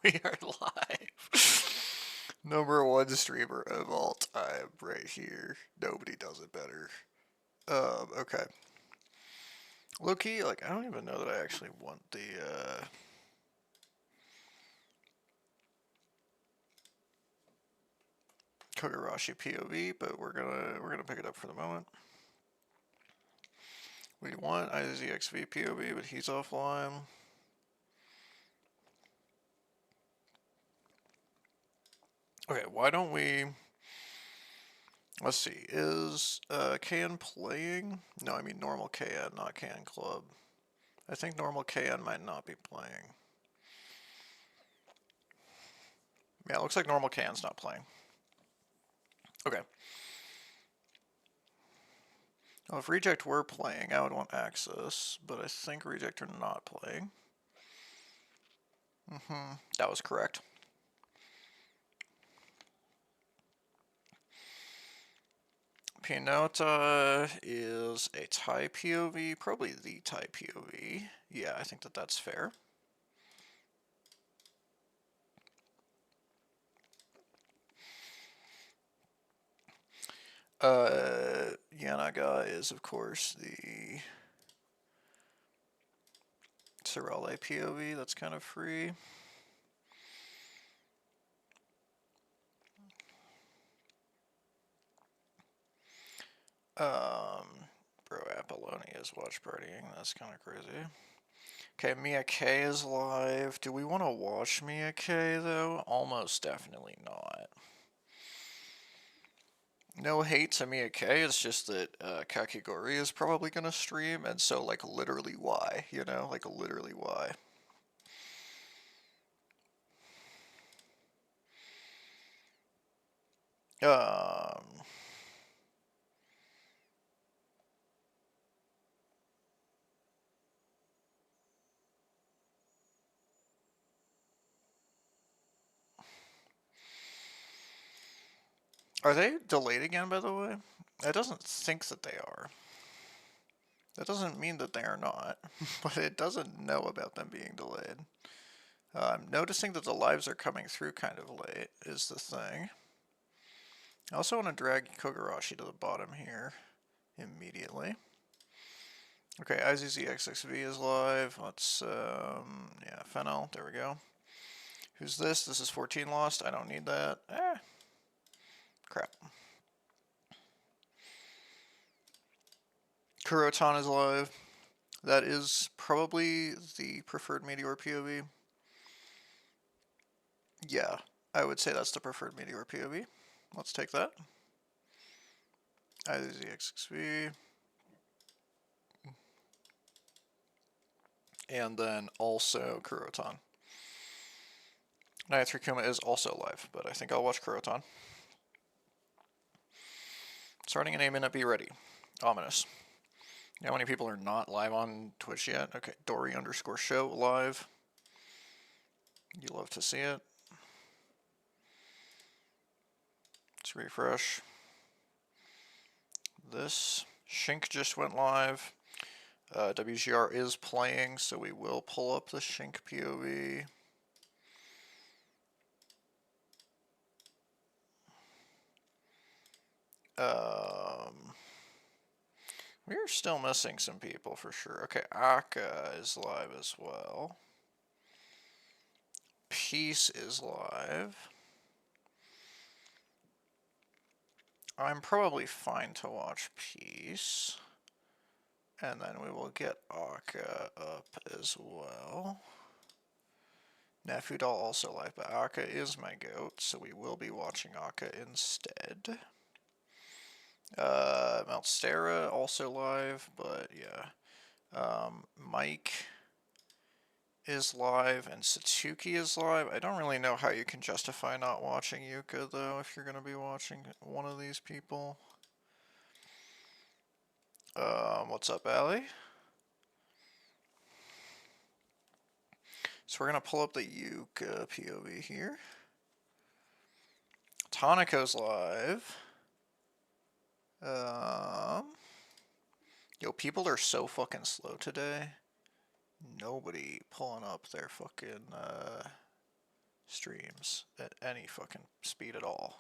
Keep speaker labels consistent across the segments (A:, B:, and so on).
A: We are live. Number one streamer of all time, right here. Nobody does it better. Okay. Low key, like, I don't even know that I actually want the, Kogarashi POV, but we're gonna pick it up for the moment. What do you want? IZXV POV, but he's offline. Okay, why don't we... Let's see, is KN playing? No, I mean normal KN, not KN Club. I think normal KN might not be playing. Yeah, it looks like normal KN's not playing. Okay. Well, if Reject were playing, I would want access, but I think Reject are not playing. That was correct. Pinota is a Thai POV, probably the Thai POV. Yeah, I think that that's fair. Yanaga is, of course, the Sorale POV. That's kind of free. Bro, Apolloni is watch partying. That's kind of crazy. Okay, Mia K is live. Do we want to watch Mia K though? Almost definitely not. No hate to Mia K, it's just that Kakigori is probably gonna stream, and so like literally why, you know? Like literally why. Um Are they delayed again, by the way? I doesn't think that they are. That doesn't mean that they are not, but it doesn't know about them being delayed. I'm noticing that the lives are coming through kind of late, is the thing. I also want to drag Kogarashi to the bottom here immediately. Okay, IZZXXV is live. Let's, yeah, Fennel, there we go. Who's this? This is 14 lost. I don't need that. Crap. Kurotan is live. That is probably the preferred Meteor POV. Yeah, I would say that's the preferred Meteor POV. Let's take that. IZXXV. And then also Kurotan. Nayathrikuma is also live, but I think I'll watch Kurotan. Starting in a minute, be ready. Ominous. You know how many people are not live on Twitch yet? Okay, Dory_show live. You love to see it. Let's refresh. This Shink just went live. WGR is playing, so we will pull up the Shink POV. We're still missing some people for sure. Okay, Aka is live as well. Peace is live. I'm probably fine to watch Peace. And then we will get Aka up as well. Nafudal also live, but Aka is my goat, so we will be watching Aka instead. Malstera also live, but yeah. Mike is live and Satsuki is live. I don't really know how you can justify not watching Yuka though if you're going to be watching one of these people. What's up, Allie? So we're going to pull up the Yuka POV here. Tonico's live. Yo, people are so fucking slow today. Nobody pulling up their fucking, streams at any fucking speed at all.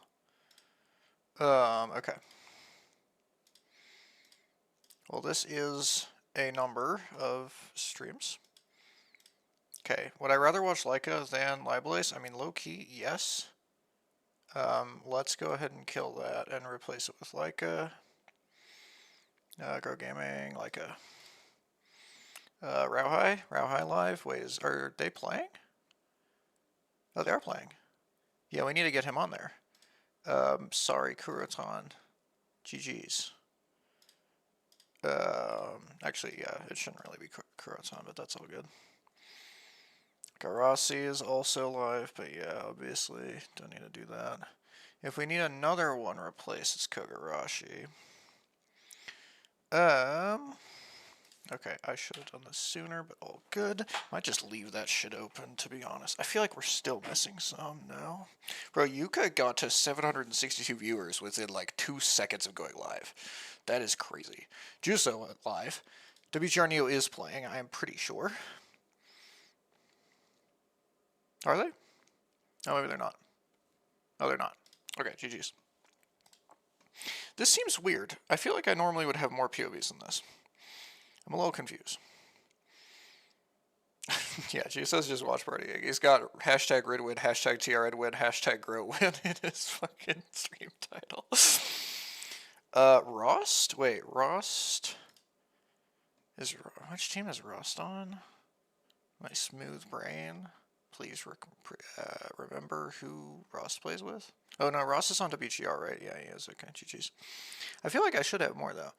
A: Okay. Well, this is a number of streams. Okay, would I rather watch Leica than Libelace? I mean, low-key, yes. Let's go ahead and kill that and replace it with Leica. Grow Gaming, Leica. Rauhai live? Wait, are they playing? Oh, they are playing. Yeah, we need to get him on there. Sorry, Kurotan. GG's. Actually, yeah, it shouldn't really be Kurotan, but that's all good. Garasi is also live, but yeah, obviously, don't need to do that. If we need another one replaced, it's Kogarashi. Okay, I should have done this sooner, but all good. Might just leave that shit open, to be honest. I feel like we're still missing some now. Bro, Yuka got to 762 viewers within like 2 seconds of going live. That is crazy. Juso went live. WGR Neo is playing, I am pretty sure. Are they? Oh, maybe they're not. Oh, they're not. Okay, GG's. This seems weird. I feel like I normally would have more POVs than this. I'm a little confused. Yeah, Juso's just watch partying. He's got hashtag RedWin, hashtag TREdwin, hashtag GrowWin in his fucking stream title. Rost? Wait, Rost? Which team is Rost on? My smooth brain. Please remember who Ross plays with. Oh no, Ross is on WGR, right? Yeah, he is. Okay, GG's. I feel like I should have more though.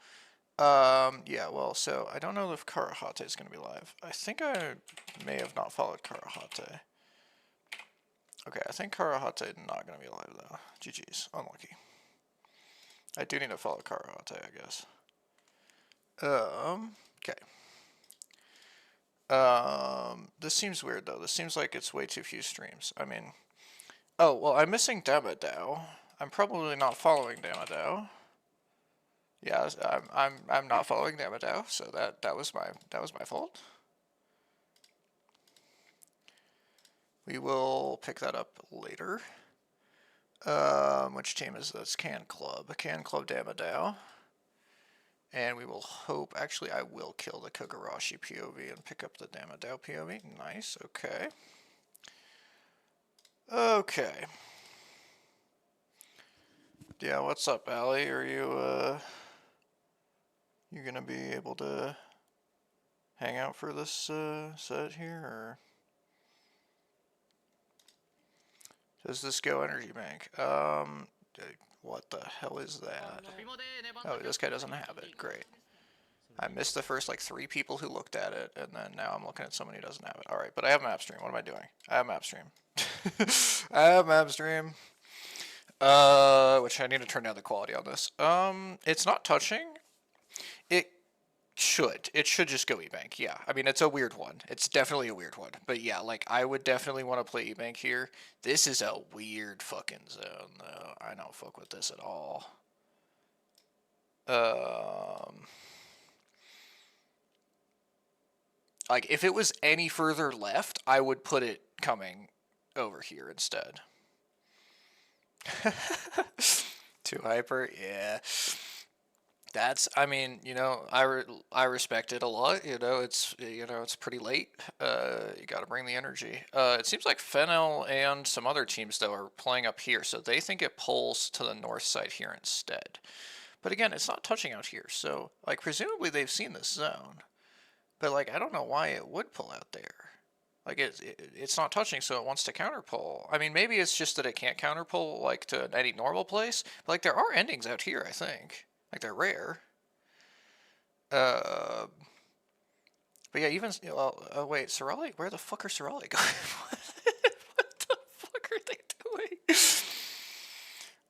A: Yeah, well, so I don't know if Karahate is going to be live. I think I may have not followed Karahate. Okay, I think Karahate is not going to be live though. GG's. Unlucky. I do need to follow Karahate, I guess. Okay. This seems weird though. This seems like it's way too few streams. I mean, oh well, I'm missing Damadao. I'm probably not following Damadao. Yeah, I'm not following Damadao, so that was my fault. We will pick that up later. Which team is this? Can Club Damadao. And we will hope, actually I will kill the Kogarashi POV and pick up the Damadao POV. Nice, okay. Okay. Yeah, what's up, Allie? Are you, you gonna be able to hang out for this, set here, or? Does this go Energy Bank? What the hell is that? Oh, this guy doesn't have it. Great. I missed the first like 3 people who looked at it, and then now I'm looking at somebody who doesn't have it. Alright, but I have map stream. What am I doing? I have map stream. I have map stream. Which I need to turn down the quality on this. It's not touching. It should just go E-Bank, yeah. I mean, it's a weird one. It's definitely a weird one. But yeah, like, I would definitely want to play E-Bank here. This is a weird fucking zone, though. I don't fuck with this at all. Like, if it was any further left, I would put it coming over here instead. Too hyper? Yeah. That's, I mean, you know, I respect it a lot. You know, it's pretty late. You got to bring the energy. It seems like Fennel and some other teams though are playing up here, so they think it pulls to the north side here instead. But again, it's not touching out here, so like presumably they've seen this zone. But like I don't know why it would pull out there. Like it's not touching, so it wants to counter pull. I mean, maybe it's just that it can't counter pull like to any normal place. But like there are endings out here, I think. Like, they're rare. But yeah, even, oh wait, Sorali? Where the fuck are Sorali going? What the fuck are they doing?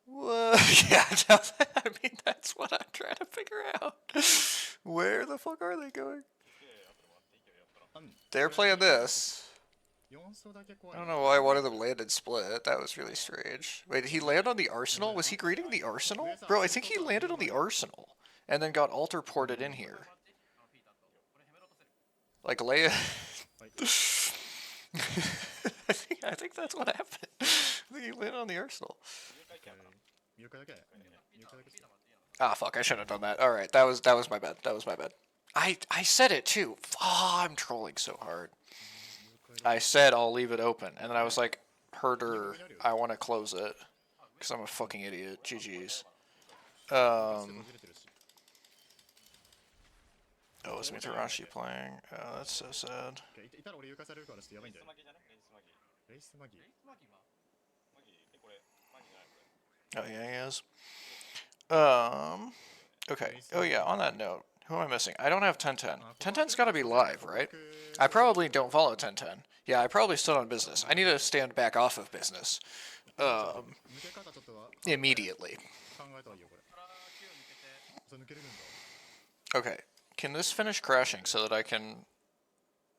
A: What? Yeah, I mean, that's what I'm trying to figure out. Where the fuck are they going? They're playing this. I don't know why one of them landed split. That was really strange. Wait, did he land on the Arsenal? Was he greeting the Arsenal? Bro, I think he landed on the Arsenal. And then got altar ported in here. Like Leia... I I think that's what happened. I think he landed on the arsenal. Ah, fuck! I should have done that. All right, that was my bad. That was my bad. I said it too. Oh, I'm trolling so hard. I said I'll leave it open, and then I was like, Herder, I want to close it because I'm a fucking idiot. GG's. Oh, is Mitarashi playing? Oh, that's so sad. Oh yeah, he is. Okay. Oh yeah, on that note, who am I missing? I don't have 1010. 1010's gotta be live, right? I probably don't follow 1010. Yeah, I probably stood on business. I need to stand back off of business. Immediately. Okay. Can this finish crashing so that I can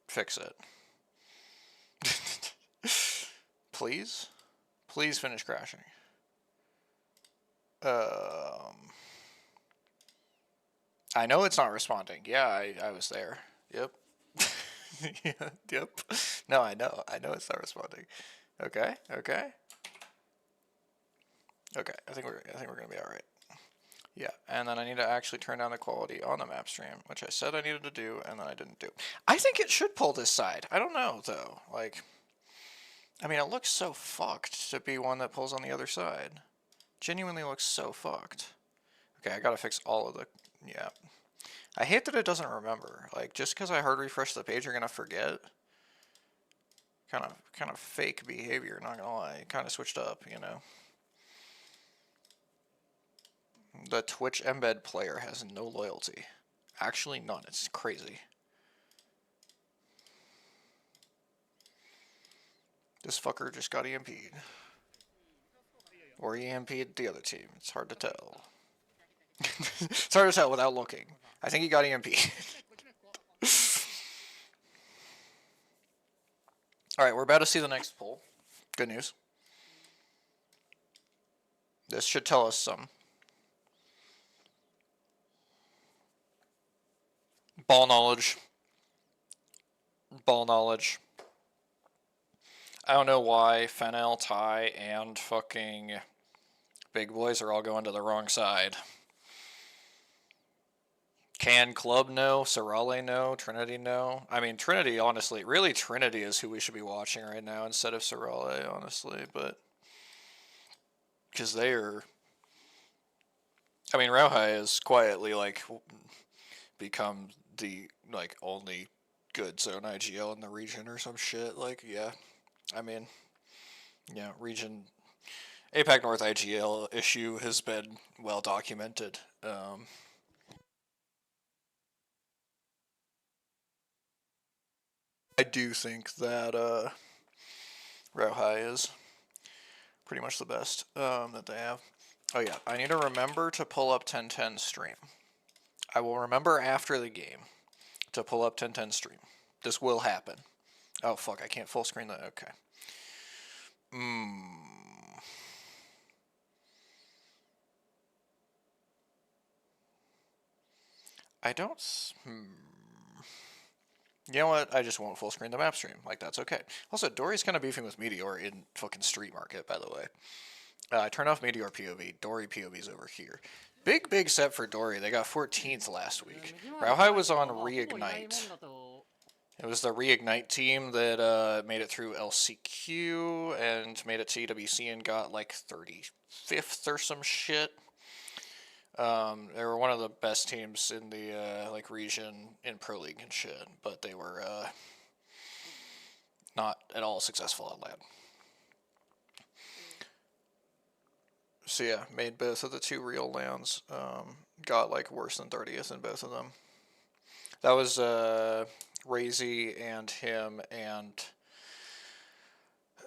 A: fix it? Please? Please finish crashing. I know it's not responding. Yeah, I was there. Yep. Yeah, yep. No, I know. I know it's not responding. Okay. Okay. Okay. I think we're gonna be all right. Yeah, and then I need to actually turn down the quality on the map stream, which I said I needed to do, and then I didn't do. I think it should pull this side. I don't know though. Like, I mean, it looks so fucked to be one that pulls on the other side. Genuinely looks so fucked. Okay, I gotta fix all of the. Yeah. I hate that it doesn't remember. Like, just because I hard refresh the page, you're gonna forget. Kind of fake behavior. Not gonna lie. Kind of switched up, you know. The Twitch embed player has no loyalty. Actually, none. It's crazy. This fucker just got EMP'd. Or EMP'd the other team. It's hard to tell. It's hard to tell without looking. I think he got EMP'd. Alright, we're about to see the next poll. Good news. This should tell us some. Ball knowledge. Ball knowledge. I don't know why Fennel, Ty, and fucking Big Boys are all going to the wrong side. Can Club no? Sorale no? Trinity no? I mean, Trinity, honestly, really Trinity is who we should be watching right now instead of Sorale, honestly, but... Because they are... I mean, Rauhai has quietly, like, become the, like, only good zone IGL in the region or some shit. Like, yeah. I mean, yeah, region... APAC North IGL issue has been well documented. I do think that Rauhai is pretty much the best that they have. Oh yeah, I need to remember to pull up 1010 stream. I will remember after the game to pull up 1010 stream. This will happen. Oh fuck, I can't full screen that. Okay. I don't... You know what? I just won't full screen the map stream. Like, that's okay. Also, Dory's kind of beefing with Meteor in fucking Street Market, by the way. I turn off Meteor POV. Dory POV's over here. Big set for Dory. They got 14th last week. Rauhai was on Reignite. It was the Reignite team that made it through LCQ and made it to EWC and got like 35th or some shit. They were one of the best teams in the like region in Pro League and shit, but they were not at all successful on LAN. So yeah, made both of the two real LANs. Got like worse than 30th in both of them. That was Razy and him and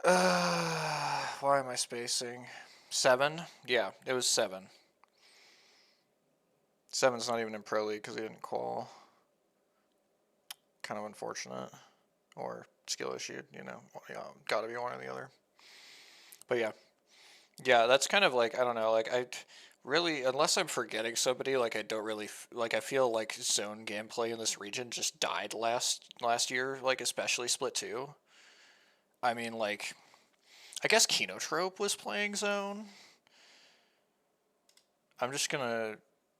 A: why am I spacing? 7? Yeah, it was 7. 7's not even in Pro League because he didn't qual. Kind of unfortunate. Or skill issue, you know. Yeah, gotta be one or the other. But yeah. Yeah, that's kind of like, I don't know, like, I really, unless I'm forgetting somebody, like, I don't really, like, I feel like zone gameplay in this region just died last year, like, especially Split 2. I mean, like, I guess Kinotrope was playing Zone. I'm just gonna...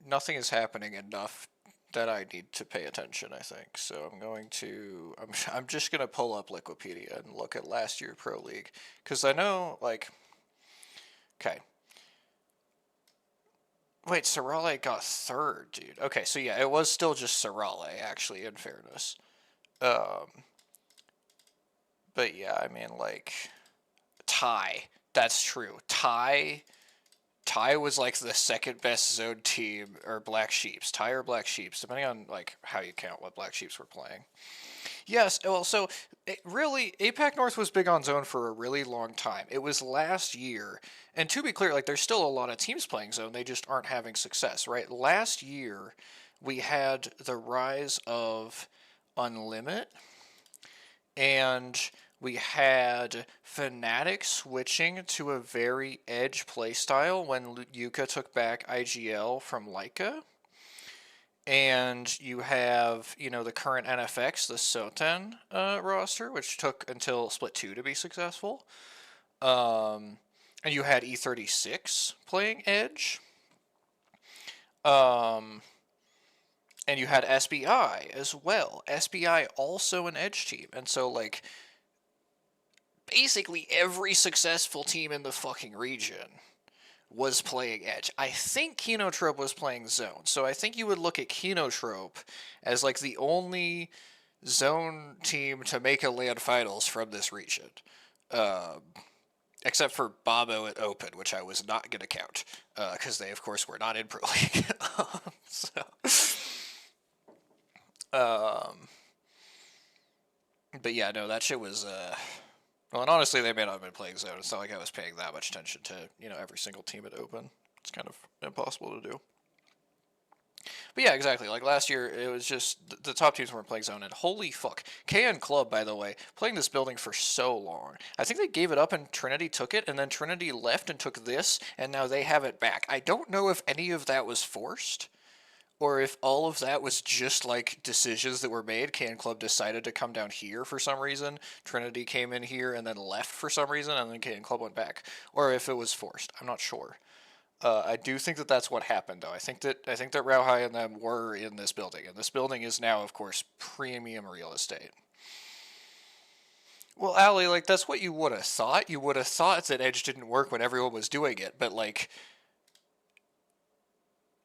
A: Nothing is happening enough that I need to pay attention, I think. So I'm going to... I'm just gonna pull up Liquipedia and look at last year Pro League. Because I know, like... Okay. Wait, Sorale got third, dude. Okay, so yeah, it was still just Sorale, actually, in fairness. But yeah, I mean, like... Thai. That's true. Thai was like the second best zone team, or Black Sheeps. Thai or Black Sheeps, depending on like how you count what Black Sheeps were playing. Yes, well, so really, APAC North was big on zone for a really long time. It was last year, and to be clear, like there's still a lot of teams playing zone. They just aren't having success, right? Last year, we had the rise of Unlimit, and we had Fnatic switching to a very edge playstyle when Yuka took back IGL from Leica. And you have, the current NFX, the Soten roster, which took until Split 2 to be successful. And you had E36 playing Edge. And you had SBI as well. SBI also an Edge team. And so, like, basically every successful team in the fucking region was playing Edge. I think Kinotrope was playing Zone, so I think you would look at Kinotrope as like the only Zone team to make a LAN finals from this region. Except for Bobo at Open, which I was not going to count, because they, of course, were not in Pro League. But yeah, no, that shit was... Well, and honestly, they may not have been playing Zone. It's not like I was paying that much attention to, every single team at Open. It's kind of impossible to do. But yeah, exactly. Like last year, it was just the top teams weren't playing Zone. And holy fuck. KN Club, by the way, playing this building for so long. I think they gave it up and Trinity took it, and then Trinity left and took this, and now they have it back. I don't know if any of that was forced, or if all of that was just like decisions that were made. KN Club decided to come down here for some reason. Trinity came in here and then left for some reason, and then KN Club went back. Or if it was forced. I'm not sure. I do think that that's what happened, though. I think that Rauhai and them were in this building, and this building is now, of course, premium real estate. Well, Ali, like that's what you would have thought. You would have thought that Edge didn't work when everyone was doing it, but like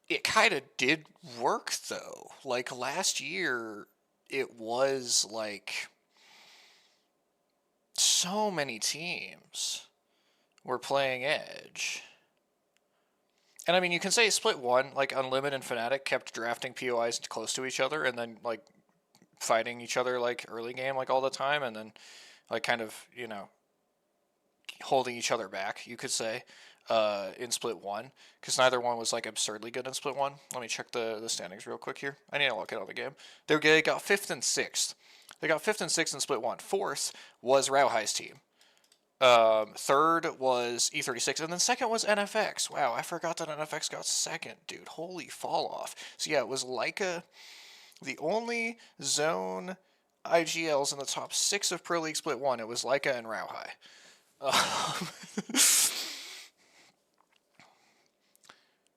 A: it kind of did work though. Like last year, it was like so many teams were playing Edge. And I mean, you can say Split 1, like Unlimited and Fnatic kept drafting POIs close to each other and then like fighting each other like early game like all the time, and then like kind of, holding each other back, you could say. In Split 1, because neither one was like absurdly good in Split 1. Let me check the standings real quick here. I need to look at all the game. They got 5th and 6th. They got 5th and 6th in Split 1. 4th was Rauhai's team. 3rd was E36, and then 2nd was NFX. Wow, I forgot that NFX got 2nd, dude. Holy fall off. So yeah, it was Leica, the only zone IGLs in the top 6 of Pro League Split 1. It was Leica and Rauhai.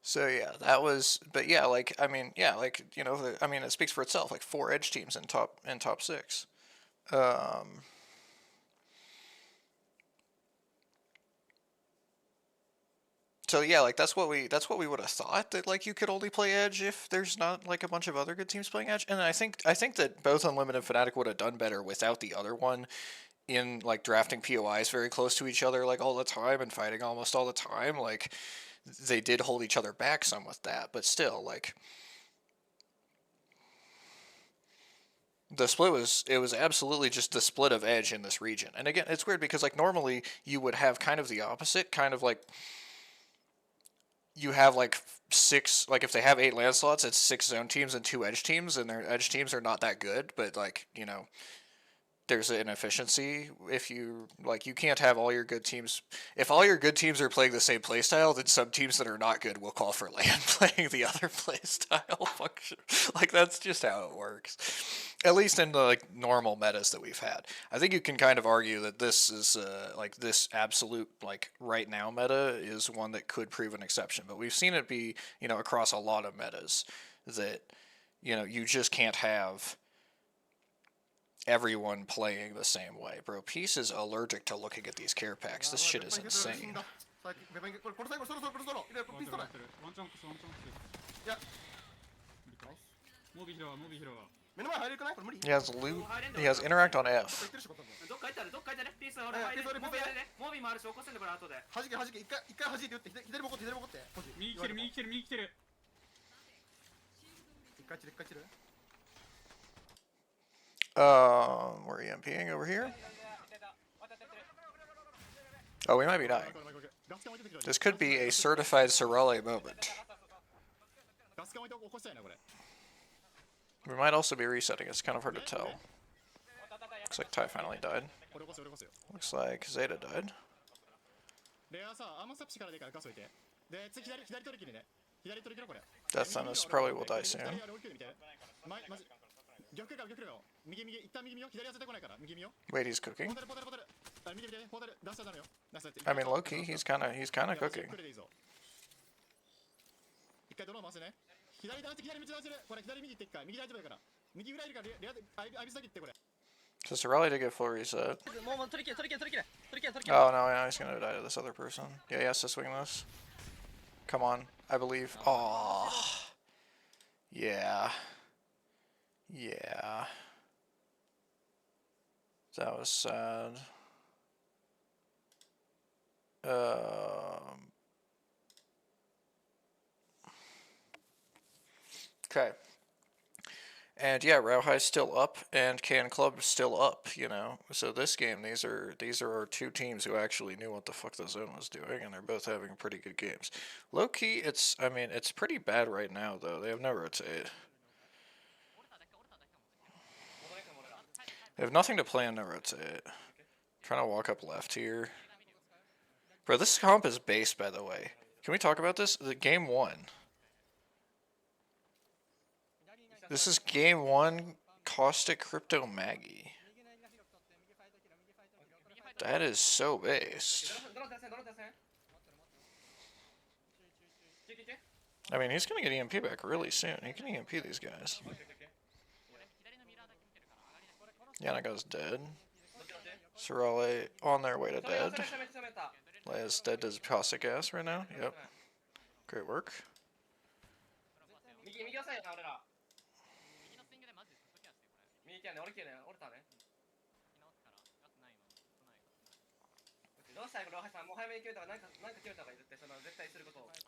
A: So yeah, that was, but yeah, like I mean, yeah, like it speaks for itself. Like 4 Edge teams in top 6. So yeah, like that's what we would have thought, that like you could only play Edge if there's not like a bunch of other good teams playing Edge. And I think that both Unlimited and Fnatic would have done better without the other one in like drafting POIs very close to each other like all the time and fighting almost all the time. Like they did hold each other back some with that, but still, like the split was absolutely just the split of Edge in this region. And again, it's weird because like normally you would have kind of the opposite, kind of like you have like 6, like if they have 8 land slots, it's 6 zone teams and 2 Edge teams, and their Edge teams are not that good, but like there's an inefficiency if you like you can't have all your good teams. If all your good teams are playing the same playstyle, then some teams that are not good will call for land playing the other playstyle function. Like that's just how it works. At least in the like normal metas that we've had. I think you can kind of argue that this is like this absolute like right now meta is one that could prove an exception, but we've seen it be, you know, across a lot of metas that, you know, you just can't have everyone playing the same way. Bro, Peace is allergic to looking at these care packs. This shit is insane. He has loot. He has interact on F. We're EMPing over here. Oh, we might be dying. This could be a certified Sorale moment. We might also be resetting. It's kind of hard to tell. Looks like Ty finally died. Looks like Zeta died. Death Sentence probably will die soon. Wait, he's cooking? I mean, low-key, he's kind of cooking. So Sorelli did get full reset. Oh no, yeah, he's gonna die to this other person. Yeah, he has to swing this. Come on, I believe. Oh, yeah. Yeah. That was sad. Okay. And yeah, Rauhai's still up, and Can Club's still up, you know. So this game, these are our two teams who actually knew what the fuck the zone was doing, and they're both having pretty good games. Low-key, it's pretty bad right now, though. They have no rotate. They have nothing to play on no rotate. Trying to walk up left here. Bro, this comp is based, by the way. Can we talk about this? The game 1. This is game 1 Caustic Crypto Maggie. That is so based. I mean, he's going to get EMP back really soon. He can EMP these guys. Yanaga's dead. Sorale on their way to dead. Leia's dead to Caustic Gas right now. Yep. Great work.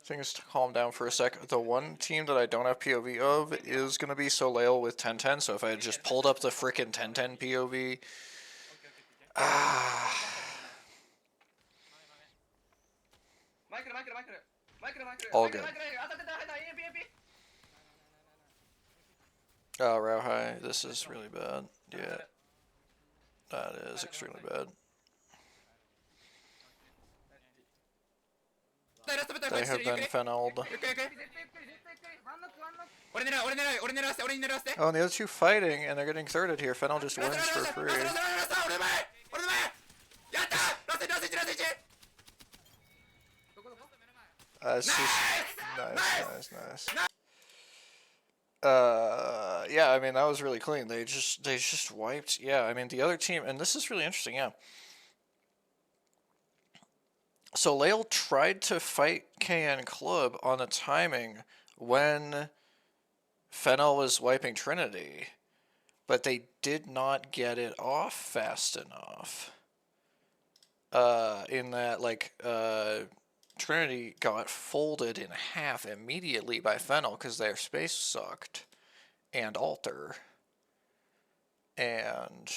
A: Things to calm down for a sec. The one team that I don't have POV of is going to be Soleil with 1010, so if I had just pulled up the frickin' 1010 POV... all good. Oh, Rauhai, this is really bad. Yeah. That is extremely bad. They have been fennelled. Oh, and the other two fighting, and they're getting thirded here. Fennel just wins for free. This is nice. Yeah, I mean, that was really clean. They just wiped. Yeah, I mean, the other team, and this is really interesting, yeah. So Lael tried to fight KN Club on the timing when Fennel was wiping Trinity, but they did not get it off fast enough. In that, like, Trinity got folded in half immediately by Fennel because their space sucked, and Alter. And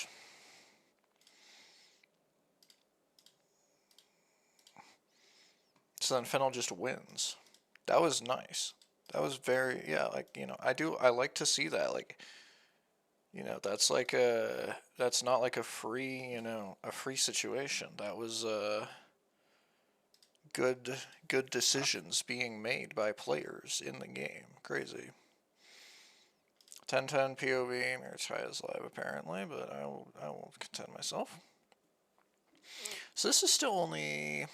A: so then Fennel just wins. That was nice. That was very, yeah, like, you know, I like to see that. Like, You know, that's like a, that's not like a free, you know, a free situation. That was good decisions being made by players in the game. Crazy. 10-10 POV, Mirtai is live apparently, but I will content myself. So this is still only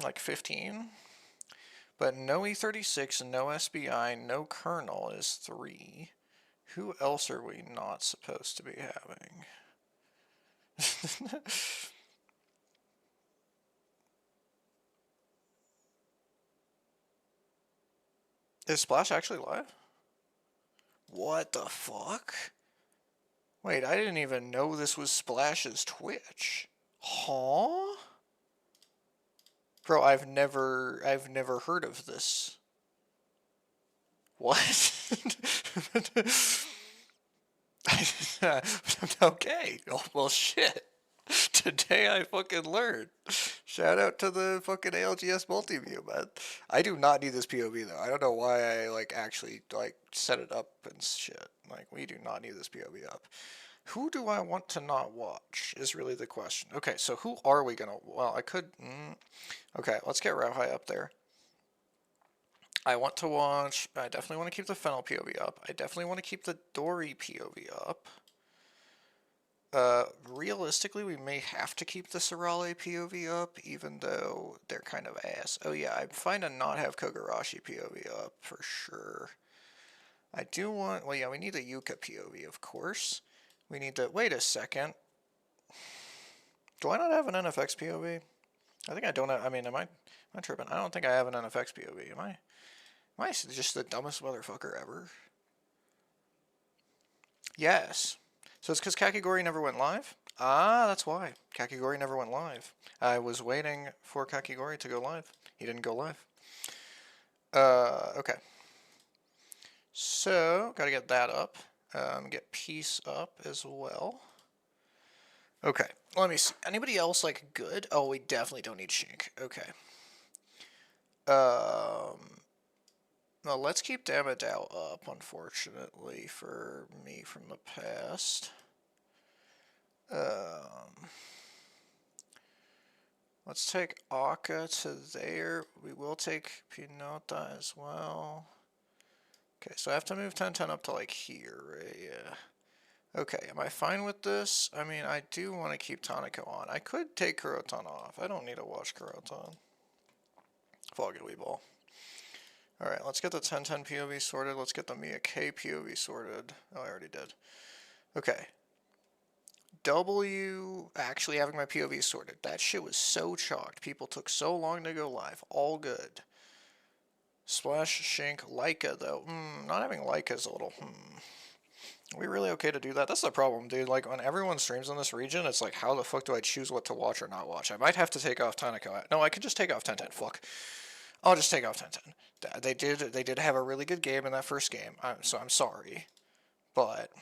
A: like 15, but no E36, no SBI, no kernel is 3. Who else are we not supposed to be having? Is Splash actually live? What the fuck? Wait, I didn't even know this was Splash's Twitch. Huh? Bro, I've never heard of this. What? Okay. Oh, well, shit. Today I fucking learned. Shout out to the fucking ALGS multi-view, man. I do not need this POV though. I don't know why I like actually like set it up and shit. Like we do not need this POV up. Who do I want to not watch is really the question. Okay, so who are we gonna? Well, I could. Okay, let's get Rauhai up there. I want to watch. I definitely want to keep the Fennel POV up. I definitely want to keep the Dory POV up. Realistically, we may have to keep the Sorale POV up, even though they're kind of ass. Oh yeah, I'm fine to not have Kogarashi POV up, for sure. I do want, well yeah, we need the Yuka POV, of course. We need to, wait a second. Do I not have an NFX POV? I think I don't have, I mean, am I tripping? I don't think I have an NFX POV, am I just the dumbest motherfucker ever? Yes. So it's because Kakigori never went live? Ah, that's why. Kakigori never went live. I was waiting for Kakigori to go live. He didn't go live. Okay. So, gotta get that up. Get peace up as well. Okay, let me see. Anybody else like good? Oh, we definitely don't need Shink. Okay. Well, let's keep Damodao up, unfortunately, for me from the past. Let's take Akka to there. We will take Pinota as well. Okay, so I have to move 10-10 up to like here, right? Yeah. Okay, am I fine with this? I mean, I do want to keep Tanako on. I could take Kurotan off. I don't need to watch Kurotan. Foggy Weeball. Alright, let's get the 10-10 POV sorted. Let's get the Mia K POV sorted. Oh, I already did. Okay. W actually having my POV sorted. That shit was so chalked. People took so long to go live. All good. Splash, Shink, Leica though. Not having Leica is a little, Are we really okay to do that? That's the problem, dude. Like, when everyone streams in this region, it's like, how the fuck do I choose what to watch or not watch? I might have to take off Tanako. No, I could just take off 10-10. Fuck. I'll just take off 10-10. They did have a really good game in that first game, so I'm sorry. But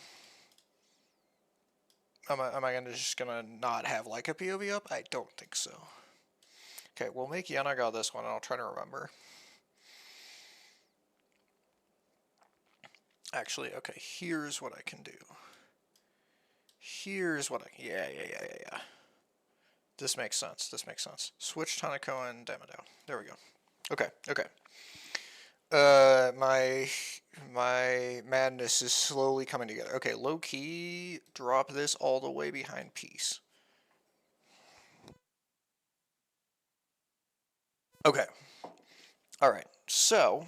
A: am I just gonna not have like a POV up? I don't think so. Okay, we'll make Yanaga this one, and I'll try to remember. Actually, okay, here's what I can do. Here's what I... Yeah. This makes sense. This makes sense. Switch Tanako and Damodao. There we go. Okay. My madness is slowly coming together. Okay, low key, drop this all the way behind peace. Okay. Alright, so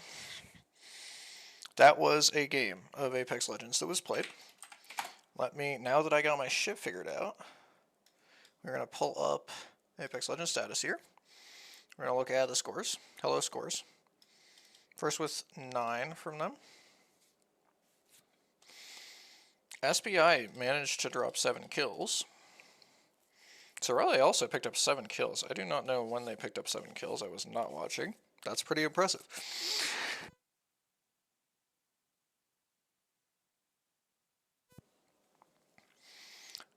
A: that was a game of Apex Legends that was played. Now that I got my shit figured out, we're gonna pull up Apex Legends status here. We're gonna look at the scores. Hello scores. First with 9 from them. SBI managed to drop 7 kills. Sorale also picked up 7 kills. I do not know when they picked up 7 kills. I was not watching. That's pretty impressive.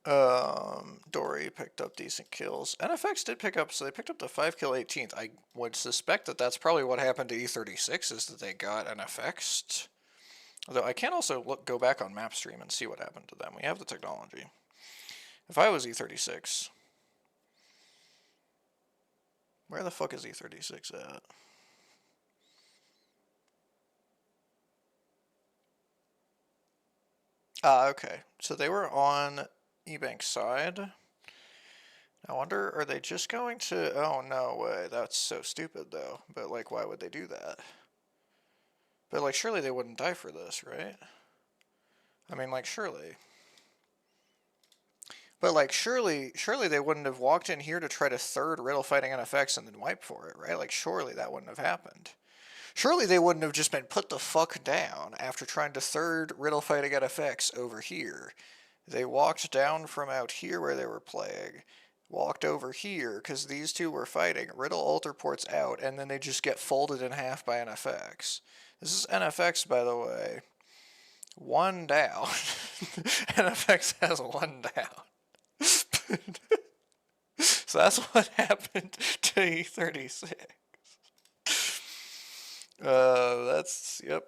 A: Dory picked up decent kills. NFX did pick up, so they picked up the 5 kill 18th. I would suspect that that's probably what happened to E36, is that they got NFX'd. Although I can also go back on Mapstream and see what happened to them. We have the technology. If I was E36, where the fuck is E36 at? Ah, okay. So they were on E-Bank's side. I wonder, are they just going to... Oh, no way. That's so stupid, though. But, like, why would they do that? But, like, surely they wouldn't die for this, right? I mean, like, surely. But, like, surely they wouldn't have walked in here to try to third Riddle fighting NFX and then wipe for it, right? Like, surely that wouldn't have happened. Surely they wouldn't have just been put the fuck down after trying to third Riddle fighting NFX over here. They walked down from out here where they were playing, walked over here because these two were fighting, Riddle alter ports out, and then they just get folded in half by NFX. This is NFX, by the way. One down. NFX has one down. So that's what happened to E36. That's, yep.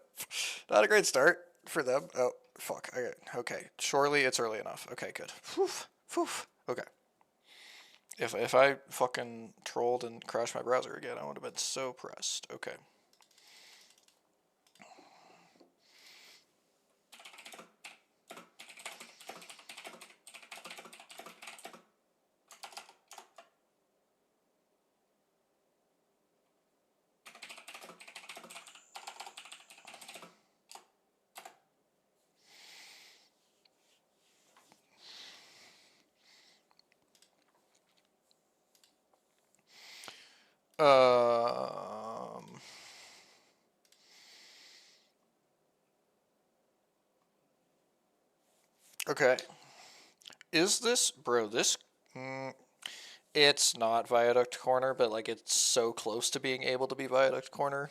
A: Not a great start for them. Oh, fuck. Okay. Surely it's early enough. Okay, good. Whew. Okay. If I fucking trolled and crashed my browser again, I would have been so pressed. Okay. Okay. Is this, bro, this, it's not Viaduct Corner, but, like, it's so close to being able to be Viaduct Corner.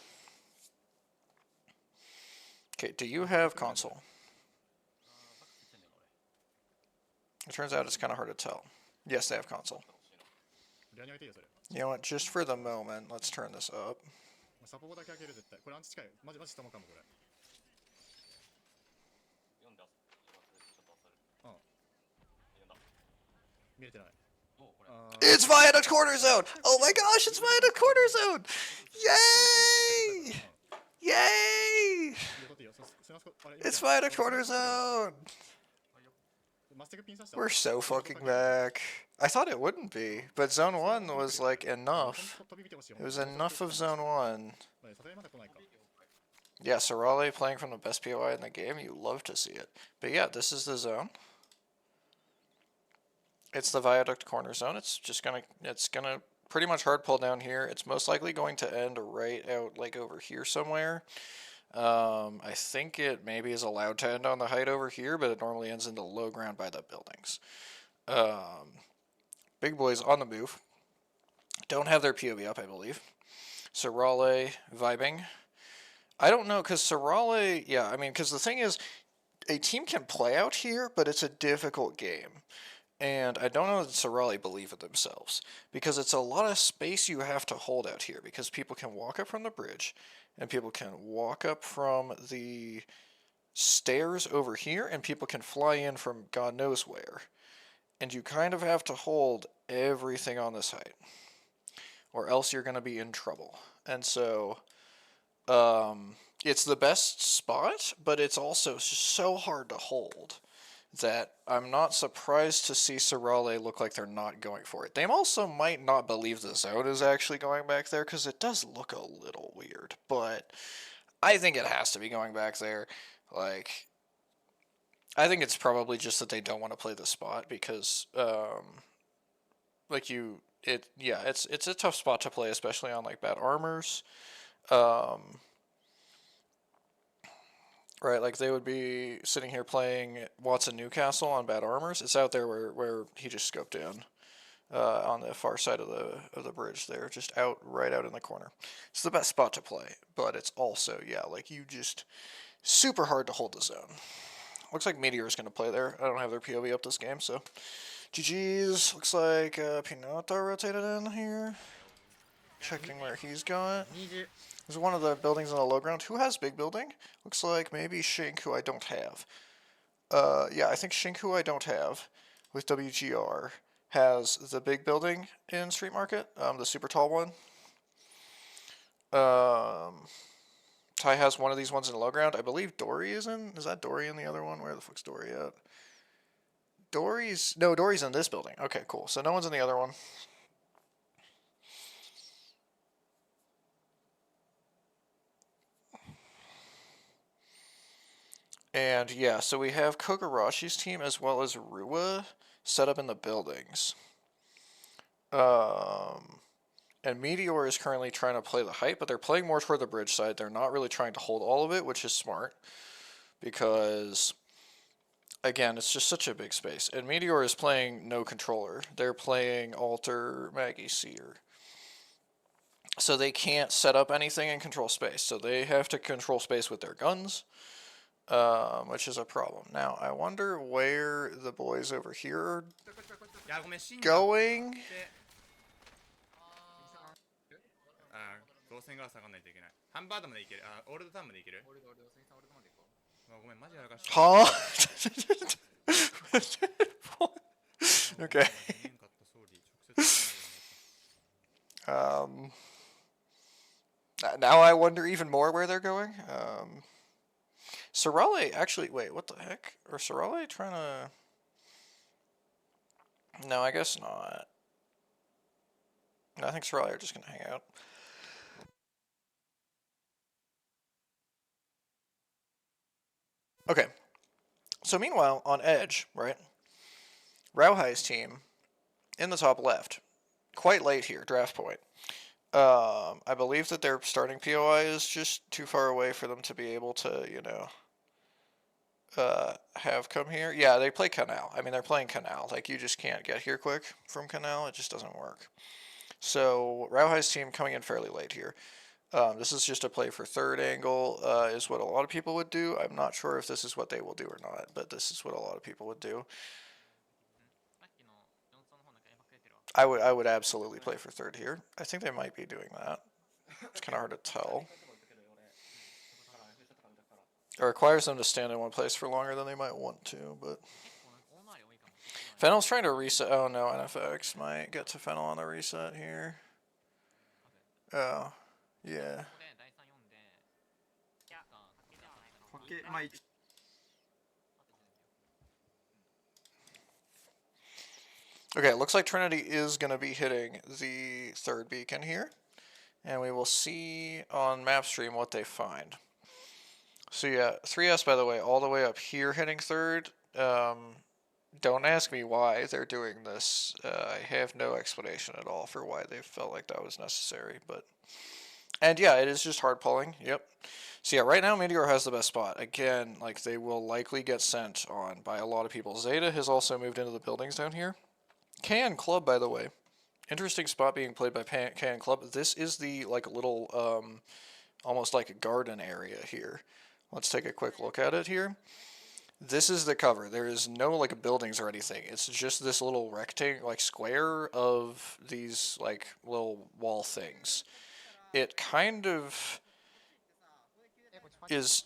A: Okay, do you have console? It turns out it's kind of hard to tell. Yes, they have console. You know what, just for the moment, let's turn this up. It's Viaduct Corner Zone! Oh my gosh, it's Viaduct Corner Zone! Yay! Yay! It's Viaduct Corner Zone! We're so fucking back. I thought it wouldn't be, but Zone 1 was like enough. It was enough of Zone 1. Yeah, Sorale playing from the best POI in the game, you love to see it. But yeah, this is the zone. It's the Viaduct Corner Zone. It's gonna pretty much hard pull down here. It's most likely going to end right out like over here somewhere. I think it maybe is allowed to end on the height over here, but it normally ends in the low ground by the buildings. Big boys on the move. Don't have their POV up, I believe. Sorale vibing. I don't know, because Sorale, yeah, I mean, because the thing is, a team can play out here, but it's a difficult game. And I don't know that Sorale believe in themselves, because it's a lot of space you have to hold out here, because people can walk up from the bridge, and people can walk up from the stairs over here, and people can fly in from God knows where. And you kind of have to hold everything on this height, or else you're going to be in trouble. And so, it's the best spot, but it's also so hard to hold that I'm not surprised to see Sorale look like they're not going for it. They also might not believe the zone is actually going back there, because it does look a little weird, but I think it has to be going back there. Like, I think it's probably just that they don't want to play the spot, because, it's a tough spot to play, especially on, like, bad armors. Right, like they would be sitting here playing Watson Newcastle on bad armors. It's out there where he just scoped in, on the far side of the bridge there, just right out in the corner. It's the best spot to play, but it's also, yeah, like you just super hard to hold the zone. Looks like Meteor is going to play there. I don't have their POV up this game, so GG's. Looks like Pinota rotated in here. Checking where he's going. There's one of the buildings on the low ground. Who has big building? Looks like maybe Shink, who I don't have. Yeah, I think Shink, who I don't have, with WGR, has the big building in Street Market, the super tall one. Ty has one of these ones in the low ground. I believe Dory is in. Is that Dory in the other one? Where the fuck's Dory at? Dory's in this building. Okay, cool. So no one's in the other one. And yeah, so we have Kogarashi's team as well as Rua set up in the buildings. And Meteor is currently trying to play the height, but they're playing more toward the bridge side. They're not really trying to hold all of it, which is smart. Because, again, it's just such a big space. And Meteor is playing no controller. They're playing Alter, Maggie, Seer. So they can't set up anything and control space. So they have to control space with their guns. Which is a problem. Now, I wonder where the boys over here are going. Huh? Okay. Now I wonder even more where they're going. Sorale, actually, wait, what the heck? Are Sorale trying to... No, I guess not. I think Sorale are just going to hang out. Okay. So meanwhile, on Edge, right? Rauhai's team, in the top left, quite late here, draft point. I believe that their starting POI is just too far away for them to be able to, you know... have come here. Yeah, they play Canal. I mean, they're playing Canal. Like, you just can't get here quick from Canal. It just doesn't work. So, Rauhai's team coming in fairly late here. This is just a play for third angle, is what a lot of people would do. I'm not sure if this is what they will do or not, but this is what a lot of people would do. I would absolutely play for third here. I think they might be doing that. It's kind of hard to tell. It requires them to stand in one place for longer than they might want to, but... Fennel's trying to reset. Oh no, NFX might get to Fennel on the reset here. Oh, yeah. Okay, it looks like Trinity is going to be hitting the third beacon here. And we will see on Mapstream what they find. So yeah, 3S, by the way, all the way up here hitting third. Don't ask me why they're doing this. I have no explanation at all for why they felt like that was necessary. And yeah, it is just hard pulling. Yep. So yeah, right now Meteor has the best spot. Again, like, they will likely get sent on by a lot of people. Zeta has also moved into the buildings down here. KN Club, by the way. Interesting spot being played by KN Club. This is the, like, little, almost like a garden area here. Let's take a quick look at it here. This is the cover. There is no, like, buildings or anything. It's just this little rectangle, like, square of these, like, little wall things. It kind of is,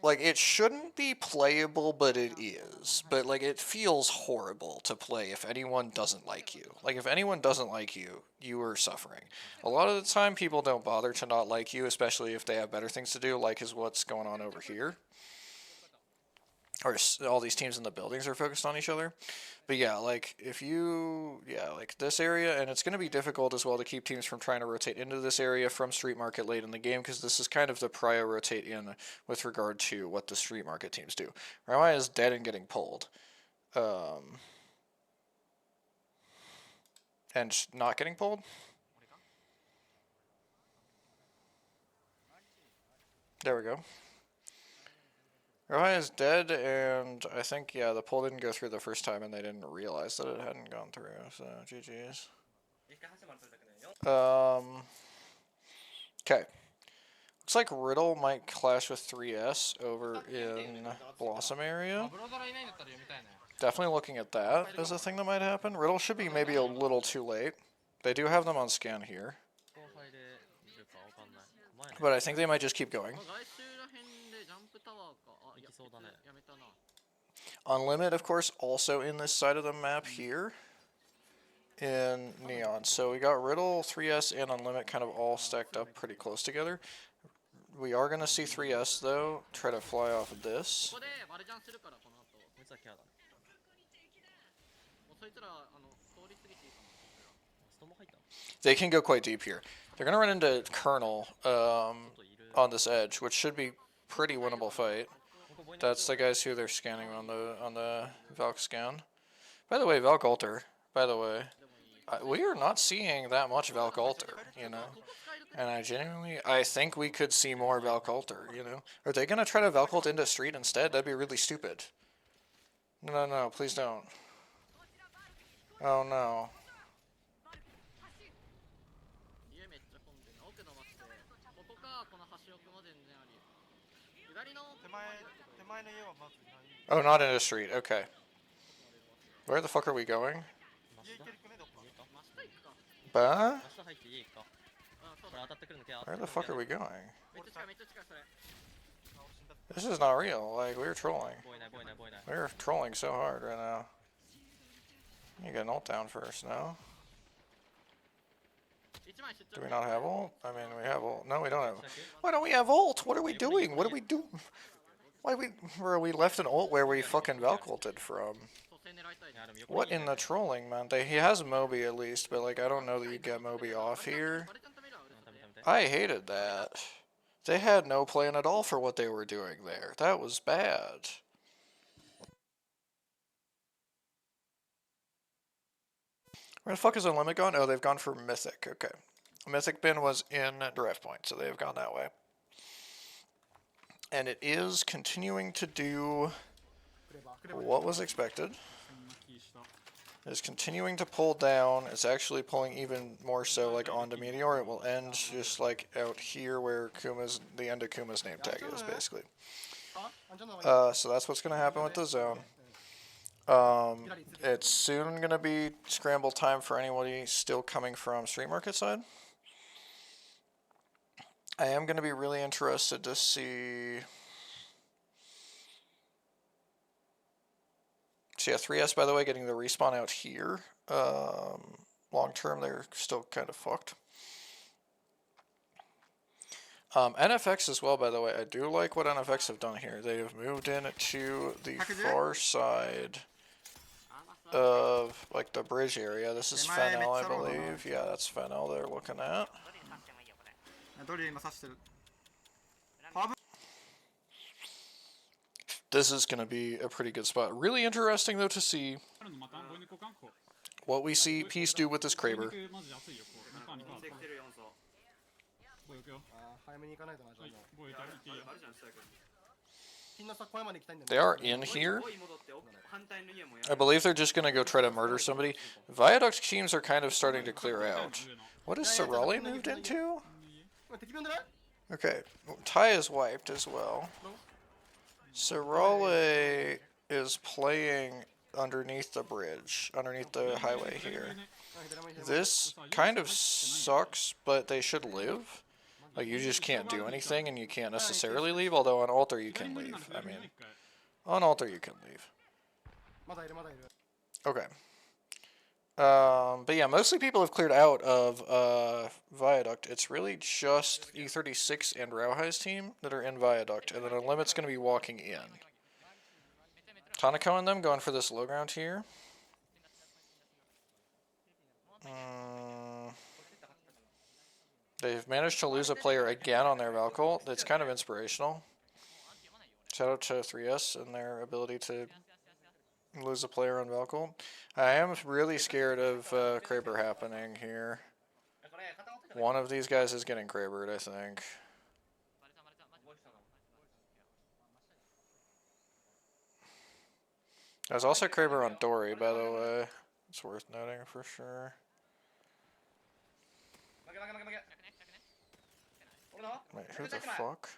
A: like, it shouldn't be playable, but it is. But, like, it feels horrible to play if anyone doesn't like you. Like, if anyone doesn't like you, you are suffering. A lot of the time, people don't bother to not like you, especially if they have better things to do, like is what's going on over here. Or all these teams in the buildings are focused on each other. But yeah, like, if you, yeah, like this area, and it's going to be difficult as well to keep teams from trying to rotate into this area from Street Market late in the game, because this is kind of the prior rotate in with regard to what the Street Market teams do. Rauhai is dead and getting pulled. And not getting pulled? There we go. Rauhai is dead, and I think, yeah, the pull didn't go through the first time, and they didn't realize that it hadn't gone through, so GG's. Okay. Looks like Riddle might clash with 3S over in Blossom area. Definitely looking at that as a thing that might happen. Riddle should be maybe a little too late. They do have them on scan here. But I think they might just keep going. Unlimit, of course, also in this side of the map here in Neon. So we got Riddle, 3S, and Unlimit kind of all stacked up pretty close together. We are going to see 3S, though, try to fly off of this. They can go quite deep here. They're going to run into Colonel on this edge, which should be pretty winnable fight. That's the guys who they're scanning on the Valk scan. By the way, Valk Alter, by the way, we are not seeing that much Valk Alter, you know? And I think we could see more Valk Alter, you know? Are they going to try to Valk Ult into Street instead? That'd be really stupid. No, please don't. Oh no. Oh, not into Street, okay. Where the fuck are we going? Bah? Where the fuck are we going? This is not real. Like, we're trolling. We're trolling so hard right now. You get an ult down first, no? Do we not have ult? I mean, we have ult. No, we don't have. Why don't we have ult? What are we doing? What do we do? Why were we left an ult where we fucking Valk ulted from? What in the trolling, man? He has Moby at least, but like I don't know that you get Moby off here. I hated that. They had no plan at all for what they were doing there. That was bad. Where the fuck is Unlimit gone? Oh, they've gone for Mythic. Okay. Mythic bin was in Draft Point, so they've gone that way. And it is continuing to do what was expected. It's continuing to pull down. It's actually pulling even more so like onto Meteor. It will end just like out here where the end of Kuma's name tag is, basically. So that's what's going to happen with the zone. It's soon going to be scramble time for anybody still coming from Street Market side. I am going to be really interested to see... So yeah, 3S, by the way, getting the respawn out here. Long term, they're still kind of fucked. NFX as well, by the way. I do like what NFX have done here. They have moved in to the far side of like the bridge area. This is Fennel, I believe. Yeah, that's Fennel they're looking at. This is going to be a pretty good spot. Really interesting, though, to see what we see Peace do with this Kraber. They are in here. I believe they're just going to go try to murder somebody. Viaduct teams are kind of starting to clear out. What is Sorale moved into? Okay, Ty is wiped as well. Sorale is playing underneath the bridge, underneath the highway here. This kind of sucks, but they should live. Like, you just can't do anything, and you can't necessarily leave, although on Altar you can leave. I mean, on Altar you can leave. Okay. But yeah, mostly people have cleared out of Viaduct. It's really just E36 and Rauhai's team that are in Viaduct, and then Unlimit's going to be walking in. Tanako and them going for this low ground here. They've managed to lose a player again on their Valk ult. It's kind of inspirational. Shout out to 3S and their ability to lose a player on Valk ult. I am really scared of Kraber happening here. One of these guys is getting Krabered, I think. There's also Kraber on Dory, by the way. It's worth noting for sure. Wait, who the fuck?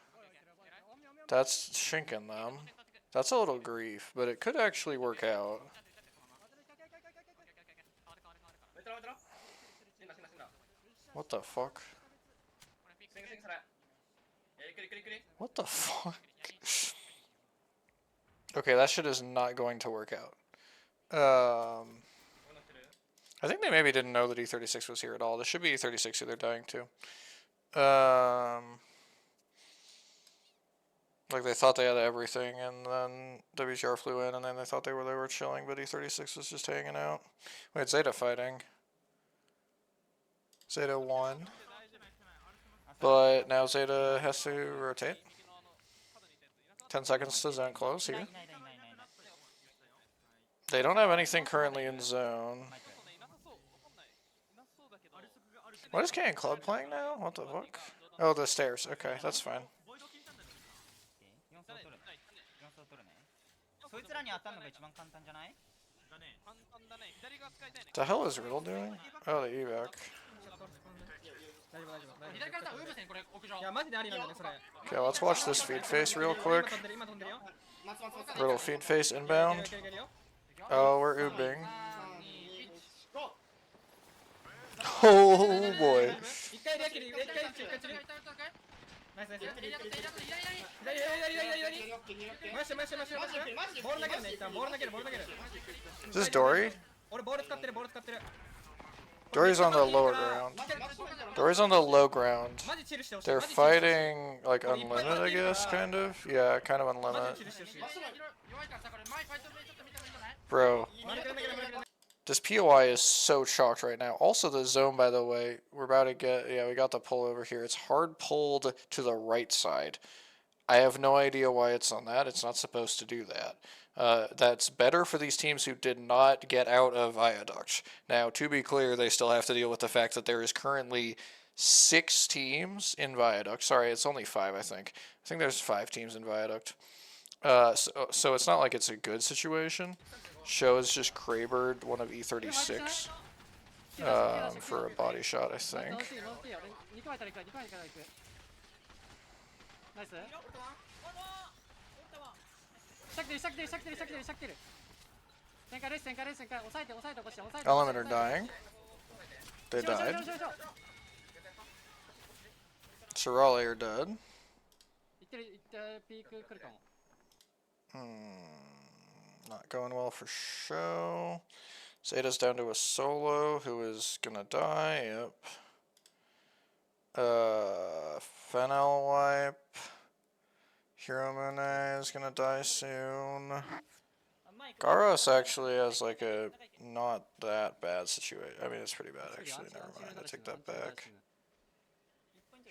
A: That's shinking them. That's a little grief, but it could actually work out. What the fuck? What the fuck? Okay, that shit is not going to work out. I think they maybe didn't know that E36 was here at all. This should be E36 who they're dying to. Like they thought they had everything, and then WTR flew in, and then they thought they were chilling, but E36 was just hanging out. Wait, Zeta fighting. Zeta won. But now Zeta has to rotate. 10 seconds to zone close here. They don't have anything currently in zone. What is Can Club playing now? What the fuck? Oh, the stairs. Okay, that's fine. The hell is Riddle doing? Oh, the evac. Okay, let's watch this feed face real quick. Riddle feed face inbound. Oh, we're oobing. Oh boy. Is this Dory? Dory's on the lower ground. Dory's on the low ground. They're fighting like unlimited, I guess, kind of. Yeah, kind of unlimited. Bro. This POI is so chalked right now. Also, the zone, by the way, we're about to get... Yeah, we got the pull over here. It's hard pulled to the right side. I have no idea why it's on that. It's not supposed to do that. That's better for these teams who did not get out of Viaduct. Now, to be clear, they still have to deal with the fact that there is currently 6 teams in Viaduct. Sorry, it's only 5, I think. I think there's 5 teams in Viaduct. So it's not like it's a good situation. Show is just Krabered one of E36 for a body shot, I think. Element are dying. They died. Sorale are dead. Not going well for Show. Zeta's down to a solo who is gonna die. Yep. Fennel wipe. Hiromune is gonna die soon. Garos actually has like a not that bad situation. I mean, it's pretty bad actually. Never mind. I take that back.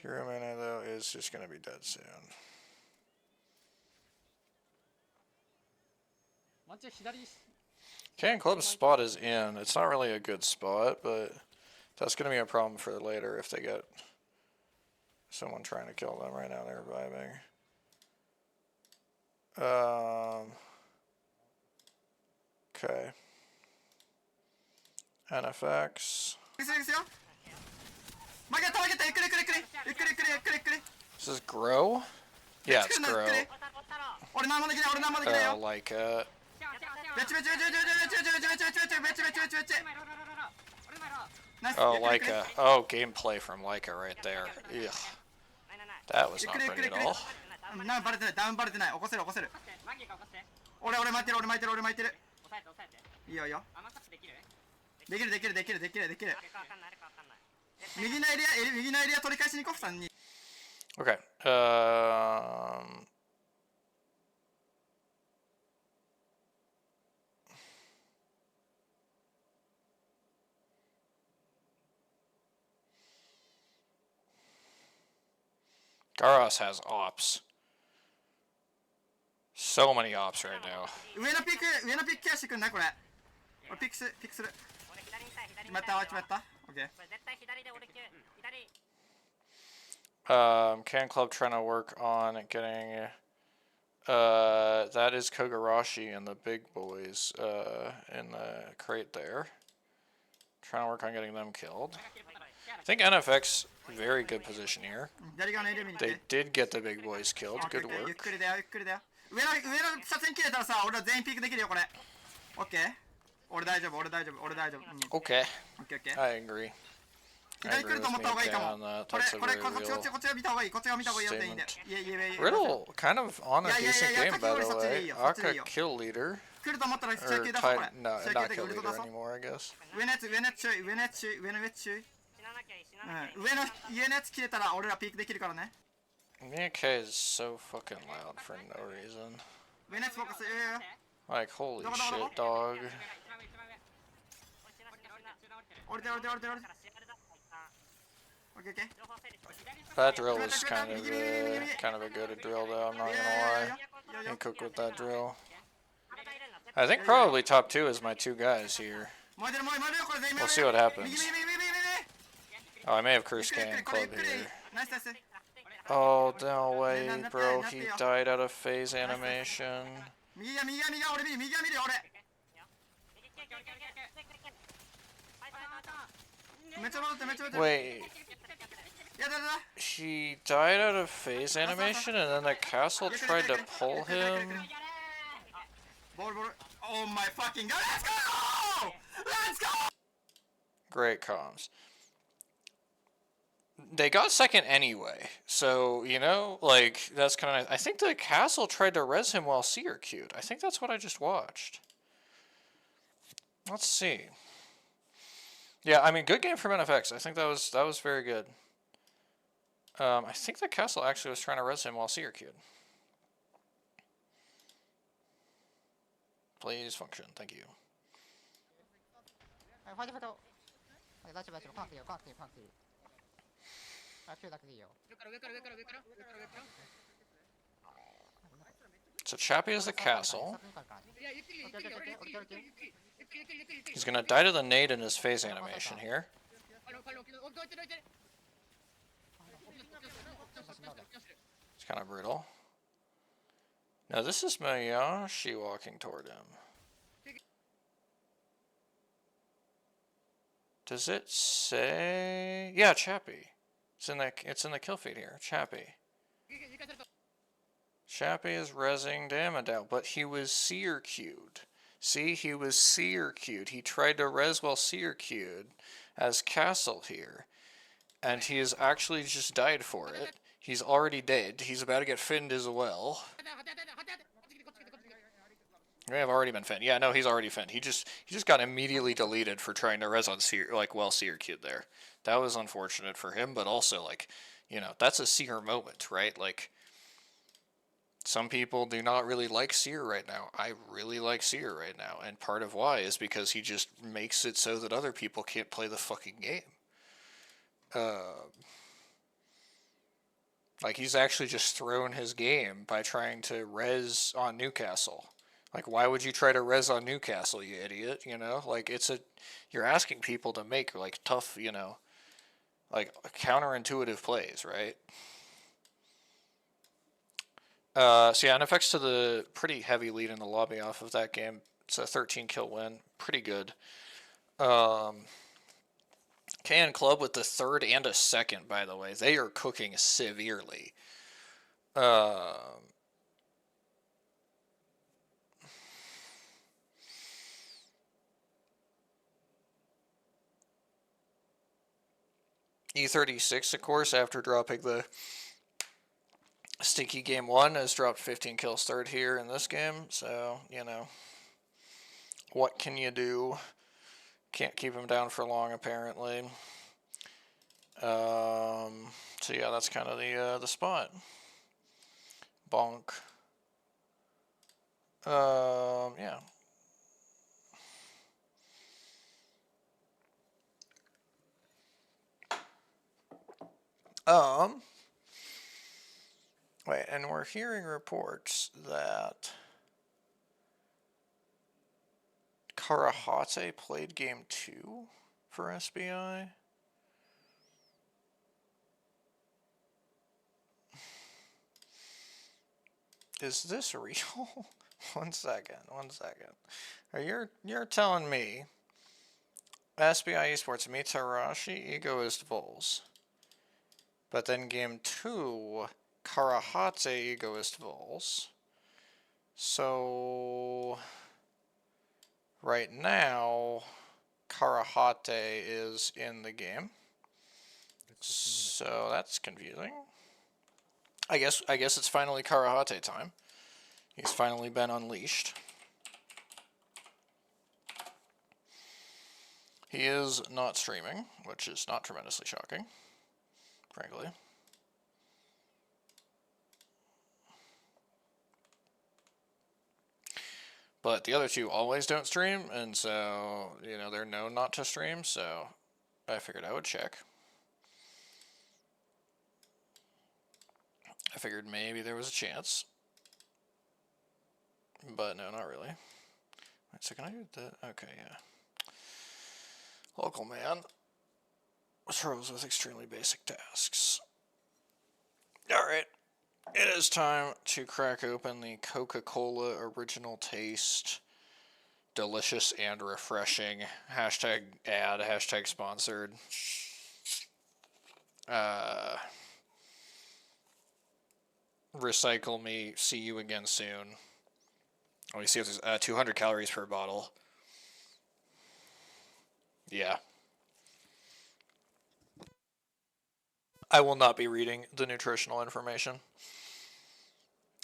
A: Hiromune though is just gonna be dead soon. Can Club's spot is in. It's not really a good spot, but that's going to be a problem for later if they get someone trying to kill them. Right now they're vibing. Okay. NFX. This is Grow? Yeah, it's Grow. Oh, like Oh, Leica. Oh, gameplay from Leica right there. Ugh. That was not pretty at all. Okay. Garos has ops. So many ops right now. Can Club trying to work on getting that is Kogarashi and the big boys in the crate there. Trying to work on getting them killed. I think NFX, very good position here.
B: 左側のエレ見に来
A: They
B: て
A: did get the big boys killed. Good
B: ゆっ
A: work.
B: くりだよゆっくりだよ上の車線切れたらさ俺ら全員ピークできるよこれオッケー俺大丈夫俺大丈夫俺大丈夫、うん、
A: Okay.
B: オッケーオッケー
A: I agree.
B: 左来ると思った方がいいかも
A: on that.
B: これ
A: That's a
B: これ
A: very
B: こっちこっち
A: real
B: こっちが見た方がいいこっちが見た方がいいよ全員で
A: statement.
B: いや
A: Riddle, kind of on a
B: Yeah, yeah,
A: decent
B: yeah,
A: game, by the
B: Kakigori
A: way.
B: そっちでいいよ
A: Aka kill leader.
B: 来ると思ったら試合
A: Or
B: 系出そうこれ
A: tied, no,
B: 試合
A: not
B: 系で
A: kill
B: ウルト
A: leader
B: 出そう
A: anymore, I guess.
B: 上のやつ上のやつ注意上のやつ注意上のやつ注意上のやつ切れたら俺らピークできるからね
A: Miyake is so fucking loud for no reason.
B: 上のやつフォーカス
A: Like, holy shit, dog.
B: 降りて降りて降りて降りてオッケーオッケー
A: That drill was kind of a good drill, though. I'm not gonna lie. He cooked with that drill. I think probably top 2 is my 2 guys here. We'll see what happens. Oh, I may have cursed K and Club here. Oh, no way, bro. He died out of phase animation. Wait. He died out of phase animation and then the castle tried to pull him?
B: Oh my fucking god, let's go! Let's go!
A: Great comms. They got second anyway, so, you know, like, that's kind of nice. I think the castle tried to res him while Seer queued. I think that's what I just watched. Let's see. Yeah, I mean, good game from NFX. I think that was very good. I think the castle actually was trying to res him while Seer queued. Please function. Thank you. So Chappie is the castle. He's gonna die to the nade in his phase animation here. It's kind of brutal. Now this is Mayashi walking toward him. Does it say? Yeah, Chappie. It's in the kill feed here. Chappie. Chappie is rezzing damage out, but he was seer queued. See, he was seer queued. He tried to res while seer queued as castle here, and he has actually just died for it. He's already dead. He's about to get finned as well. May have already been finned. Yeah, no, he's already finned. He just got immediately deleted for trying to res on seer, like, well, seer queued there. That was unfortunate for him, but also, like, you know, that's a seer moment, right? Like, some people do not really like Seer right now. I really like Seer right now, and part of why is because he just makes it so that other people can't play the fucking game. Like, he's actually just thrown his game by trying to res on Newcastle. Like, why would you try to res on Newcastle, you idiot, you know? Like, you're asking people to make, like, tough, you know, like, counterintuitive plays, right? So yeah, NFX to the pretty heavy lead in the lobby off of that game. It's a 13 kill win. Pretty good. KN Club with the third and a second, by the way. They are cooking severely. E36, of course, after dropping the Stinky game 1, has dropped 15 kills third here in this game, so, you know, what can you do? Can't keep him down for long, apparently. So yeah, that's kind of the spot. Bonk. Yeah. Wait, and we're hearing reports that Karahate played game 2 for SBI. Is this real? One second. You're telling me SBI Esports Mitarashi, Egoist Vols. But then game 2, Karahate, Egoist Vols. So right now, Karahate is in the game. So that's confusing. I guess it's finally Karahate time. He's finally been unleashed. He is not streaming, which is not tremendously shocking, frankly. But the other two always don't stream, and so, you know, they're known not to stream, so I figured I would check. I figured maybe there was a chance. But no, not really. Wait, so can I do that? Okay, yeah. Local man throws with extremely basic tasks. Alright. It is time to crack open the Coca-Cola Original Taste. Delicious and refreshing. Hashtag ad, hashtag sponsored. Recycle me. See you again soon. Let me see if there's 200 calories per bottle. Yeah. I will not be reading the nutritional information.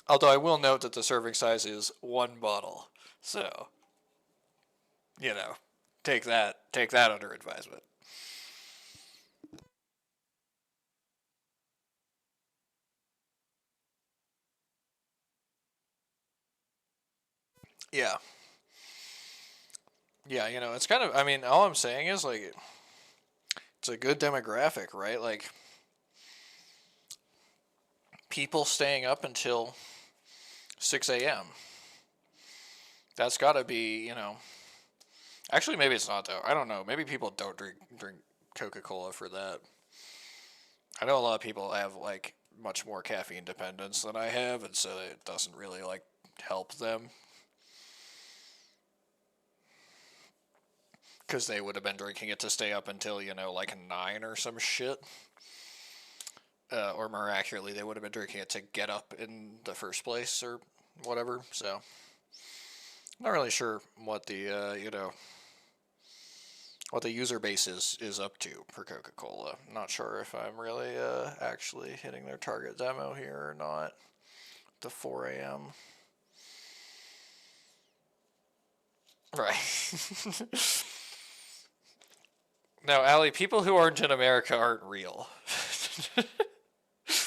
A: Although I will note that the serving size is 1 bottle. So, you know, take that under advisement. Yeah. Yeah, you know, it's kind of, I mean, all I'm saying is, like, it's a good demographic, right? Like, people staying up until 6 a.m. That's got to be, you know, actually, maybe it's not, though. I don't know. Maybe people don't drink Coca-Cola for that. I know a lot of people have, like, much more caffeine dependence than I have, and so it doesn't really, like, help them. Because they would have been drinking it to stay up until, you know, like 9 or some shit. Or more accurately, they would have been drinking it to get up in the first place or whatever. So, not really sure what the, you know, what the user base is up to for Coca-Cola. Not sure if I'm really actually hitting their target demo here or not. The 4 a.m. Right. Now, Allie, people who aren't in America aren't real.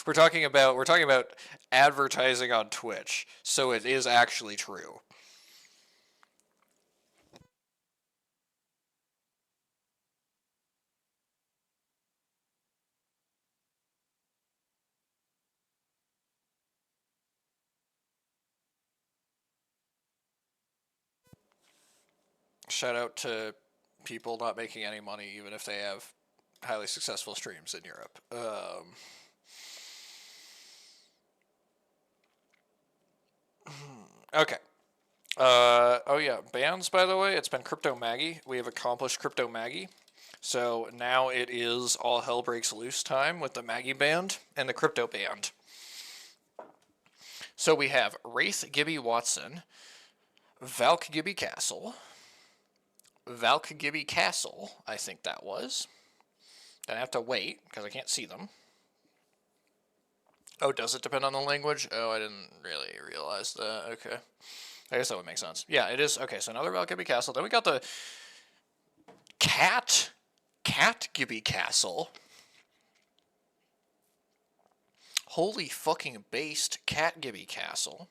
A: we're talking about advertising on Twitch, so it is actually true. Shout out to people not making any money, even if they have highly successful streams in Europe. Okay. Oh yeah, bans, by the way, it's been Crypto Maggie. We have accomplished Crypto Maggie. So now it is all hell breaks loose time with the Maggie band and the Crypto band. So we have Wraith Gibby Watson, Valk Gibby Castle, I think that was. Then I have to wait because I can't see them. Oh, does it depend on the language? Oh, I didn't really realize that. Okay. I guess that would make sense. Yeah, it is. Okay, so another Valkyrie Castle. Then we got the Cat Gibby Castle. Holy fucking based Cat Gibby Castle.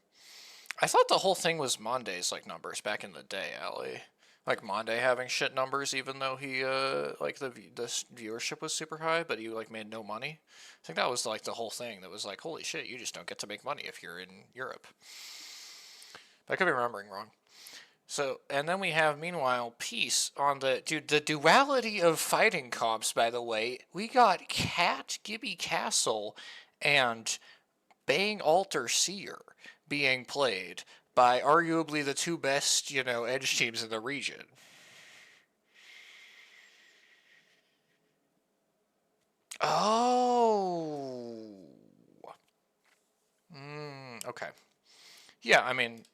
A: I thought the whole thing was Monday's, like, numbers back in the day, Allie. Like, Monday having shit numbers even though he, like, the viewership was super high, but he, like, made no money. I think that was, like, the whole thing that was like, holy shit, you just don't get to make money if you're in Europe. I could be remembering wrong. So, and then we have, meanwhile, Peace on the duality of fighting comps, by the way. We got Cat Gibby Castle and Bang Alter Seer being played by arguably the two best, you know, edge teams in the region. Okay. Yeah, I mean,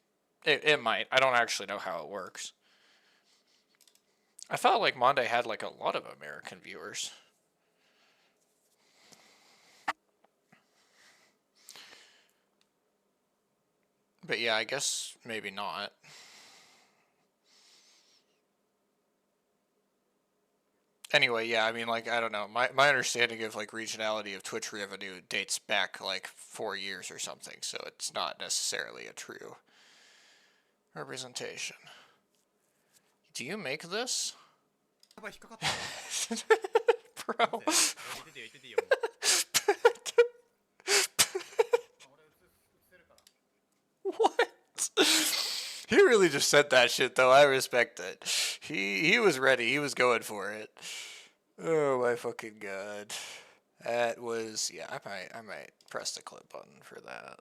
A: it might. I don't actually know how it works. I felt like Monday had like a lot of American viewers. But yeah, I guess maybe not. Anyway, yeah, I mean, like, I don't know. My understanding of, like, regionality of Twitch revenue dates back, like, 4 years or something, so it's not necessarily a true representation. Do you make this?
B: やばい引っかかった。
A: Bro.
B: 言っててよ言ってていいよ。
A: What? He really just said that shit, though. I respect it. He was ready. He was going for it. Oh my fucking god. That was, yeah, I might press the clip button for that.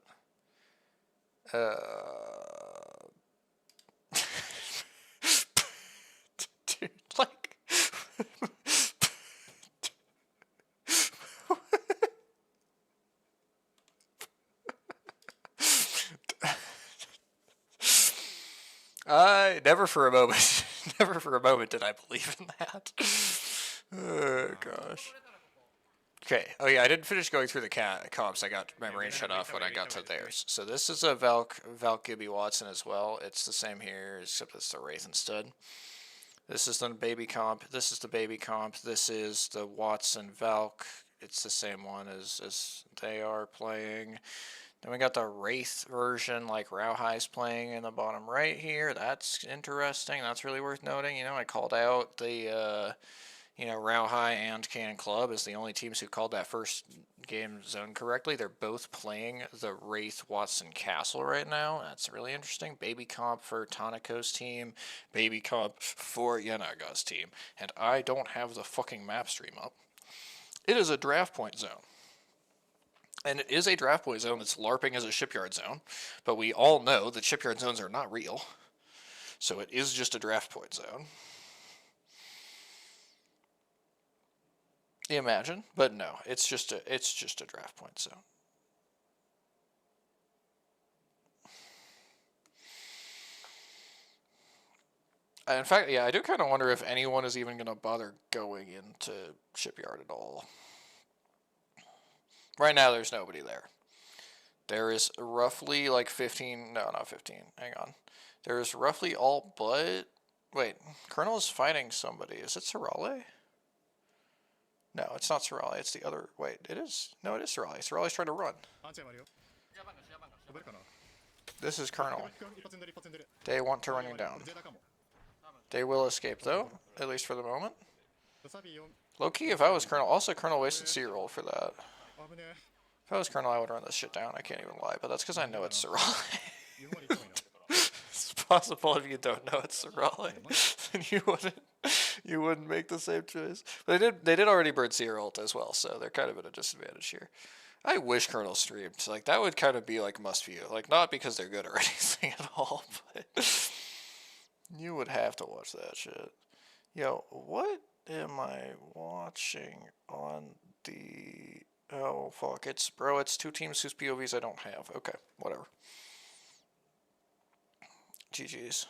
A: Dude, like I never for a moment did I believe in that. Oh gosh. Okay. Oh yeah, I didn't finish going through the comps. I got my brain shut off when I got to theirs. So this is a Valk Gibby Watson as well. It's the same here, except it's the Wraith instead. This is the baby comp. This is the baby comp. This is the Watson Valk. It's the same one as they are playing. Then we got the Wraith version, like Rauhai's playing in the bottom right here. That's interesting. That's really worth noting. You know, I called out the, Rauhai and Can Club as the only teams who called that first game zone correctly. They're both playing the Wraith Watson Castle right now. That's really interesting. Baby comp for Tanako's team. Baby comp for Yanaga's team. And I don't have the fucking map stream up. It is a draft point zone. And it is a draft point zone that's LARPing as a shipyard zone, but we all know that shipyard zones are not real. So it is just a draft point zone. Imagine, but no, it's just a draft point zone. In fact, yeah, I do kind of wonder if anyone is even going to bother going into shipyard at all. Right now, there's nobody there. There is roughly like 15, no, not 15, hang on. There's roughly all but, wait, Colonel is fighting somebody. Is it Sorale? No, it's not Sorale, it's the other, wait, it is, no, it is Sorale. Sorale's trying to run. This is Colonel. They want to run you down. They will escape though, at least for the moment. Low-key, if I was Colonel, also Colonel wasted C-roll for that. If I was Colonel, I would run this shit down. I can't even lie, but that's because I know it's Sorale. It's possible if you don't know it's Sorale, then you wouldn't make the same choice. But they did already burn Seer ult as well, so they're kind of at a disadvantage here. I wish Colonel streamed. Like that would kind of be like must view. Like not because they're good or anything at all, but you would have to watch that shit. Yo, what am I watching on the? Oh fuck! It's two teams whose POVs I don't have. Okay, whatever. GG's.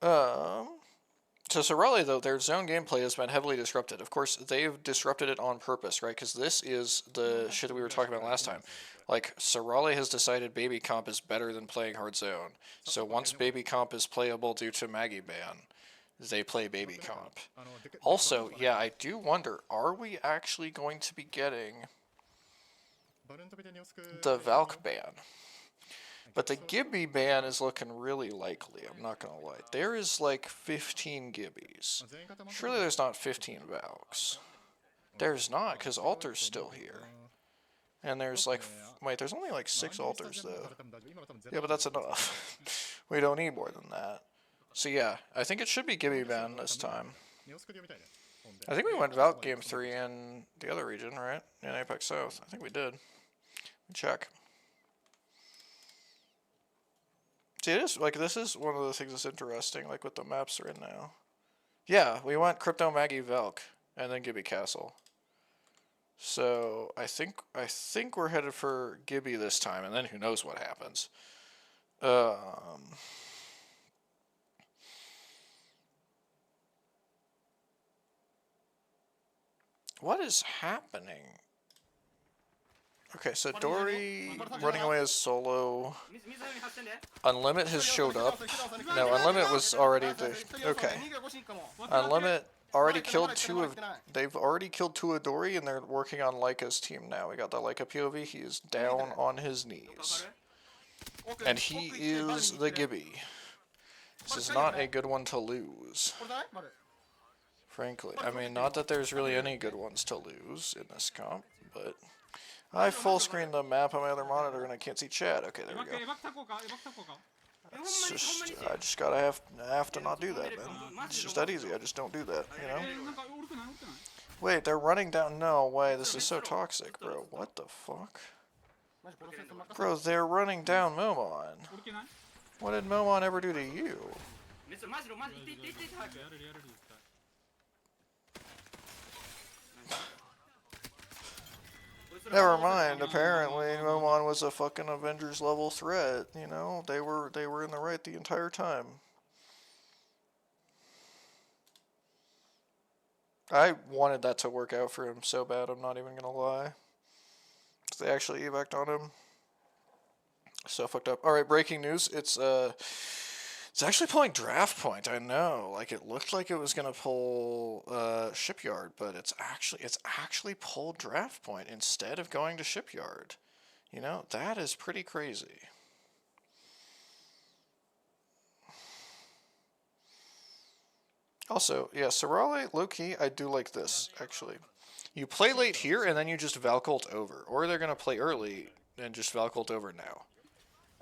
A: So Sorale, though, their zone gameplay has been heavily disrupted. Of course, they've disrupted it on purpose, right? Because this is the shit that we were talking about last time. Like, Sorale has decided baby comp is better than playing hard zone. So once baby comp is playable due to Maggie ban, they play baby comp. Also, yeah, I do wonder, are we actually going to be getting the Valk ban? But the Gibby ban is looking really likely, I'm not gonna lie. There is like 15 Gibbies. Surely there's not 15 Valks. There's not, because Alter's still here. And there's like, wait, there's only like 6 Alters though. Yeah, but that's enough. We don't need more than that. So yeah, I think it should be Gibby ban this time. I think we went Valk game 3 in the other region, right? In Apex South. I think we did. Check. See, it is, like, this is one of the things that's interesting, like, with the maps right now. Yeah, we went Crypto Maggie Velk, and then Gibby Castle. So I think we're headed for Gibby this time, and then who knows what happens. What is happening? Okay, so Dory running away as solo. Unlimit has showed up. No, Unlimit was already the... Okay. Unlimit already killed two of... They've already killed two of Dory, and they're working on Leica's team now. We got the Leica POV. He is down on his knees. And he is the Gibby. This is not a good one to lose. Frankly. I mean, not that there's really any good ones to lose in this comp, but... I full screened the map on my other monitor and I can't see chat. Okay, there we go. It's just, I just gotta have to not do that, man. It's just that easy. I just don't do that, you know? Wait, they're running down. No way, this is so toxic, bro. What the fuck? Bro, they're running down Momon. What did Momon ever do to you? Never mind. Apparently, Momon was a fucking Avengers level threat. You know, they were in the right the entire time. I wanted that to work out for him so bad. I'm not even gonna lie. They actually evac'd on him. So fucked up. All right, breaking news. It's actually pulling draft point. I know. Like it looked like it was gonna pull shipyard, but it's actually pulled draft point instead of going to shipyard. You know, that is pretty crazy. Also, yeah, Sorale, low-key, I do like this, actually. You play late here, and then you just Valcult over. Or they're gonna play early and just Valcult over now.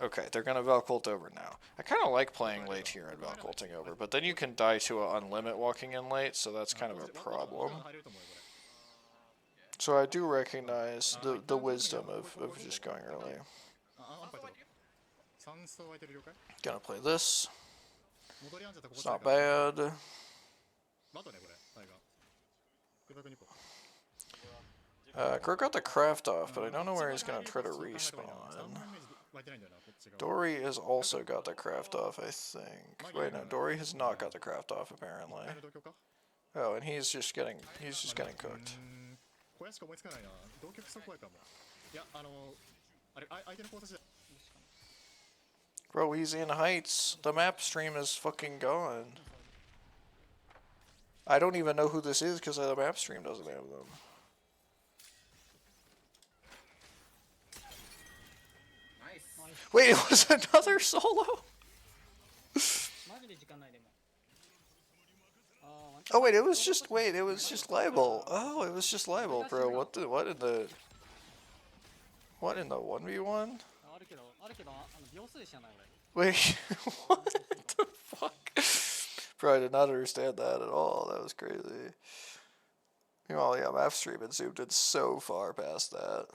A: Okay, they're gonna Valcult over now. I kind of like playing late here and Valculting over, but then you can die to an Unlimit walking in late, so that's kind of a problem. So I do recognize the wisdom of just going early. Gonna play this. It's not bad. Kirk got the craft off, but I don't know where he's gonna try to respawn. Dory has also got the craft off, I think. Wait, no, Dory has not got the craft off apparently. Oh, and he's just getting cooked. Bro, he's in Heights. The map stream is fucking gone. I don't even know who this is because the map stream doesn't have them. Wait, it was another solo? Oh wait, it was just libel. Oh, it was just libel, bro. What in the 1v1? Wait, what the fuck? Bro, I did not understand that at all. That was crazy. Well, yeah, map stream and zoomed in so far past that.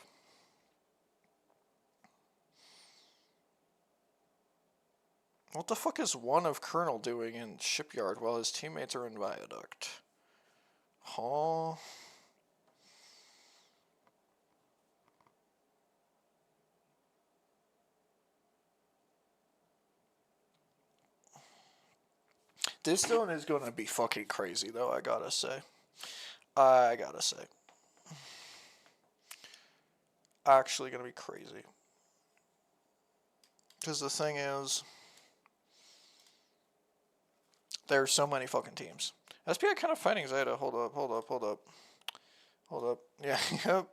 A: What the fuck is one of Colonel doing in Shipyard while his teammates are in Viaduct? Huh? This one is gonna be fucking crazy though, I gotta say. Actually gonna be crazy. Because the thing is... There's so many fucking teams. SPI kind of fighting Zeta. Hold up. Yeah, yep.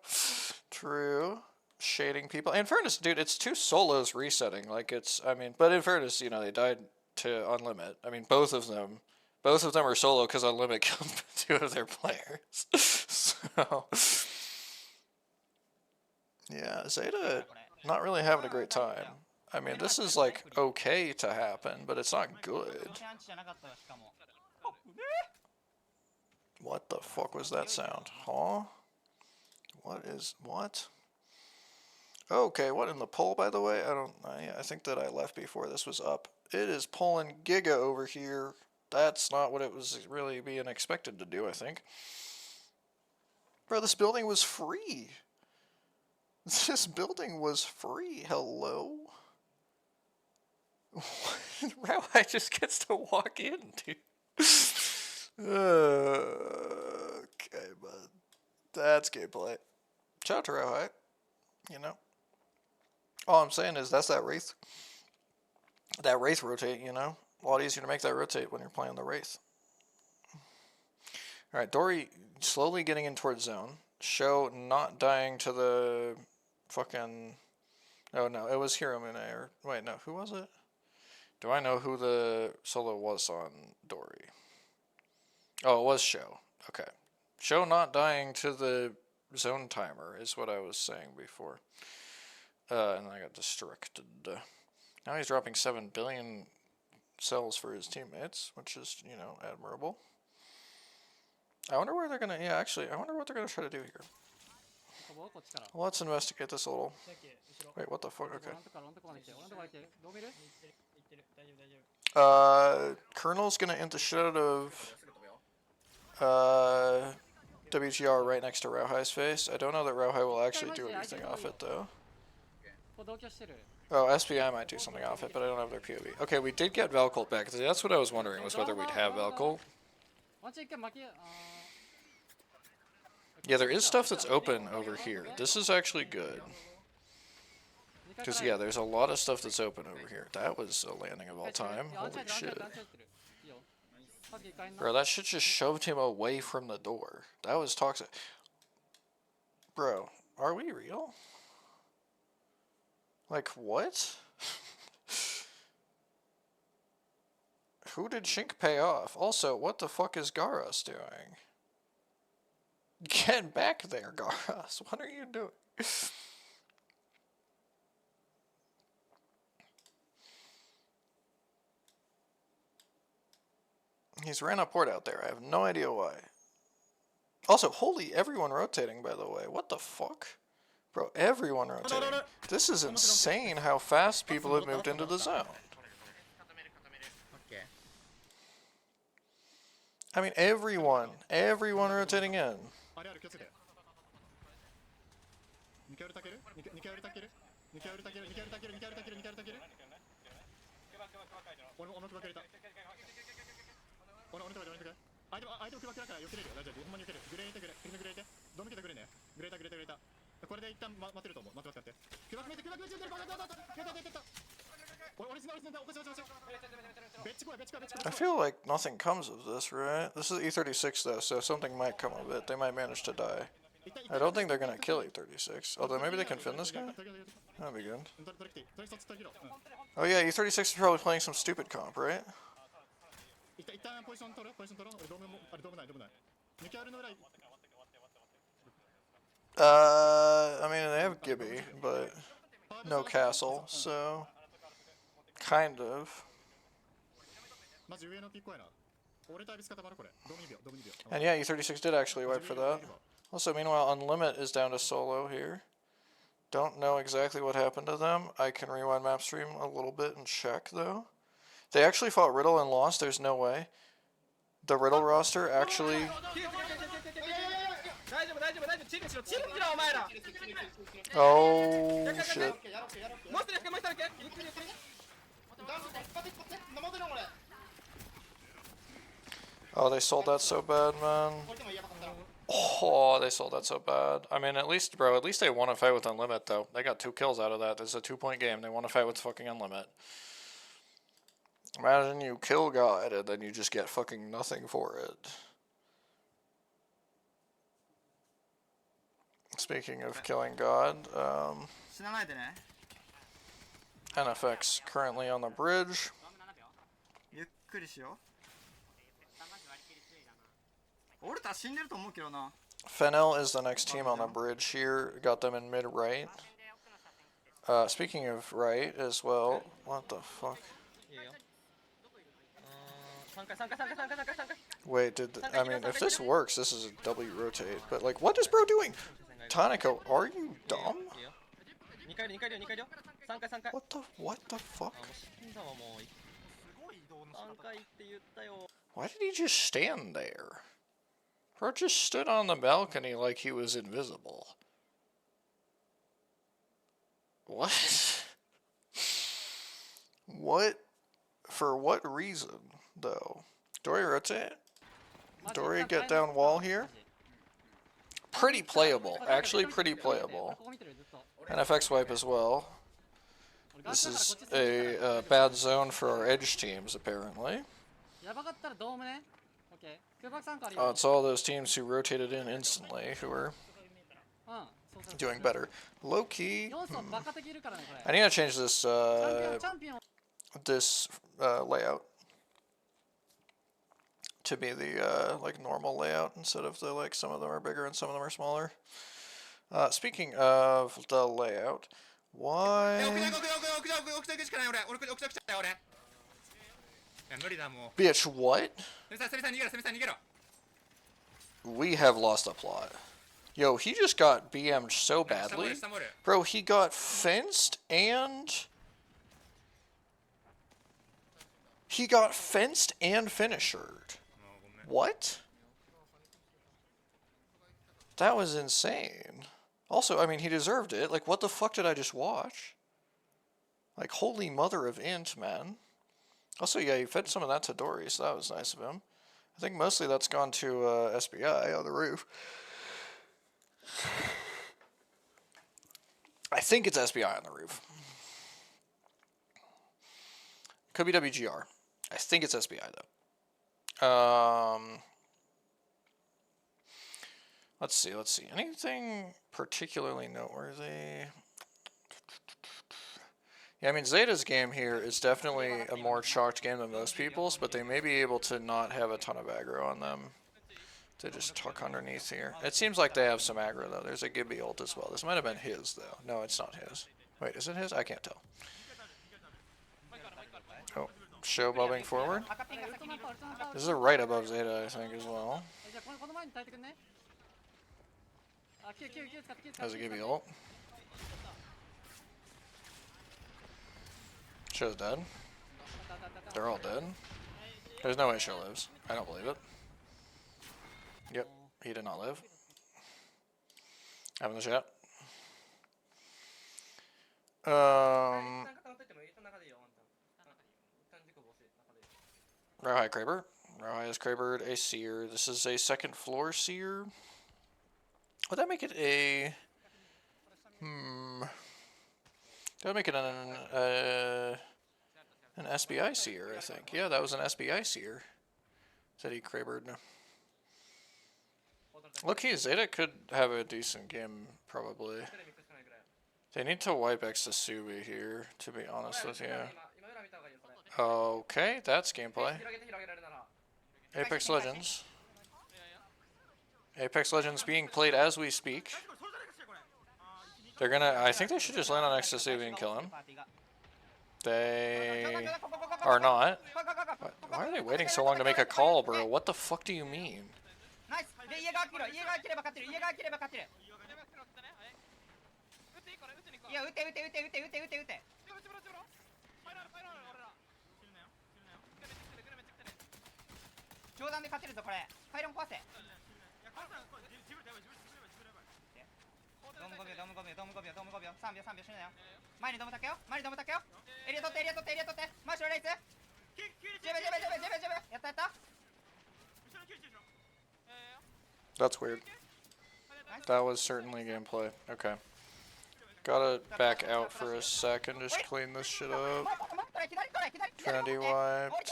A: True. Shading people. In fairness, dude, it's two solos resetting. Like, I mean, but in fairness, you know, they died to Unlimit. I mean, both of them are solo because Unlimit killed two of their players. So, yeah, Zeta not really having a great time. I mean, this is, like, okay to happen, but it's not good. What the fuck was that sound? Huh? What? Okay, what in the poll, by the way? I think that I left before this was up. It is pulling Giga over here. That's not what it was really being expected to do, I think. Bro, this building was free. This building was free. Hello? Rowhite just gets to walk in, dude. Okay, bud. That's gameplay. Shout out to Rowhite. You know? All I'm saying is that's that Wraith. That Wraith rotate, you know? A lot easier to make that rotate when you're playing the Wraith. Alright, Dory slowly getting in towards zone. Show not dying to the fucking... Oh no, it was Hiromune or... Wait, no, who was it? Do I know who the solo was on Dory? Oh, it was Show. Okay. Show not dying to the zone timer is what I was saying before. And I got distracted. Now he's dropping 7 billion cells for his teammates, which is, you know, admirable. I wonder where they're gonna... Yeah, actually, I wonder what they're gonna try to do here. Let's investigate this a little. Wait, what the fuck? Okay. Colonel's gonna end the shit out of WGR right next to Rauhai's face. I don't know that Rauhai will actually do anything off it though. Oh, SPI might do something off it, but I don't have their POV. Okay, we did get Valcolt back. That's what I was wondering, was whether we'd have Valcolt. Yeah, there is stuff that's open over here. This is actually good. Because, yeah, there's a lot of stuff that's open over here. That was a landing of all time. Holy shit. Bro, that shit just shoved him away from the door. That was toxic. Bro, are we real? Like, what? Who did Shink pay off? Also, what the fuck is Garas doing? Get back there, Garas. What are you doing? He's ran a port out there. I have no idea why. Also, holy, everyone rotating, by the way. What the fuck? Bro, everyone rotating. This is insane how fast people have moved into the zone. I mean, everyone rotating in. I feel like nothing comes of this, right? This is E36 though, so something might come of it. They might manage to die. I don't think they're gonna kill E36, although maybe they can fin this guy? That'd be good. Oh yeah, E36 is probably playing some stupid comp, right? I mean, they have Gibby, but no castle, so kind of. And yeah, E36 did actually wipe for that. Also, meanwhile, Unlimit is down to solo here. Don't know exactly what happened to them. I can rewind map stream a little bit and check, though. They actually fought Riddle and lost. There's no way. The Riddle roster actually... Oh, shit. Oh, they sold that so bad, man. Oh, they sold that so bad. I mean, at least, bro, at least they won a fight with Unlimit, though. They got 2 kills out of that. It's a 2-point game. They won a fight with fucking Unlimit. Imagine you kill God, and then you just get fucking nothing for it. Speaking of killing God, NFX currently on the bridge. Fennel is the next team on the bridge here. Got them in mid-right. Speaking of right as well, what the fuck? Wait, I mean, if this works, this is a W rotate. But, like, what is bro doing? Tonico, are you dumb? What the fuck? Why did he just stand there? Bro just stood on the balcony like he was invisible. What? What? For what reason, though? Dory rotate? Dory get down wall here? Pretty playable. Actually pretty playable. And FX wipe as well. This is a bad zone for our edge teams, apparently. It's all those teams who rotated in instantly who are doing better. Low key. I need to change this layout to be the like normal layout instead of the like some of them are bigger and some of them are smaller. Speaking of the layout, why? Bitch, what? We have lost a plot. Yo, he just got BM'd so badly. Bro, he got fenced and... He got fenced and finishered. What? That was insane. Also, I mean, he deserved it. Like, what the fuck did I just watch? Like, holy mother of int, man. Also, yeah, he fed some of that to Dory, so that was nice of him. I think mostly that's gone to SBI on the roof. I think it's SBI on the roof. Could be WGR. I think it's SBI, though. Let's see. Anything particularly noteworthy? Yeah, I mean, Zeta's game here is definitely a more chalked game than most people's, but they may be able to not have a ton of aggro on them. To just tuck underneath here. It seems like they have some aggro, though. There's a Gibby ult as well. This might have been his, though. No, it's not his. Wait, is it his? I can't tell. Oh, show bobbing forward. This is a right above Zeta, I think, as well. Has a Gibby ult. Show's dead. They're all dead. There's no way Show lives. I don't believe it. Yep, he did not live. Having the chat. Rauhai Kraber. Rauhai has Krabered a Seer. This is a second floor Seer. Would that make it a... That would make it an SBI Seer, I think. Yeah, that was an SBI Seer. Said he Krabered. Look, Zeta could have a decent game, probably. They need to wipe Exasubi here, to be honest with you. Okay, that's gameplay. Apex Legends. Apex Legends being played as we speak. They're gonna... I think they should just land on Exasubi and kill him. They are not. Why are they waiting so long to make a call, bro? What the fuck do you mean? That's weird. That was certainly gameplay. Okay. Gotta back out for a second, just clean this shit up. Trendy wiped.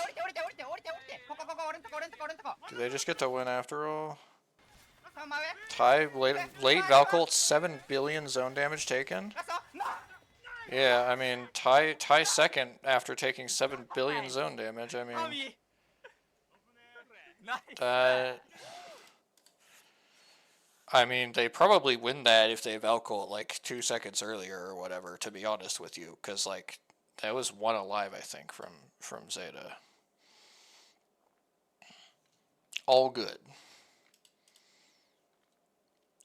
A: Do they just get to win after all? Ty, late Valcolt, 7 billion zone damage taken? Yeah, I mean, Ty second after taking 7 billion zone damage, I mean... That... I mean, they probably win that if they Valcolt like 2 seconds earlier or whatever, to be honest with you. Because, like, that was 1 alive, I think, from Zeta. All good.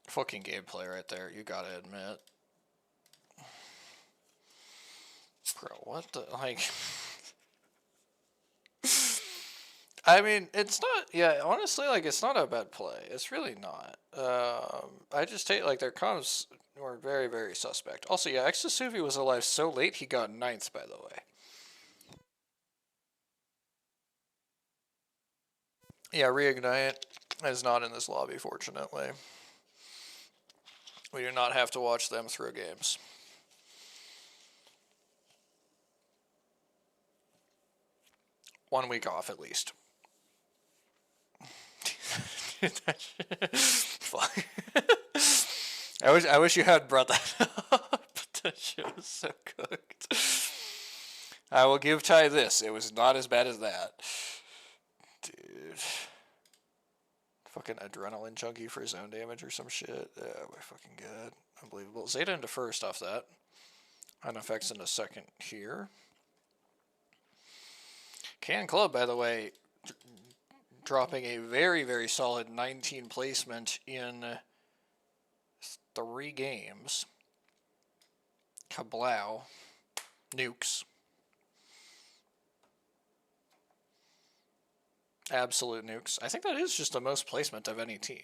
A: Fucking gameplay right there, you gotta admit. Bro, what the, like... I mean, it's not. Yeah, honestly, like it's not a bad play. It's really not. I just take like their comms were very, very suspect. Also, yeah, Exasuvi was alive so late he got ninth. By the way. Yeah, reignite is not in this lobby. Fortunately, we do not have to watch them through games. One week off at least. Fuck. I wish you had brought that up. That shit was so cooked. I will give Ty this. It was not as bad as that. Dude. Fucking adrenaline junkie for zone damage or some shit. Oh my fucking god. Unbelievable. Zeta into first off that. And effects into second here. Can Club, by the way, dropping a very, very solid 19 placement in 3 games. Kablow. Nukes. Absolute nukes. I think that is just the most placement of any team.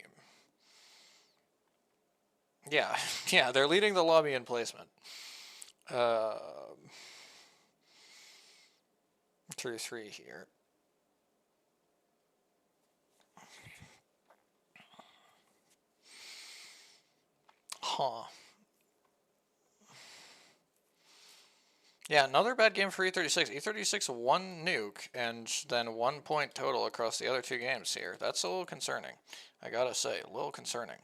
A: Yeah, yeah, they're leading the lobby in placement. 3-3 here. Huh. Yeah, another bad game for E36. E36 one nuke and then 1 point total across the other 2 games here. That's a little concerning. I gotta say, a little concerning.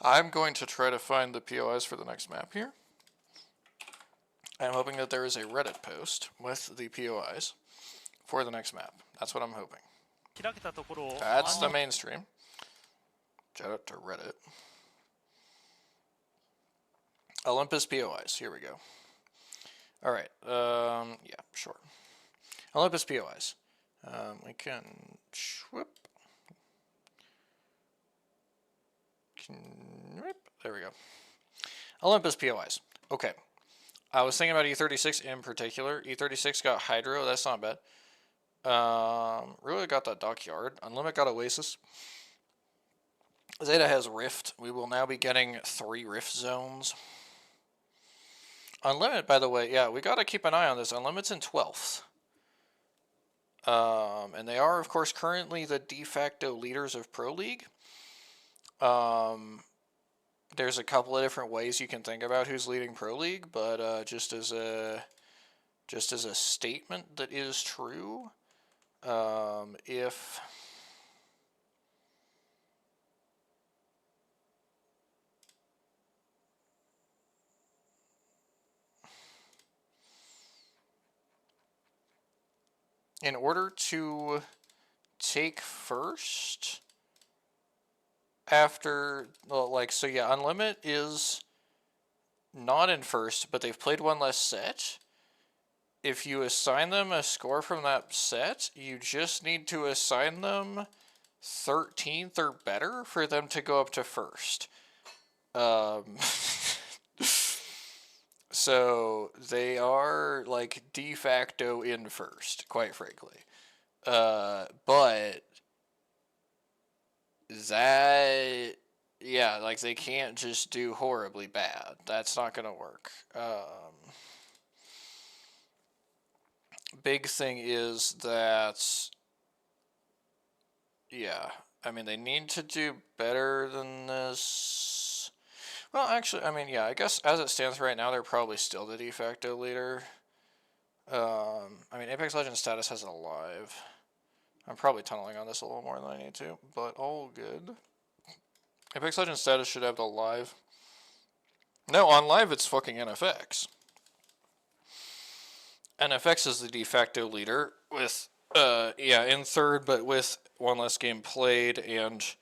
A: I'm going to try to find the POIs for the next map here. I'm hoping that there is a Reddit post with the POIs for the next map. That's what I'm hoping. That's the mainstream. Shout out to Reddit. Olympus POIs. Here we go. Alright. Yeah, sure. Olympus POIs. We can... Whoop. There we go. Olympus POIs. Okay. I was thinking about E36 in particular. E36 got Hydro. That's not bad. Really got that Dockyard. Unlimit got Oasis. Zeta has Rift. We will now be getting 3 Rift zones. Unlimit, by the way, yeah, we got to keep an eye on this. Unlimit's in 12th. And they are, of course, currently the de facto leaders of Pro League. There's a couple of different ways you can think about who's leading Pro League, but just as a statement that is true, if in order to take first after, well, like, so yeah, Unlimit is not in first, but they've played one less set. If you assign them a score from that set, you just need to assign them 13th or better for them to go up to first. So they are like de facto in first, quite frankly. But that, yeah, like they can't just do horribly bad. That's not gonna work. Big thing is that, yeah, I mean, they need to do better than this. Well, actually, I mean, yeah, I guess as it stands right now, they're probably still the de facto leader. I mean, Apex Legends status has it alive. I'm probably tunneling on this a little more than I need to, but all good. Apex Legends status should have the live. No, on live it's fucking NFX. NFX is the de facto leader with, yeah, in third, but with 1 less game played and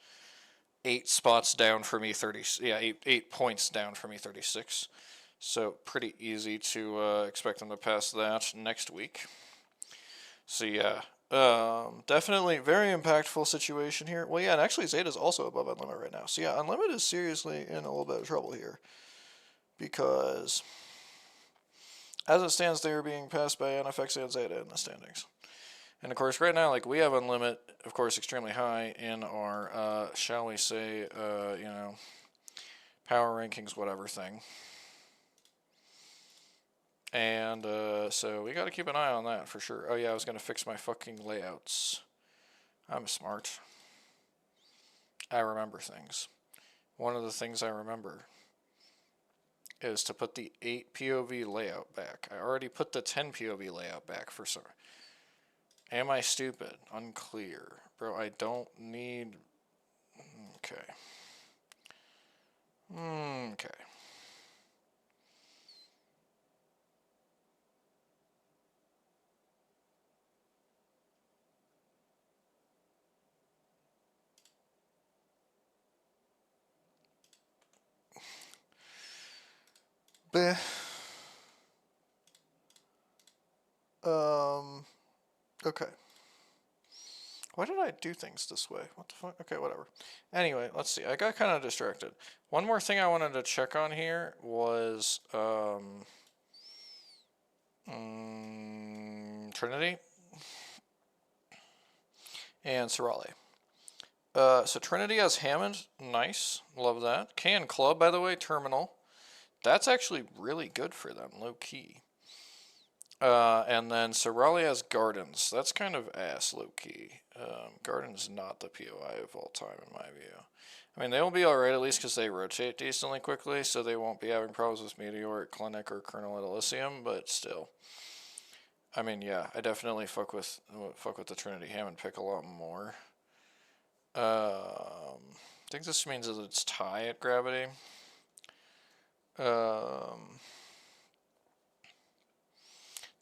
A: 8 spots down from E30. Yeah, 8 points down from E36. So pretty easy to expect them to pass that next week. So yeah, definitely very impactful situation here. Well, yeah, and actually Zeta's also above Unlimit right now. So yeah, Unlimit is seriously in a little bit of trouble here because as it stands, they are being passed by NFX and Zeta in the standings. And of course, right now, like we have unlimit, of course, extremely high in our, shall we say, you know, power rankings, whatever thing. And so we got to keep an eye on that for sure. Oh yeah, I was gonna fix my fucking layouts. I'm smart. I remember things. One of the things I remember is to put the 8 POV layout back. I already put the 10 POV layout back for some. Am I stupid? Unclear. Bro, I don't need... Okay. Okay. Bleh. Okay. Why did I do things this way? What the fuck? Okay, whatever. Anyway, let's see. I got kind of distracted. One more thing I wanted to check on here was Trinity and Sorale. So Trinity has Hammond. Nice. Love that. Can Club, by the way, Terminal. That's actually really good for them, low key. And then Sorale has Gardens. That's kind of ass, low key. Gardens not the POI of all time, in my view. I mean, they will be alright, at least because they rotate decently quickly, so they won't be having problems with Meteoric, Clinic, or Colonel at Elysium, but still. I mean, yeah, I definitely fuck with the Trinity Hammond pick a lot more. I think this means that it's tie at Gravity.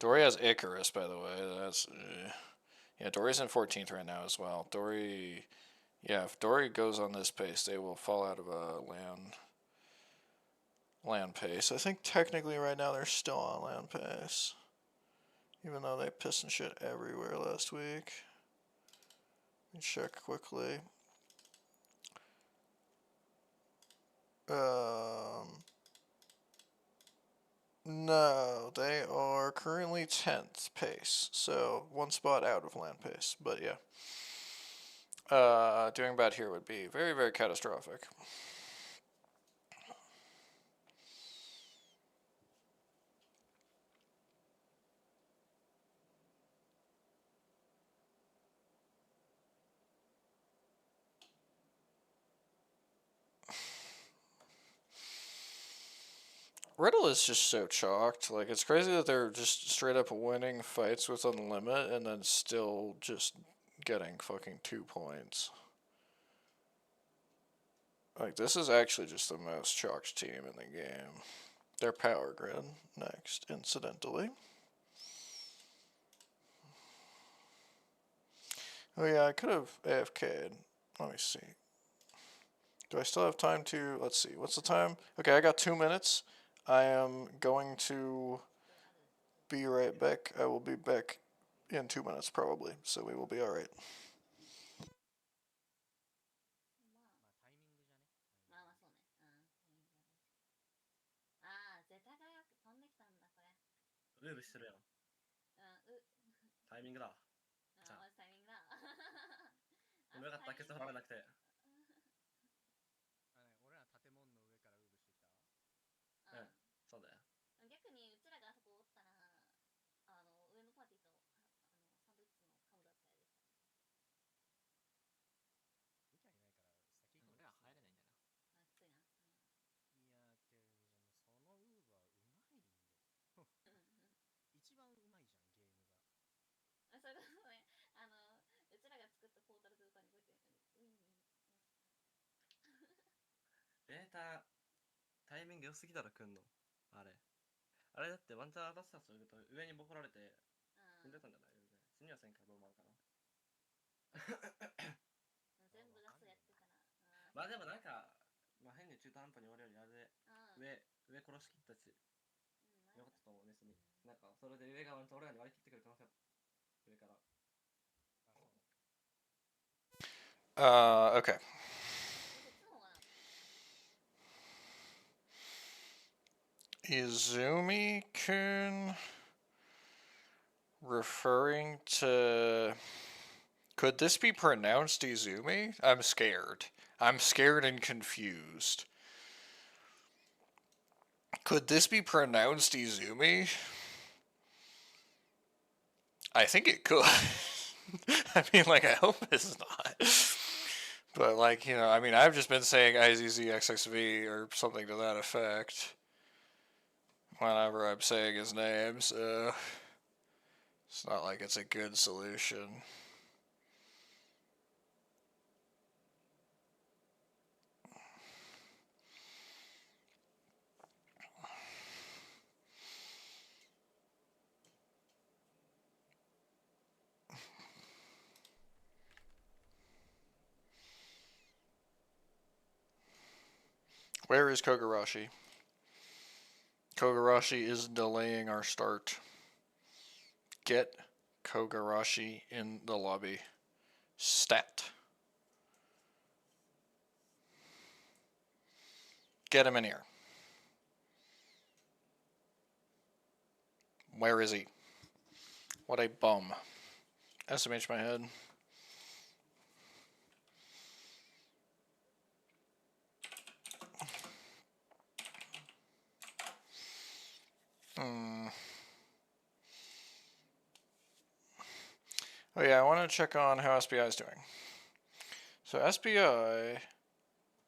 A: Dory has Icarus, by the way. That's yeah. Dory's in 14th right now as well. Dory, yeah. If Dory goes on this pace, they will fall out of a land pace. I think technically right now they're still on land pace, even though they pissed and shit everywhere last week. Let me check quickly. No, they are currently 10th pace, so one spot out of land pace. But yeah, doing bad here would be very, very catastrophic. Riddle is just so chalked. Like, it's crazy that they're just straight up winning fights with Unlimit and then still just getting fucking 2 points. Like, this is actually just the most chalked team in the game. Their power grid next, incidentally. Oh yeah, I could have AFK'd. Let me see. Do I still have time to... Let's see. What's the time? Okay, I got 2 minutes. I am going to be right back. I will be back in 2 minutes probably, so we will be alright.
C: ルールしてるやん。タイミングだ。じゃあ。でもよかった、ケツ払わなくて。俺ら建物の上からウーブしてきた。うん、そうだよ。逆にうちらがあそこおったら、上のパーティーとサンドイッチのカムだったやでしたね。武器はいないから先行く。俺ら入れないんだよな。あ、きついな。いやけどそのウーブはうまいよ。一番うまいじゃんゲームが。あ、そういうことね。うちらが作ったポータルとかにこうやってウィンウィンベータタイミング良すぎだろ来んのあれ。あれだってワンチャン当たってたらそういうこと上にボコられて死んでたんじゃない死にはせんからどうもあるかな。全部出すやってたらまあでもなんかまあ変に中途半端に俺よりあれで上殺しきったしよかったと思う別になんかそれで上がワンチャン俺らに割り切ってくる可能性上から
A: Okay. Izumi-kun referring to... Could this be pronounced Izumi? I'm scared. I'm scared and confused. Could this be pronounced Izumi? I think it could. I mean, like, I hope it's not. But, like, you know, I mean, I've just been saying IZZXXV or something to that effect whenever I'm saying his name, so it's not like it's a good solution. Where is Kogarashi? Kogarashi is delaying our start. Get Kogarashi in the lobby. Stat. Get him in here. Where is he? What a bum. SMH my head. Oh yeah, I want to check on how SBI is doing. So SBI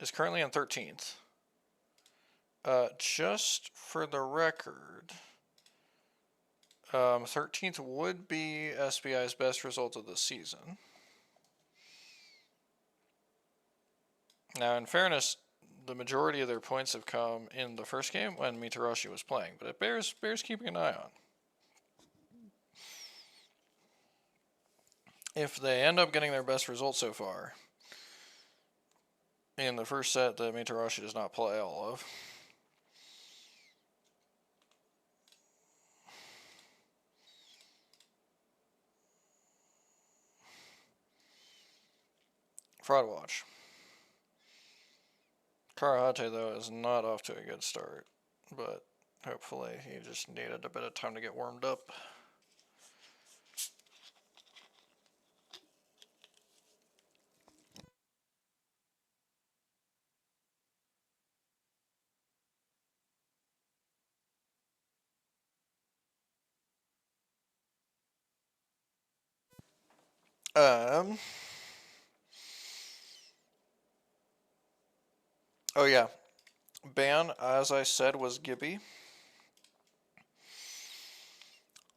A: is currently in 13th. Just for the record, 13th would be SBI's best result of the season. Now, in fairness, the majority of their points have come in the first game when Mitarashi was playing, but it bears keeping an eye on. If they end up getting their best result so far in the first set that Mitarashi does not play all of, Fraud Watch. Karahate, though, is not off to a good start, but hopefully he just needed a bit of time to get warmed up. Oh yeah, ban, as I said, was Gibby.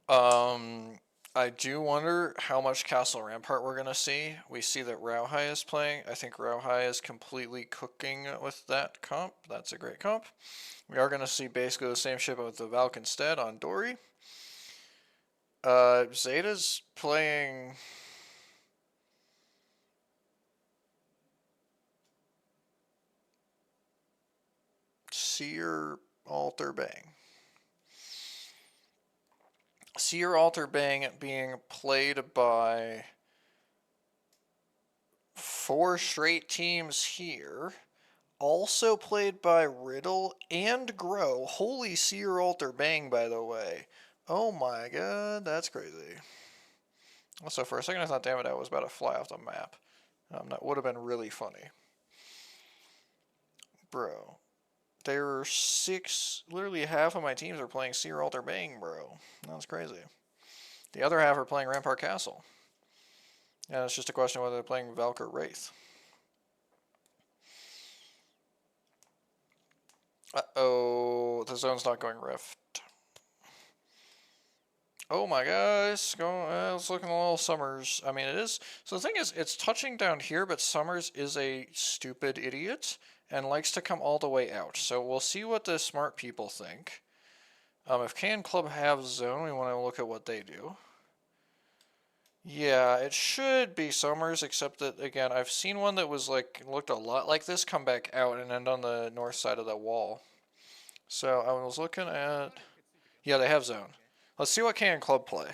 A: I do wonder how much Castle Rampart we're going to see. We see that Rauhai is playing. I think Rauhai is completely cooking with that comp. That's a great comp. We are going to see basically the same ship with the Valk instead on Dory. Zeta's playing... Seer Alter Bang. Seer Alter Bang being played by 4 straight teams here. Also played by Riddle and Grow. Holy Seer Alter Bang, by the way. Oh my god, that's crazy. Also, for a second I thought Damn It Out was about to fly off the map. That would have been really funny. Bro. There are 6, literally half of my teams are playing Seer Alter Bang, bro. That's crazy. The other half are playing Rampart Castle. And it's just a question of whether they're playing Valk or Wraith. Uh-oh, the zone's not going Rift. Oh my gosh, it's looking a little Summers. I mean, it is. So the thing is, it's touching down here, but Summers is a stupid idiot and likes to come all the way out. So we'll see what the smart people think. If KN Club have zone, we want to look at what they do. Yeah, it should be Summers, except that, again, I've seen one that was like, looked a lot like this come back out and end on the north side of that wall. So I was looking at... Yeah, they have zone. Let's see what KN Club play.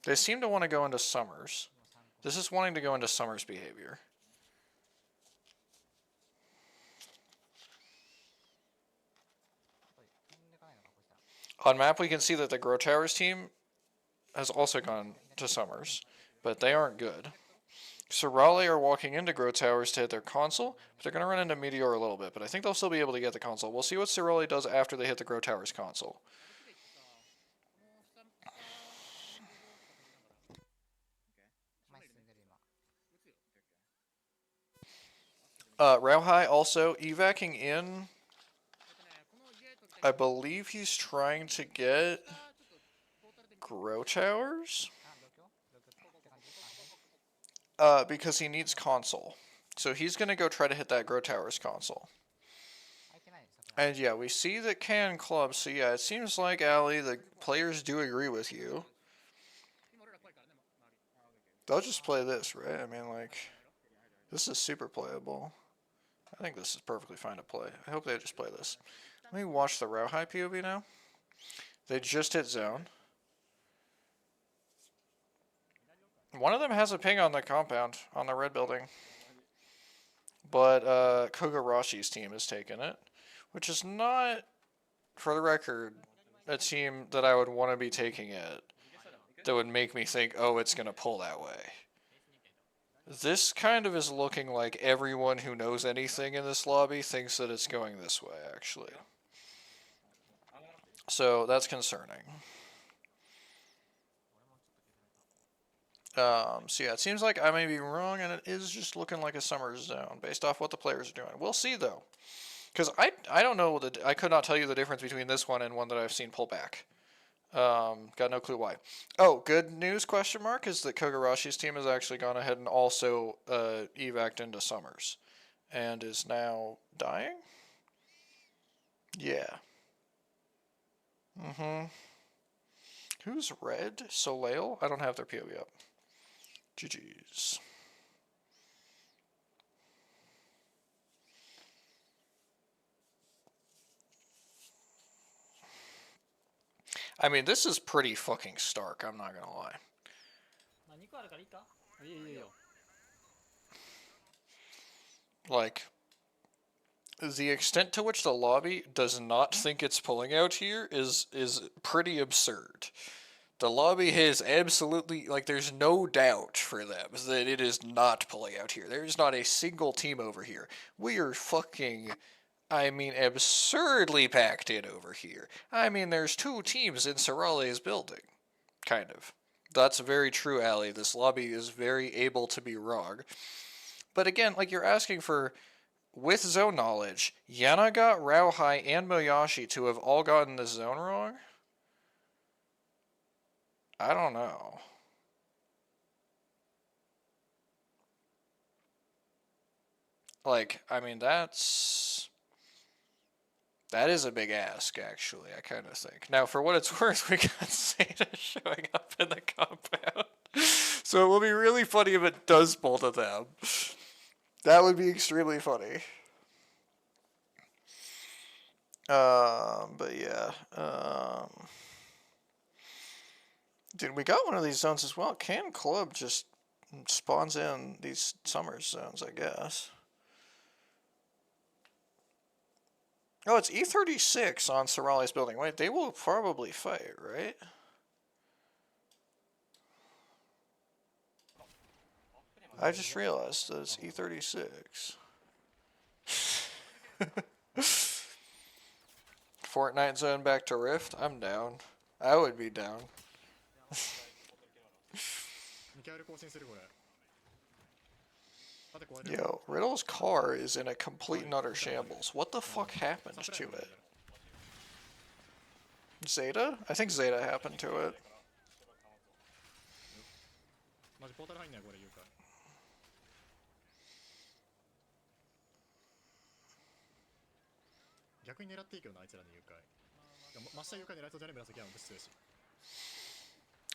A: They seem to want to go into Summers. This is wanting to go into Summers behavior. On map, we can see that the Grow Towers team has also gone to Summers, but they aren't good. Sorale are walking into Grow Towers to hit their console, but they're going to run into Meteor a little bit, but I think they'll still be able to get the console. We'll see what Sorale does after they hit the Grow Towers console. Rauhai also evacing in. I believe he's trying to get Grow Towers. Because he needs console. So he's going to go try to hit that Grow Towers console. And yeah, we see that Can Club. So yeah, it seems like, Ali, the players do agree with you. They'll just play this, right? I mean, like, this is super playable. I think this is perfectly fine to play. I hope they just play this. Let me watch the Rauhai POV now. They just hit zone. One of them has a ping on the compound, on the red building. But Kogarashi's team has taken it, which is not, for the record, a team that I would want to be taking it that would make me think, oh, it's going to pull that way. This kind of is looking like everyone who knows anything in this lobby thinks that it's going this way, actually. So that's concerning. So yeah, it seems like I may be wrong, and it is just looking like a summer zone based off what the players are doing. We'll see though, because I don't know I could not tell you the difference between this one and one that I've seen pull back. Got no clue why. Oh, good news, question mark, is that Kogarashi's team has actually gone ahead and also evac'd into Summers. And is now dying? Yeah. Who's red? Soleil? I don't have their POV up. GG's. I mean, this is pretty fucking stark, I'm not gonna lie. Like, the extent to which the lobby does not think it's pulling out here is pretty absurd. The lobby has absolutely, like, there's no doubt for them that it is not pulling out here. There's not a single team over here. We are fucking, I mean, absurdly packed in over here. I mean, there's 2 teams in Sorale's building. Kind of. That's very true, Ali. This lobby is very able to be wrong. But again, like, you're asking for, with zone knowledge, Yanaga, Rauhai, and Moyashi to have all gotten the zone wrong? I don't know. Like, I mean, that is a big ask, actually, I kind of think. Now, for what it's worth, we got Zeta showing up in the compound. So it will be really funny if it does pull to them. That would be extremely funny. But yeah. Dude, we got one of these zones as well. Can Club just spawns in these summer zones, I guess. Oh, it's E36 on Sorale's building. Wait, they will probably fight, right? I just realized that it's E36. Fortnite zone back to Rift? I'm down. I would be down. Yo, Riddle's car is in a complete and utter shambles. What the fuck happened to it? Zeta? I think Zeta happened to it.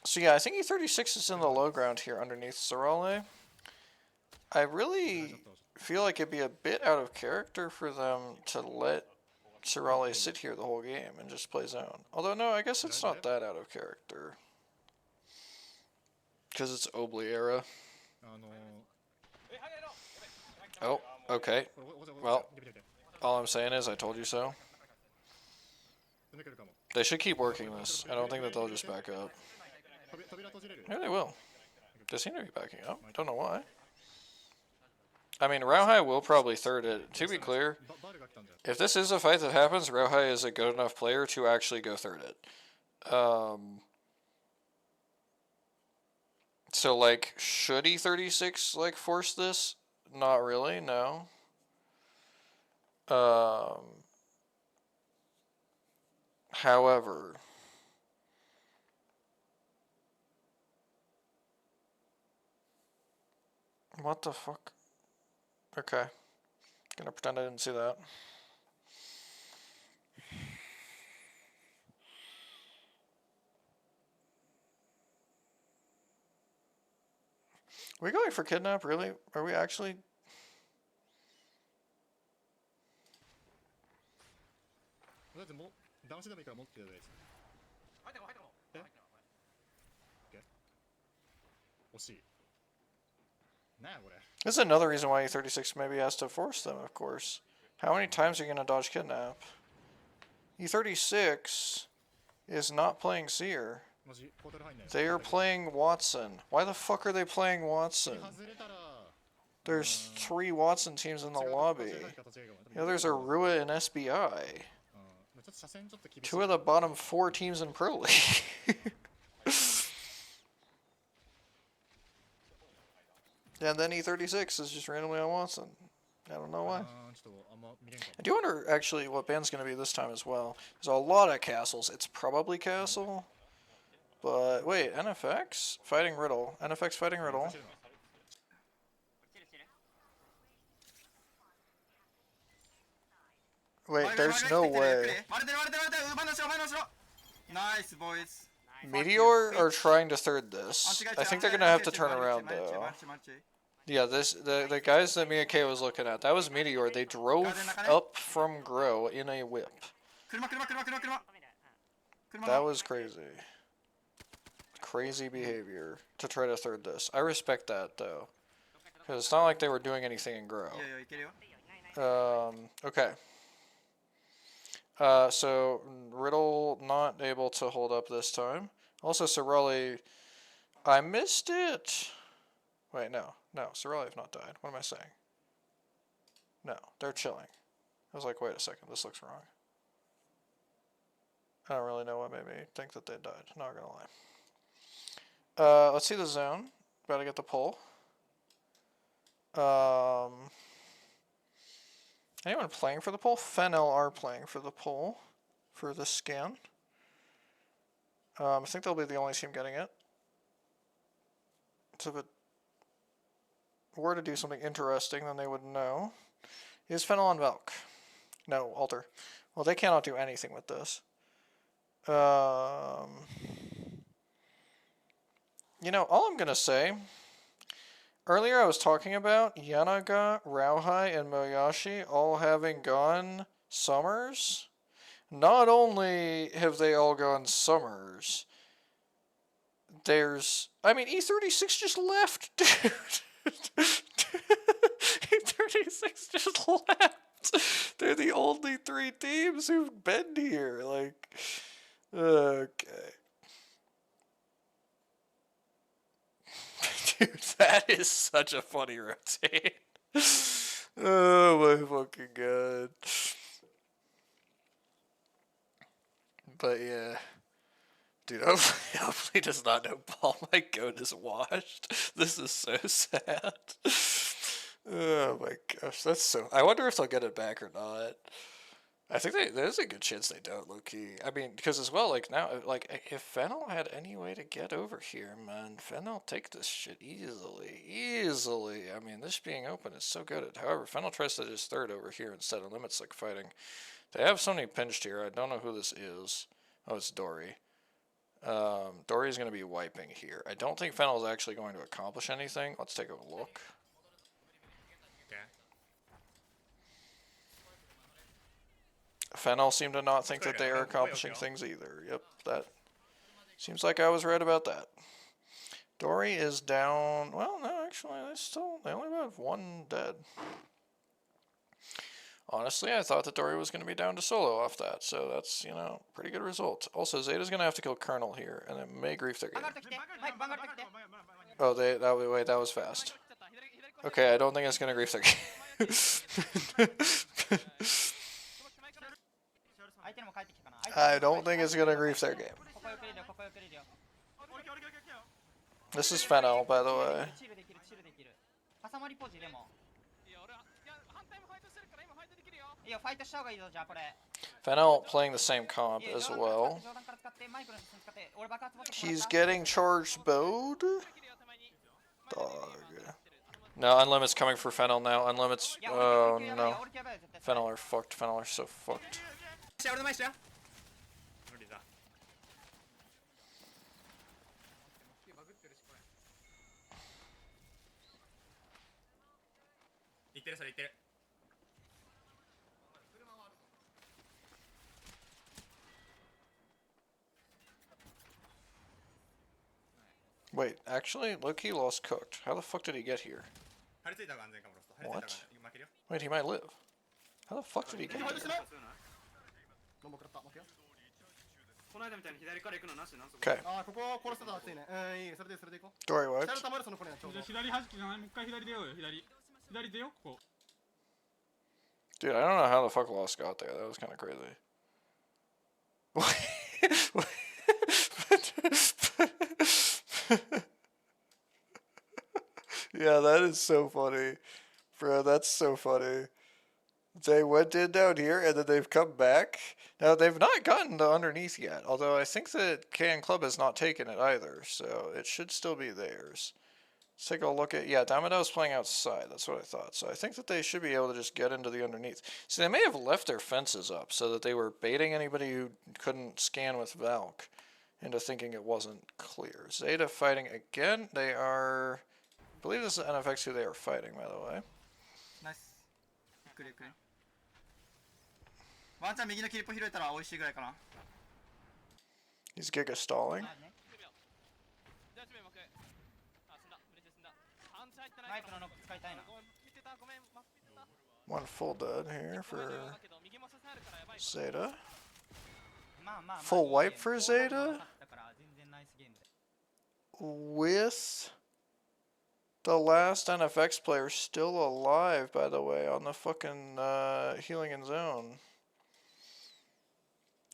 A: So yeah, I think E36 is in the low ground here underneath Sorale. I really feel like it'd be a bit out of character for them to let Sorale sit here the whole game and just play zone. Although, no, I guess it's not that out of character. Because it's Obli era. Oh, okay. Well, all I'm saying is I told you so. They should keep working this. I don't think that they'll just back up. Maybe they will. They seem to be backing up. Don't know why. I mean, Rauhai will probably third it. To be clear, if this is a fight that happens, Rauhai is a good enough player to actually go third it. So, like, should E36, like, force this? Not really, no. However, what the fuck? Okay. Gonna pretend I didn't see that. Are we going for kidnap, really? Are we actually? This is another reason why E36 maybe has to force them, of course. How many times are you going to dodge kidnap? E36 is not playing Seer. They are playing Watson. Why the fuck are they playing Watson? There's 3 Watson teams in the lobby. Yeah, there's a Rua and SBI. 2 of the bottom 4 teams in Pro League. And then E36 is just randomly on Watson. I don't know why. I do wonder, actually, what band's going to be this time as well. There's a lot of castles. It's probably Castle. But, wait, NFX? Fighting Riddle. NFX fighting Riddle. Wait, there's no way.
B: Nice, boys.
A: Meteor are trying to third this. I think they're going to have to turn around, though. Yeah, the guys that Mia K was looking at, that was Meteor. They drove up from Grow in a whip. That was crazy. Crazy behavior to try to third this. I respect that, though. Because it's not like they were doing anything in Grow. Okay. So, Riddle not able to hold up this time. Also, Sorelli, I missed it. Wait, no. No, Sorelli have not died. What am I saying? No, they're chilling. I was like, wait a second, this looks wrong. I don't really know what made me think that they died. Not gonna lie. Let's see the zone. About to get the pull. Anyone playing for the poll? Fennel are playing for the poll for this scan. I think they'll be the only team getting it. So if it were to do something interesting, then they would know. Is Fennel on Valk? No, Alter. Well, they cannot do anything with this. You know, all I'm going to say... Earlier I was talking about Yanaga, Rauhai, and Moyashi all having gone Summers. Not only have they all gone Summers, there's... I mean, E36 just left, dude. E36 just left. They're the only 3 teams who've been here. Like, okay. Dude, that is such a funny rotate. Oh my fucking god. But yeah. Dude, hopefully does not know Paul my goat is washed. This is so sad. Oh my gosh, that's so... I wonder if they'll get it back or not. I think there's a good chance they don't, low-key. I mean, because as well, like, now, like, if Fennel had any way to get over here, man, Fennel take this shit easily. Easily. I mean, this being open is so good. However, Fennel tries to just third over here instead of limits, like, fighting. They have somebody pinched here. I don't know who this is. Oh, it's Dory. Dory's going to be wiping here. I don't think Fennel is actually going to accomplish anything. Let's take a look. Fennel seem to not think that they are accomplishing things either. Yep, that seems like I was right about that. Dory is down. Well, no, actually, they only have 1 dead. Honestly, I thought that Dory was going to be down to solo off that, so that's, you know, pretty good result. Also, Zeta's going to have to kill Colonel here, and it may grief their
B: バンガ
A: game.
B: ルト来てはいバンガルト来て
A: Oh, wait, that was fast. Okay, I don't think it's going to grief their game.
B: 相手にも帰ってきたかな
A: I don't think it's going to grief their game.
B: ここよくれるよここよくれるよ
A: This is Fennel, by the way.
B: チルできるチルできる挟まりポジでもいやファイトした方がいいぞじゃあこれ
A: Fennel playing the same comp as well.
B: 上段から使ってマイクのシステム使って俺爆発持って
A: He's getting charged bowed? Dog. No, Unlimit's coming for Fennel now. Unlimit's... Oh, no. Fennel are fucked. Fennel are so fucked.
B: 俺の前してよ
C: 無理だいってるそれいってる
A: Wait, actually, Loki lost cooked. How the fuck did he get here?
C: 張り付いた方が安全かもロスト張り付いた方が負けるよ
A: Wait, he might live. How the fuck did he get here?
D: ノンボ食らった負けよ
C: この間みたいに左から行くのなしなんそこ
A: Okay.
D: ああここ殺してたら熱いねいいそれでいこう
A: Dory
D: 下
A: wiped.
D: のたまるその子にはちょうど
E: 左端じゃないもう一回左出ようよ左出ようここ
A: Dude, I don't know how the fuck Lost got there. That was kind of crazy. Yeah, that is so funny. Bro, that's so funny. They went in down here and then they've come back. Now, they've not gotten to underneath yet, although I think that KN Club has not taken it either, so it should still be theirs. Let's take a look at... Yeah, Damado's playing outside. That's what I thought. So I think that they should be able to just get into the underneath. See, they may have left their fences up so that they were baiting anybody who couldn't scan with Valk into thinking it wasn't clear. Zeta fighting again. They are... I believe this is NFX who they are fighting, by the way.
B: ナイスゆっくりゆっくりワンチャン右のキリップ拾えたら美味しいぐらいかな
A: He's Giga stalling.
B: マイクのノック使いたいな
A: One full dead here for Zeta.
B: まあまあ
A: Full wipe for Zeta?
B: だから全然ナイスゲームで
A: With the last NFX player still alive, by the way, on the fucking healing in zone.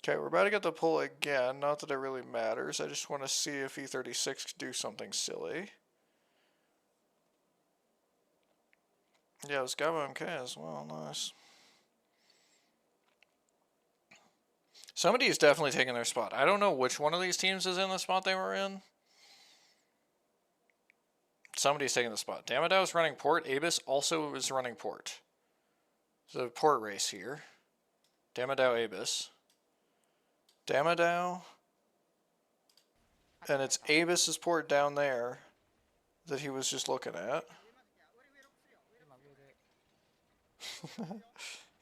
A: Okay, we're about to get the pull again. Not that it really matters. I just want to see if E36 can do something silly. Yeah, it was Gabo MK as well. Nice. Somebody is definitely taking their spot. I don't know which one of these teams is in the spot they were in. Somebody's taking the spot. Damadow is running port. Abus also is running port. There's a port race here. Damadow, Abus. Damadow. And it's Abus's port down there that he was just looking at.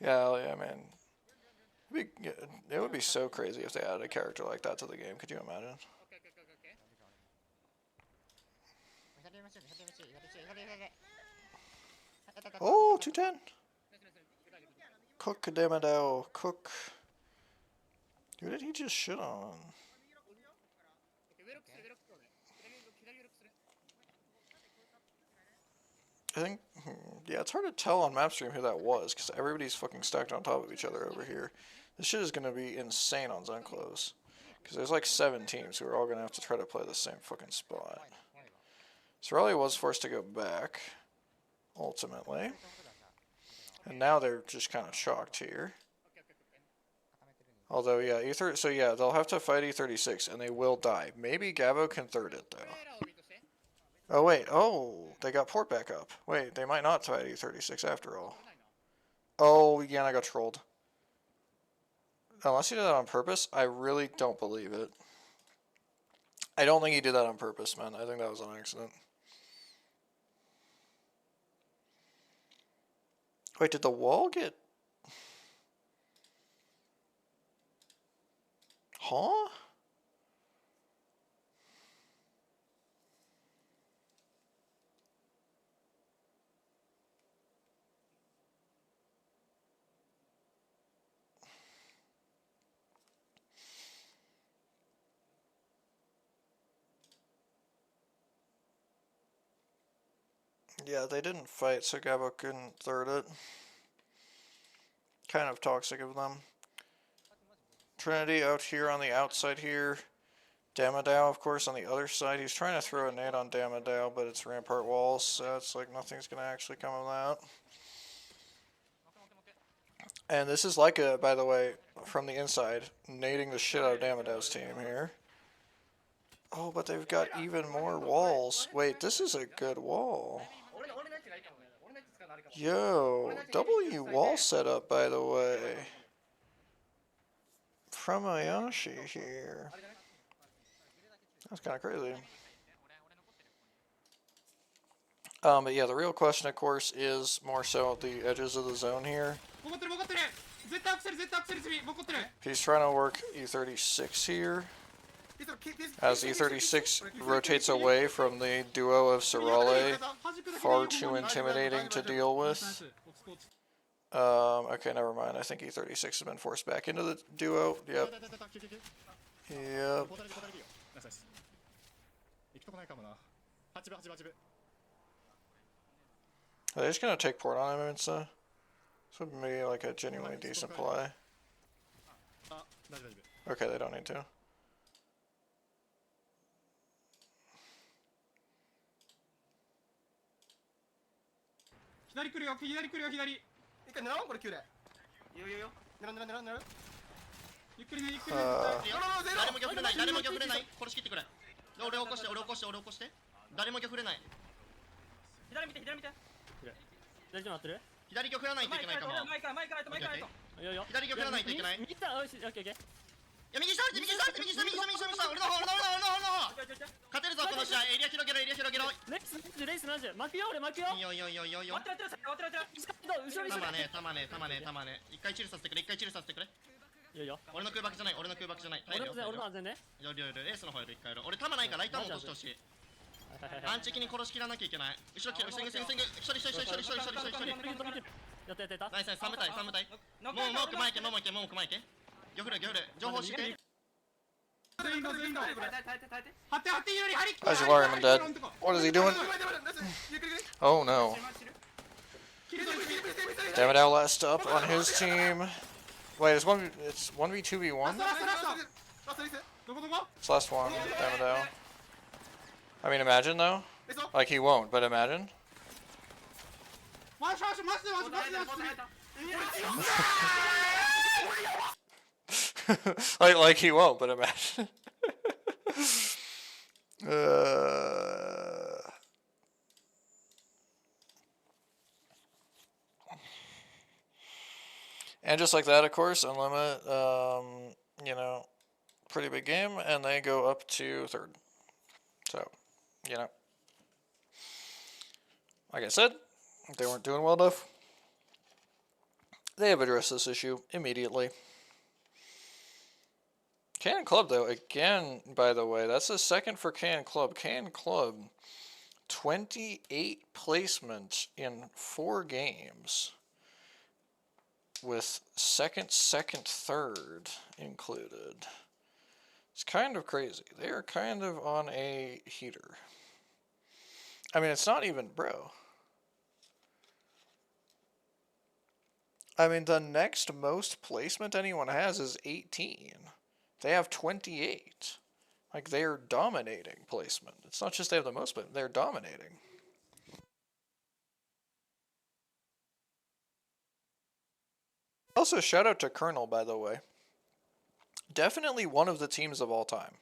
A: Yeah, man. It would be so crazy if they added a character like that to the game. Could you imagine? Oh, 210. Cook Damadow. Cook. Who did he just shit on? I think, yeah, it's hard to tell on Mapstream who that was, because everybody's fucking stacked on top of each other over here. This shit is going to be insane on Zone Close, because there's like 7 teams who are all going to have to try to play the same fucking spot. Sorelli was forced to go back, ultimately, and now they're just kind of shocked here. Although, yeah, so yeah, they'll have to fight E36, and they will die. Maybe Gabo can third it, though. Oh, wait. Oh, they got port back up. Wait, they might not fight E36 after all. Oh, yeah, I got trolled. Unless he did that on purpose, I really don't believe it. I don't think he did that on purpose, man. I think that was an accident. Wait, did the wall get... Huh? Yeah, they didn't fight, so Gabo couldn't third it. Kind of toxic of them. Trinity out here on the outside here. Damadao, of course, on the other side. He's trying to throw a nade on Damadao, but it's rampart walls, so it's like nothing's going to actually come of that. And this is Leica, by the way, from the inside, nading the shit out of Damadao's team here. Oh, but they've got even more walls. Wait, this is a good wall. Yo, W wall setup, by the way. From Ayashi here. That's kind of crazy. But yeah, the real question, of course, is more so the edges of the zone here. He's trying to work E36 here. As E36 rotates away from the duo of Sorale, far too intimidating to deal with. Okay, never mind. I think E36 has been forced back into the duo. Yep. Yep. Are they just gonna take port on him, Insta? This would be like a genuinely decent play. Okay, they don't need to. Him dead. What is he doing? Oh no. Damn it, out last up on his team. Wait, it's 1v2v1? It's last one. Damn it out. I mean, imagine though. Like he won't, but imagine. like he won't, but imagine. And just like that, of course, Unlimited, you know, pretty big game, and they go up to third. So, you know, like I said, they weren't doing well enough. They have addressed this issue immediately. Cannon Club, though, again, by the way, that's the second for Cannon Club. Cannon Club, 28 placement in 4 games, with second, third included. It's kind of crazy. They are kind of on a heater. I mean, it's not even, bro. I mean, the next most placement anyone has is 18. They have 28. Like, they're dominating placement. It's not just they have the most, but they're dominating. Also, shout out to Colonel, by the way. Definitely one of the teams of all time.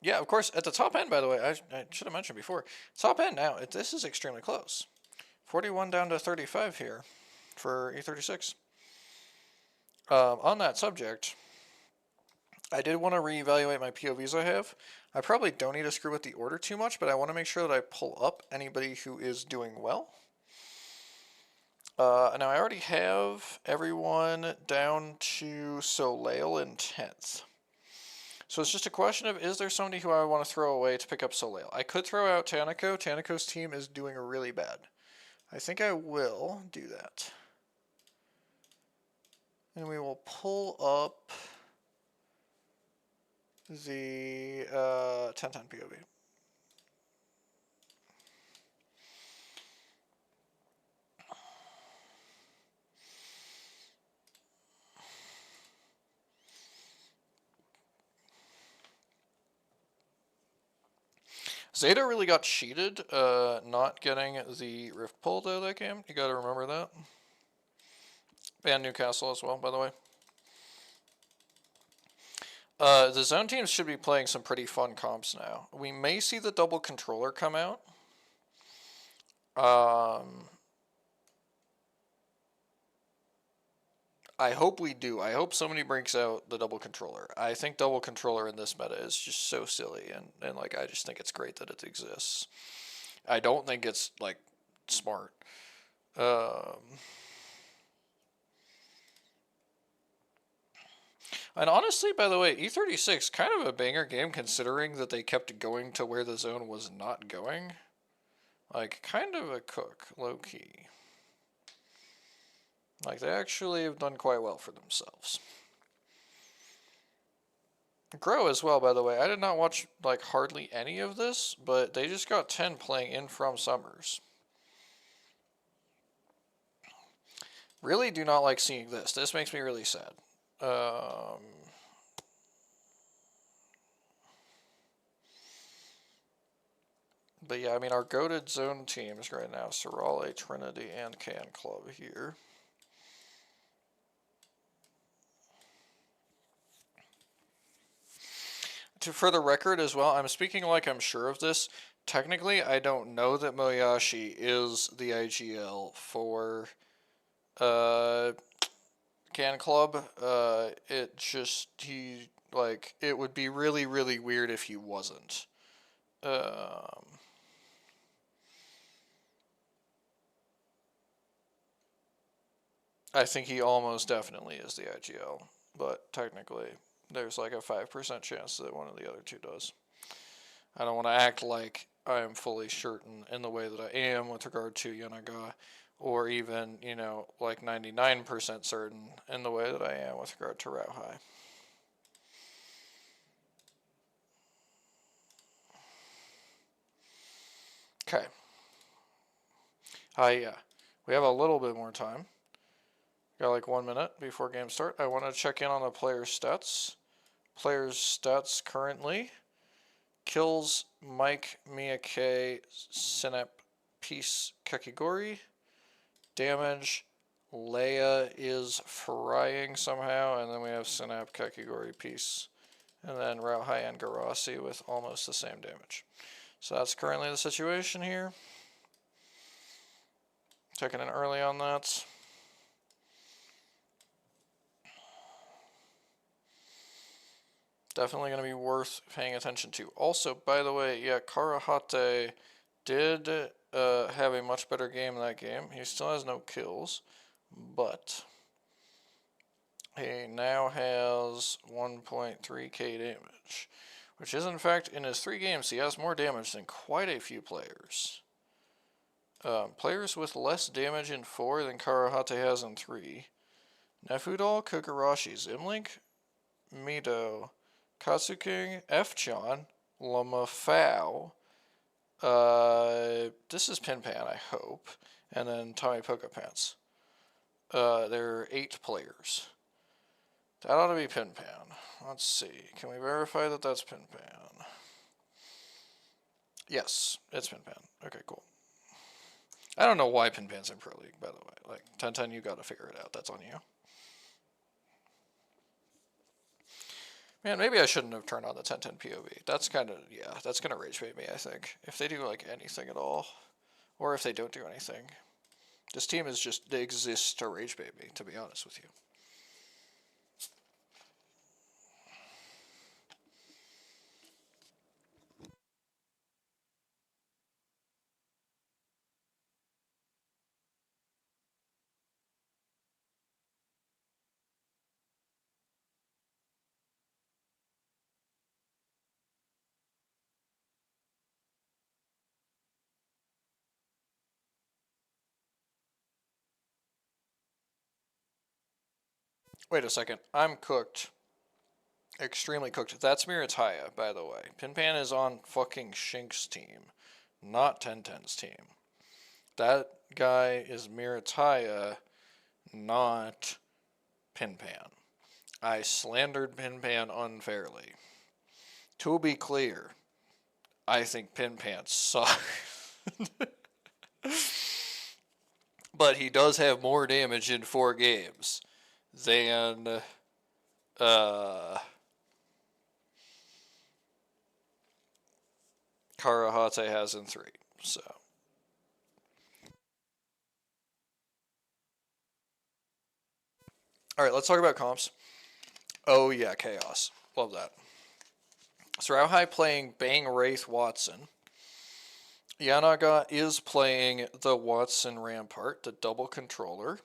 A: Yeah, of course, at the top end, by the way, I should have mentioned before, top end now, this is extremely close. 41 down to 35 here for E36. On that subject, I did want to reevaluate my POVs I have. I probably don't need to screw with the order too much, but I want to make sure that I pull up anybody who is doing well. Now I already have everyone down to Soleil in 10th. So it's just a question of, is there somebody who I want to throw away to pick up Soleil? I could throw out Tanako. Tanako's team is doing really bad. I think I will do that. And we will pull up the 1010 POV. Zeta really got cheated not getting the Rift pulled out of that game. You gotta remember that. And Newcastle as well, by the way. The zone teams should be playing some pretty fun comps now. We may see the double controller come out. I hope we do. I hope somebody brings out the double controller. I think double controller in this meta is just so silly, and like I just think it's great that it exists. I don't think it's like smart. And honestly, by the way, E36 kind of a banger game considering that they kept going to where the zone was not going. Like kind of a cook, low key. Like they actually have done quite well for themselves. Grow as well, by the way. I did not watch like hardly any of this, but they just got 10 playing in from Summers. Really do not like seeing this. This makes me really sad. But yeah, I mean, our goated zone teams right now, Sorale, Trinity, and Can Club here. For the record as well, I'm speaking like I'm sure of this. Technically, I don't know that Moyashi is the IGL for Can Club. It just, it would be really, really weird if he wasn't. I think he almost definitely is the IGL, but technically there's like a 5% chance that one of the other two does. I don't want to act like I am fully certain in the way that I am with regard to Yanaga, or even, you know, like 99% certain in the way that I am with regard to Rauhai. Okay. Yeah. We have a little bit more time. Got like 1 minute before game start. I want to check in on the player's stats. Player's stats currently. Kills Mike, Miyake, Sinep, Peace, Kakigori. Damage, Leia is frying somehow, and then we have Sinep, Kakigori, Peace. And then Rauhai and Garasi with almost the same damage. So that's currently the situation here. Checking in early on that. Definitely going to be worth paying attention to. Also, by the way, yeah, Karahate did have a much better game in that game. He still has no kills, but he now has 1.3k damage, which is in fact, in his 3 games, he has more damage than quite a few players. Players with less damage in 4 than Karahate has in 3. Nefudal, Kogarashi, Zimlink, Mido, Katsuking, F-John, Lamafau. This is Pinpan, I hope. And then Tommy Pokapants. There are 8 players. That ought to be Pinpan. Let's see. Can we verify that that's Pinpan? Yes, it's Pinpan. Okay, cool. I don't know why Pinpan's in Pro League, by the way. Like, 1010, you gotta figure it out. That's on you. Man, maybe I shouldn't have turned on the 1010 POV. That's kind of, yeah, that's going to rage bait me, I think. If they do, like, anything at all. Or if they don't do anything. This team is just, they exist to rage bait me, to be honest with you. Wait a second. I'm cooked. Extremely cooked. That's Mirataya, by the way. Pinpan is on fucking Shink's team, not Tenten's team. That guy is Mirataya, not Pinpan. I slandered Pinpan unfairly. To be clear, I think Pinpan sucks. But he does have more damage in 4 games than Karahate has in 3. So alright, let's talk about comps. Oh yeah, Chaos. Love that. So Rauhai playing Bang Wraith Watson. Yanaga is playing the Watson Rampart, the double controller.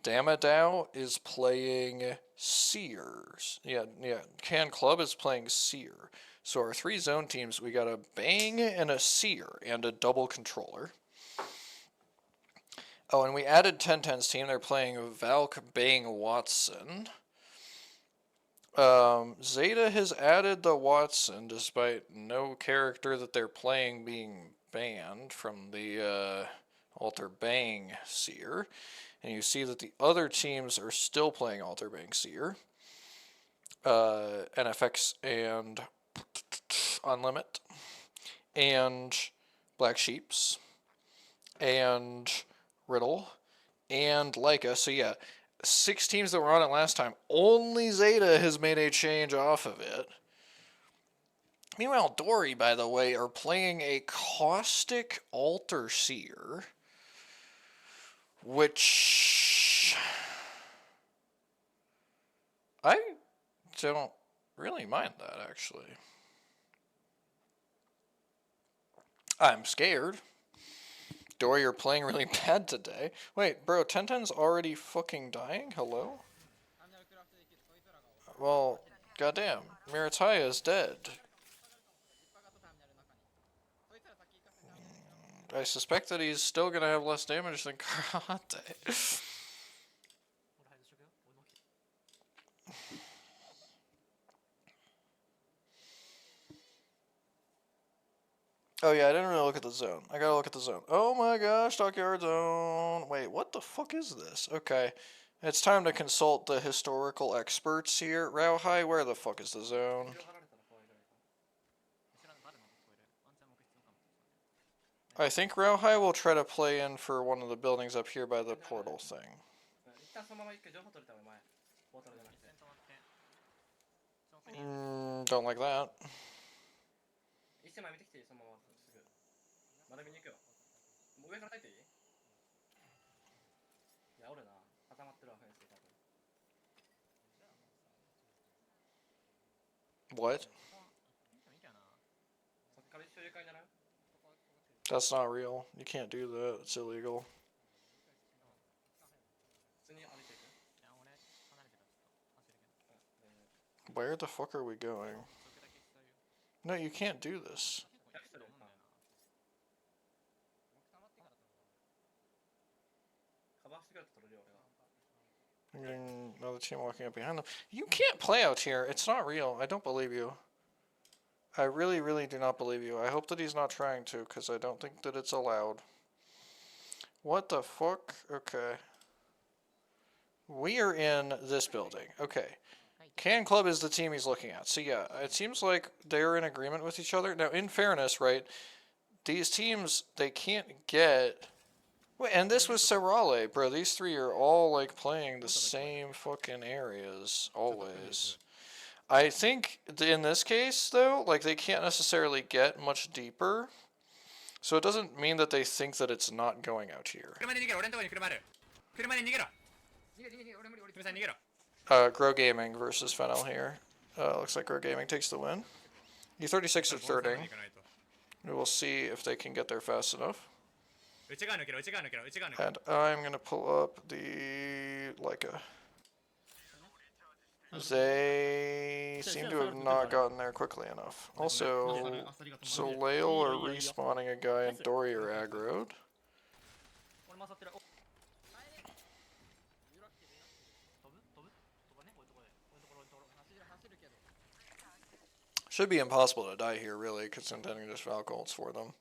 A: Damadao is playing Seers. Yeah. Can Club is playing Seer. So our 3 zone teams, we got a Bang and a Seer and a double controller. Oh, and we added 1010's team. They're playing Valk, Bang, Watson. Zeta has added the Watson, despite no character that they're playing being banned from the Alter Bang Seer. And you see that the other teams are still playing Alter Bang Seer. NFX and Unlimit. And Black Sheeps. And Riddle. And Leica. So yeah, 6 teams that were on it last time. Only Zeta has made a change off of it. Meanwhile, Dory, by the way, are playing a Caustic Alter Seer. Which I don't really mind that, actually. I'm scared. Dory, you're playing really bad today. Wait, bro, Tenten's already fucking dying? Hello? Well, goddamn. Mirataya is dead. I suspect that he's still gonna have less damage than Karate. Oh yeah, I didn't really look at the zone. I gotta look at the zone. Oh my gosh, Dockyard Zone. Wait, what the fuck is this? Okay. It's time to consult the historical experts here. Rauhai, where the fuck is the zone? I think Rauhai will try to play in for one of the buildings up here by the portal thing. Don't like that. What? That's not real. You can't do that. It's illegal. Where the fuck are we going? No, you can't do this. I'm getting another team walking up behind them. You can't play out here. It's not real. I don't believe you. I really, really do not believe you. I hope that he's not trying to, because I don't think that it's allowed. What the fuck? Okay. We are in this building. Okay. Can Club is the team he's looking at. So yeah, it seems like they're in agreement with each other. Now, in fairness, right, these teams, they can't get... Wait, and this was Serale, bro. These 3 are all, like, playing the same fucking areas, always. I think in this case, though, like, they can't necessarily get much deeper. So it doesn't mean that they think that it's not going out here. Grow Gaming versus Fennel here. Looks like Grow Gaming takes the win. E36 are thirding. We will see if they can get there fast enough. And I'm going to pull up the Leica. They seem to have not gotten there quickly enough. Also, Soleil are respawning a guy and Dory are aggroed. Should be impossible to die here, really, because intending just Valk ults for them.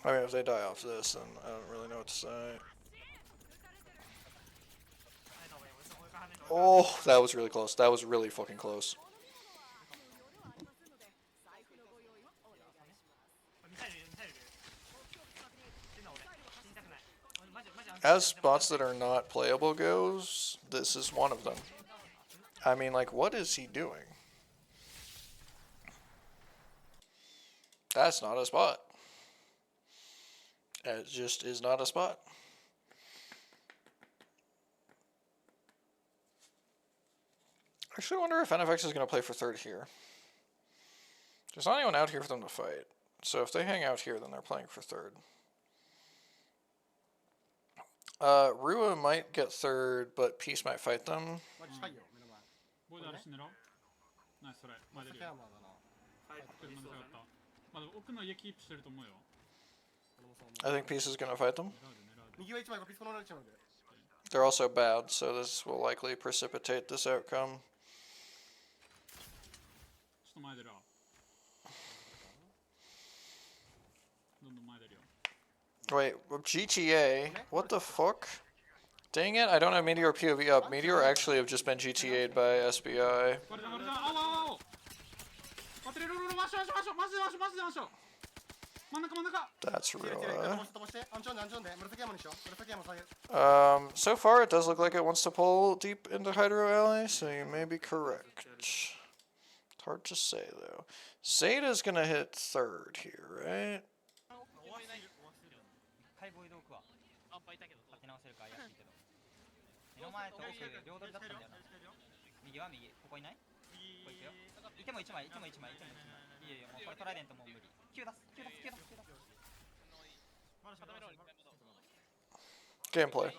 A: I mean, if they die off this, then I don't really know what to say. Oh, that was really close. That was really fucking close. As spots that are not playable goes, this is one of them. I mean, like, what is he doing? That's not a spot. It just is not a spot. I actually wonder if NFX is going to play for third here. There's not anyone out here for them to fight. So if they hang out here, then they're playing for third. Rua might get third, but Peace might fight them.
D: マジ近いよ目の前
E: ボードある死んだろナイスそれ前出るよ
D: キャーマーだな
E: 車の下がったまだ奥の家キープしてると思うよ
A: I think Peace is going to fight them.
E: 狙うで狙うで
D: 右は1枚がピスコのライチなので
A: They're also bad, so this will likely precipitate this outcome.
E: ちょっと前出るわどんどん前出るよ
A: Wait, GTA? What the fuck? Dang it, I don't have Meteor POV up. Meteor actually have just been GTA'd by SBI.
E: これだこれだあわあわ待ってるロロロマッシュマッシュマッシュマジでマッシュマジでマッシュ真ん中真ん中
A: That's
D: 飛ば
A: Rua.
D: して飛ばしてアンチョンでアンチョンで紫山にしよう紫山左右
A: So far it does look like it wants to pull deep into Hydro Alley, so you may be correct. It's hard to say though. Zeta's gonna hit third here, right?
F: 解剖移動区は立て直せるか怪しいけど目の前と奥両取りだったんだよな右は右ここいないここ行くよいても1枚いても1枚いても1枚いいよもうこれトライデントもう無理9出す9出す9出す9出す
A: Gameplay.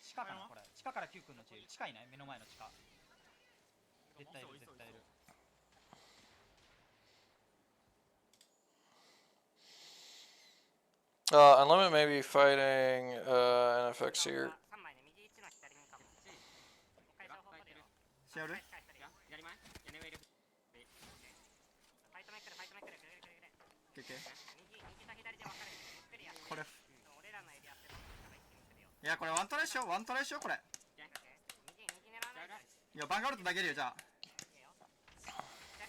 F: 地下かなこれ地下から9君のチーム地下いない目の前の地下絶対いる絶対いる
A: Unlimit may be fighting NFX here.
B: シェアルこれいやこれワントライしようワントライしようこれいやバンガルトだけるよじゃあ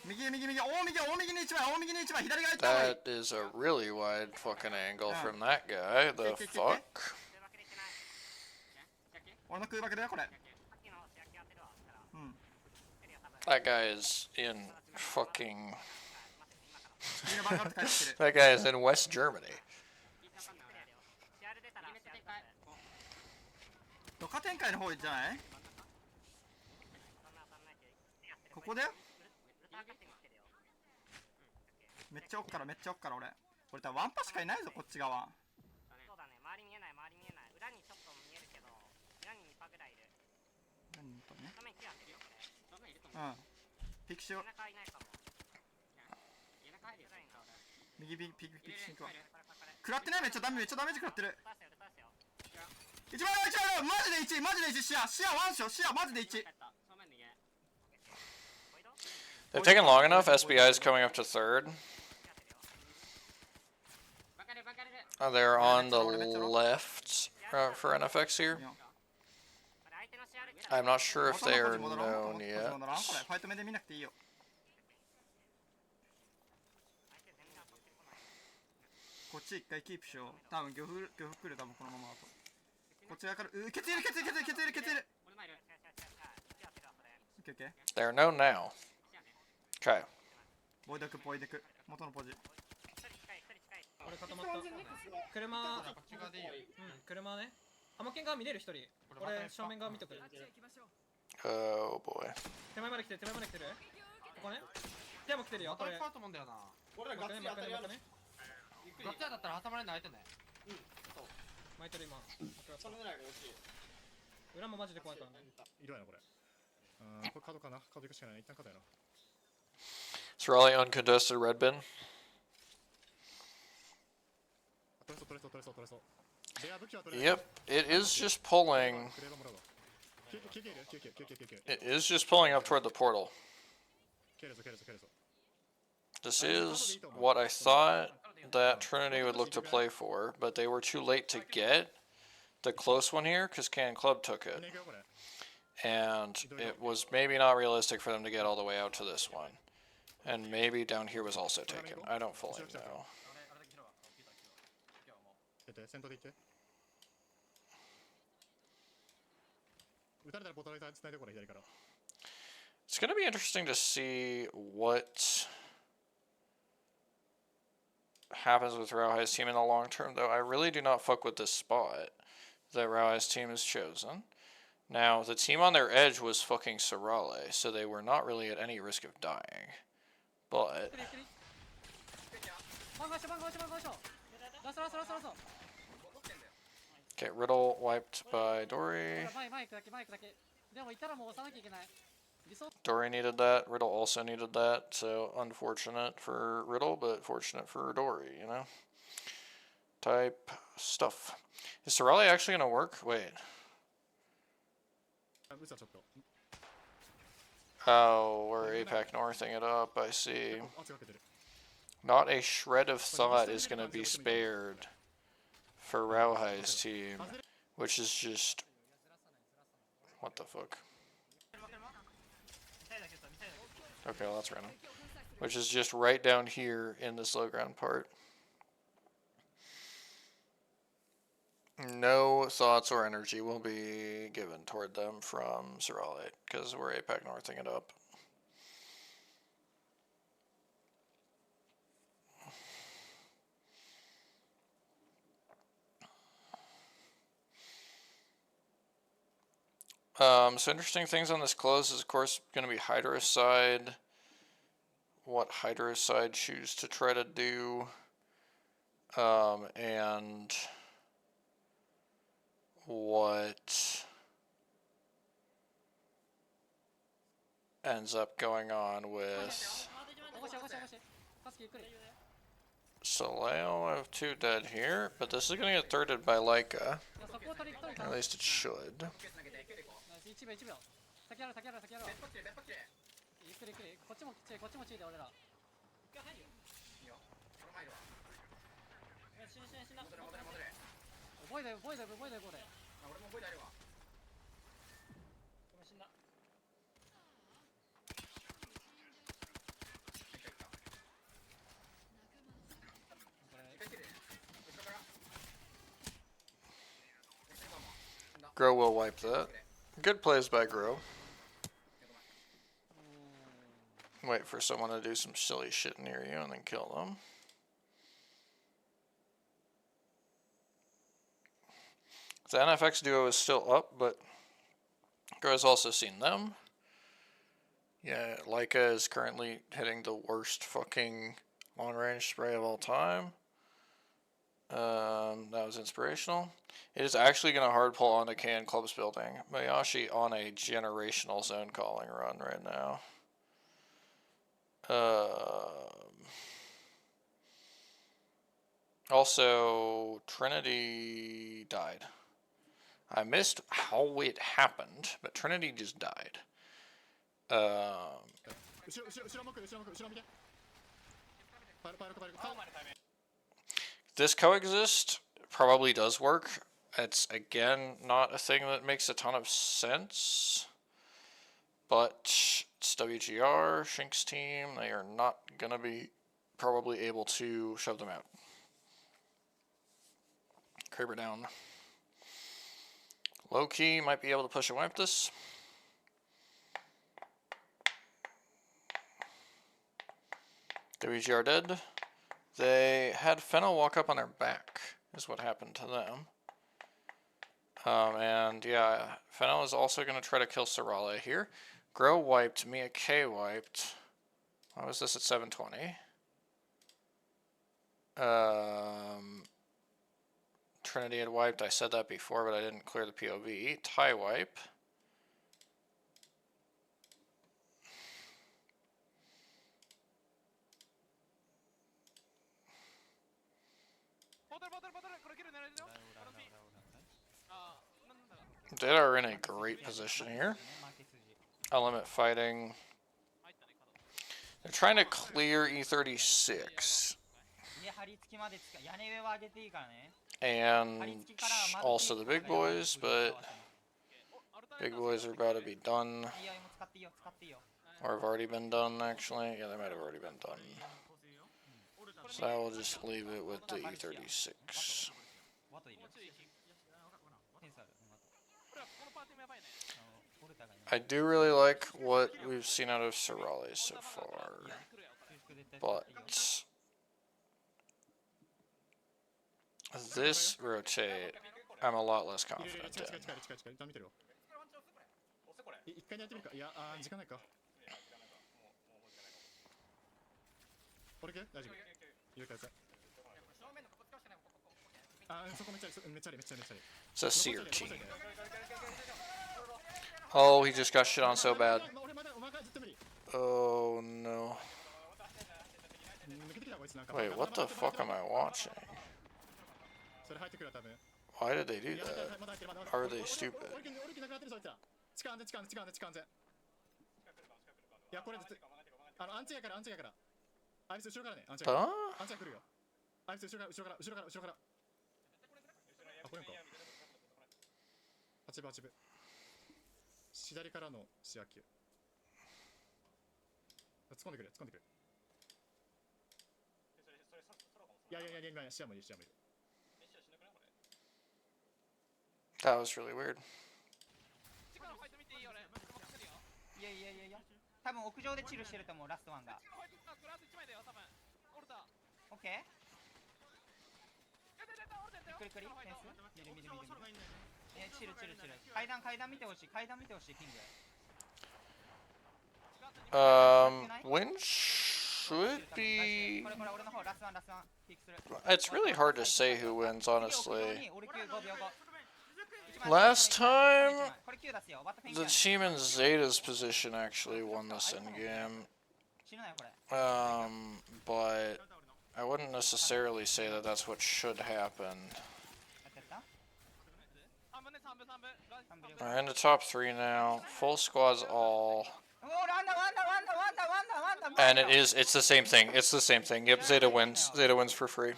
B: 右右右大右大右に1枚大右に1枚左側行った方がいい
A: That is a really wide fucking angle from that guy. The fuck?
B: 俺の空爆だよこれ
A: That guy is in fucking.
B: 右のバンガルト返してる
A: That guy is in West Germany.
B: ドカ展開の方じゃないここだよめっちゃ奥からめっちゃ奥から俺多分ワンパしかいないぞこっち側
G: そうだね周り見えない周り見えない裏にちょっと見えるけど裏に2パぐらいいる
B: 何とね
G: 画面キラーってるよこれ画面いると思う
B: うんピクショ
G: 背中いないかも背中入るよ
B: 右ピクピクシンクは食らってないめっちゃダメージ食らってる一番一番マジで1マジで1視野ワンショ視野マジで1
A: They've taken long enough. SBI is coming up to third. They're on the left for NFX here. I'm not sure if they are known yet.
B: ファイト目で見なくていいよこっち一回キープしよう多分漁夫来る多分このままだとこっち側からケツいるケツいるケツいるケツいるケツいるオッケーオッケー
A: They're known now. Okay.
B: ボイデクボイデク元のポジ
H: 俺固まった車車ねハモケン側見れる一人俺正面側見とく
A: Oh boy.
H: 手前まで来てるここね手も来てるよこれ
D: と思うんだよな俺らガッツリ当たりやる
C: ガッツリだったら挟まれない相手ね
H: 巻いてる今
D: それ狙いが欲しい
H: 裏もマジで怖いからね
I: 色やなこれこれ角かな角行くしかない一旦角やな
A: It's Raleigh uncontested red bin.
I: 取れそう
A: Yep, it is just pulling. It is just pulling up toward the portal. This is what I thought that Trinity would look to play for, but they were too late to get the close one here because Cannon Club took it. And it was maybe not realistic for them to get all the way out to this one. And maybe down here was also taken. I don't fully know.
I: 先頭で行って撃たれたらボタンで繋いでこれ左から
A: It's going to be interesting to see what happens with Rauhai's team in the long term, though. I really do not fuck with this spot that Rauhai's team has chosen. Now, the team on their edge was fucking Sorale, so they were not really at any risk of dying. But... Okay, Riddle wiped by Dory. Dory needed that. Riddle also needed that. So unfortunate for Riddle, but fortunate for Dory, you know? Type stuff. Is Sorale actually going to work? Wait. Oh, we're APAC Northing it up. I see. Not a shred of thought is going to be spared for Rauhai's team, which is just... What the fuck? Okay, well, that's random. Which is just right down here in this low ground part. No thoughts or energy will be given toward them from Sorale, because we're APAC Northing it up. So interesting things on this close is, of course, going to be Hydra's side. What Hydra's side choose to try to do. And what ends up going on with Soleo. I have 2 dead here, but this is going to get thirded by Leica. Or at least it should. Grow will wipe that. Good plays by Grow. Wait for someone to do some silly shit near you and then kill them. The NFX duo is still up, but Grow's also seen them. Yeah, Leica is currently hitting the worst fucking long-range spray of all time. That was inspirational. It is actually going to hard pull onto Can Club's building. Mayashi on a generational zone calling run right now. Also, Trinity died. I missed how it happened, but Trinity just died. This coexist probably does work. It's, again, not a thing that makes a ton of sense. But it's WGR, Shink's team. They are not going to be probably able to shove them out. Kraber down. Low key might be able to push and wipe this. WGR dead. They had Fennel walk up on their back, is what happened to them. And yeah, Fennel is also going to try to kill Sorale here. Grow wiped, Mia K wiped. Why was this at 720? Trinity had wiped, I said that before, but I didn't clear the POV. Tie wipe. They are in a great position here. Element fighting. They're trying to clear E36.
F: 家張り付きまで使う屋根上は上げていいからね
A: And also the big boys, but big boys are about to be done.
F: いいよもう使っていいよ使っていいよ
A: Or have already been done, actually. Yeah, they might have already been done. So I will just leave it with the E36.
F: ワトいるセンサーあるボルタがいない
A: I do really like what we've seen out of Sorale so far. But this rotate, I'm a lot less
I: 近い
A: confident
I: 近い
A: in.
I: 近い近い近い。一旦見てるわ。一回やってみるか。いや、時間ないか。俺系大丈夫。入れ替えて。そこめっちゃあり、めっちゃあり、めっちゃあり、めっちゃあり。
A: It's a seer team. Oh, he just got shit on so bad.
I: 俺まだ、お前が絶対無理。
A: Oh no.
I: 抜けてきたこいつなんか。
A: Wait, what the fuck am I watching?
I: それ入ってくるわ多分。
A: Why did they do
I: いや
A: that?
I: まだ入ってるまだ。
A: Are they stupid?
I: 俺気なくなってるそいつら。地下安全地下安全地下安全地下安全。いやこれ絶対アンチやからアンチやから。あいつ後ろからねアンチやから。
A: Huh?
I: アンチが来るよ。あいつ後ろから後ろから後ろから後ろから。あこれか。8部8部。左からの視野球。突っ込んでくれ突っ込んでくれ。いやいやいや今視野もいる視野もいる。
A: That was really weird.
F: いやいやいやいや多分屋上でチルしてると思うラストワンがオッケークリクリフェンス見る見る見る見るチルチルチル階段見てほしい階段見てほしいキング
A: When should be...
F: これ俺の方ラストワンピークする
A: It's really hard to say who wins, honestly.
F: 俺9 5秒後
A: Last time,
F: これ9出すよバットペン
A: the team in Zeta's position actually won this endgame.
F: 死ぬなよこれ
A: But I wouldn't necessarily say that that's what should happen.
F: やってった
A: We're in the top 3 now. Full squads all.
F: おーワンダ
A: And it's the same thing. It's the same thing. Yep, Zeta wins. Zeta wins for free.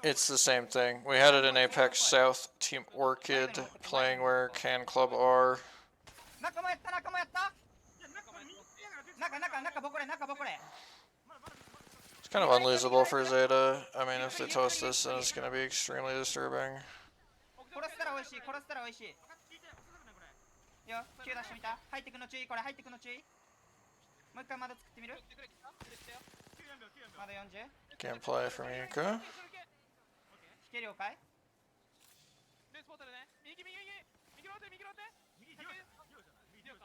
A: It's the same thing. We had it in Apex South. Team Orchid playing where Can Club are.
F: 中もやった中ボコレ
A: It's kind of unlosable for Zeta. I mean, if they toss this, then it's going to be extremely disturbing.
F: 殺したら美味しいよ9出してみた入ってくの注意これ入ってくの注意もう一回まだ作ってみるまだ 40
A: Can't play for Mika.
F: 引け了解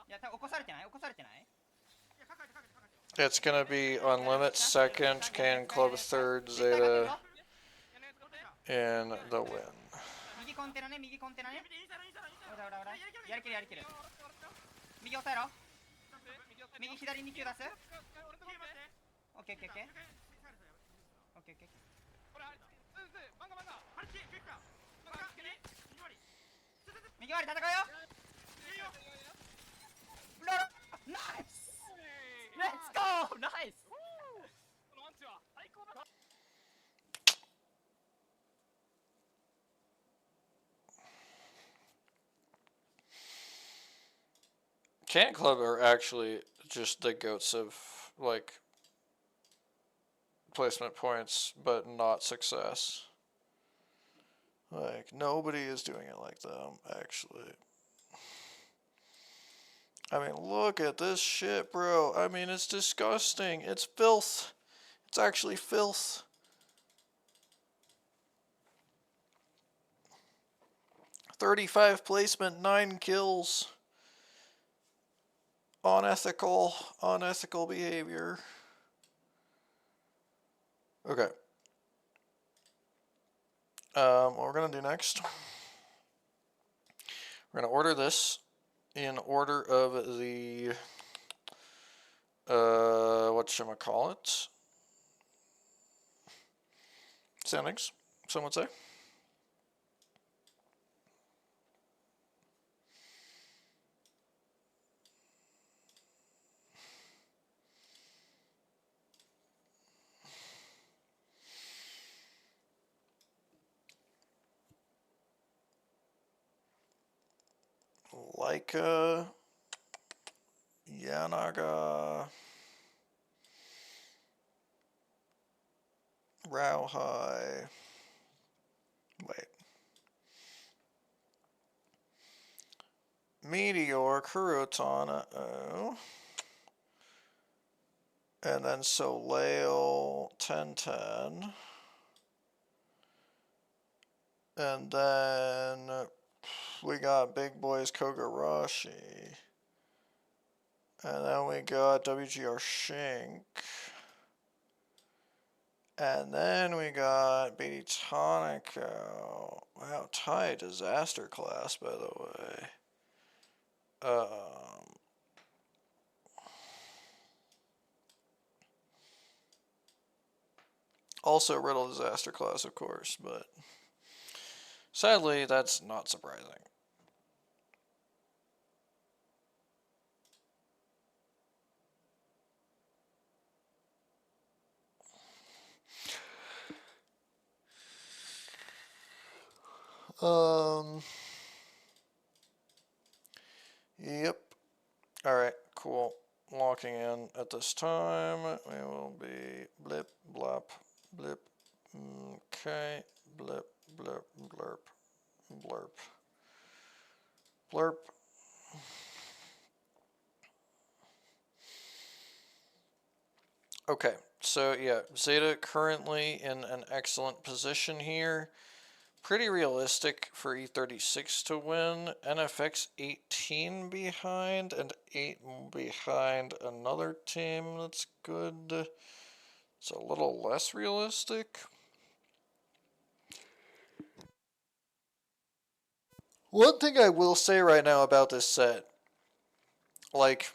F: いや多分起こされてない
A: It's going to be on limit second, Can Club third, Zeta in the win.
F: 右コンテナねほらやりきる右押さえろ右左に9出すオッケー右回り戦うよナイスレッツゴーナイス
A: Can Club are actually just the goats of, like, placement points, but not success. Like, nobody is doing it like them, actually. I mean, look at this shit, bro. I mean, it's disgusting. It's filth. It's actually filth. .35 placement, 9 kills. Unethical behavior. Okay. What we're gonna do next, we're gonna order this in order of the whatchamacallit, standings, some would say. Leica, Yanaga, Rauhai. Wait. Meteor, Kurotan, and then Soleil, 1010. And then we got Big Boys Kogarashi. And then we got WGR Shink. And then we got Beatty Tonico. Wow, Thai Disaster Class, by the way. Also Riddle Disaster Class, of course, but sadly, that's not surprising. Yep. Alright, cool. Locking in at this time. We will be blip, blop, blip. Okay. Blip, blip, blurp, blurp. Blurp. Okay, so yeah, Zeta currently in an excellent position here. Pretty realistic for E36 to win. NFX 18 behind and 8 behind another team that's good. It's a little less realistic. One thing I will say right now about this set, like,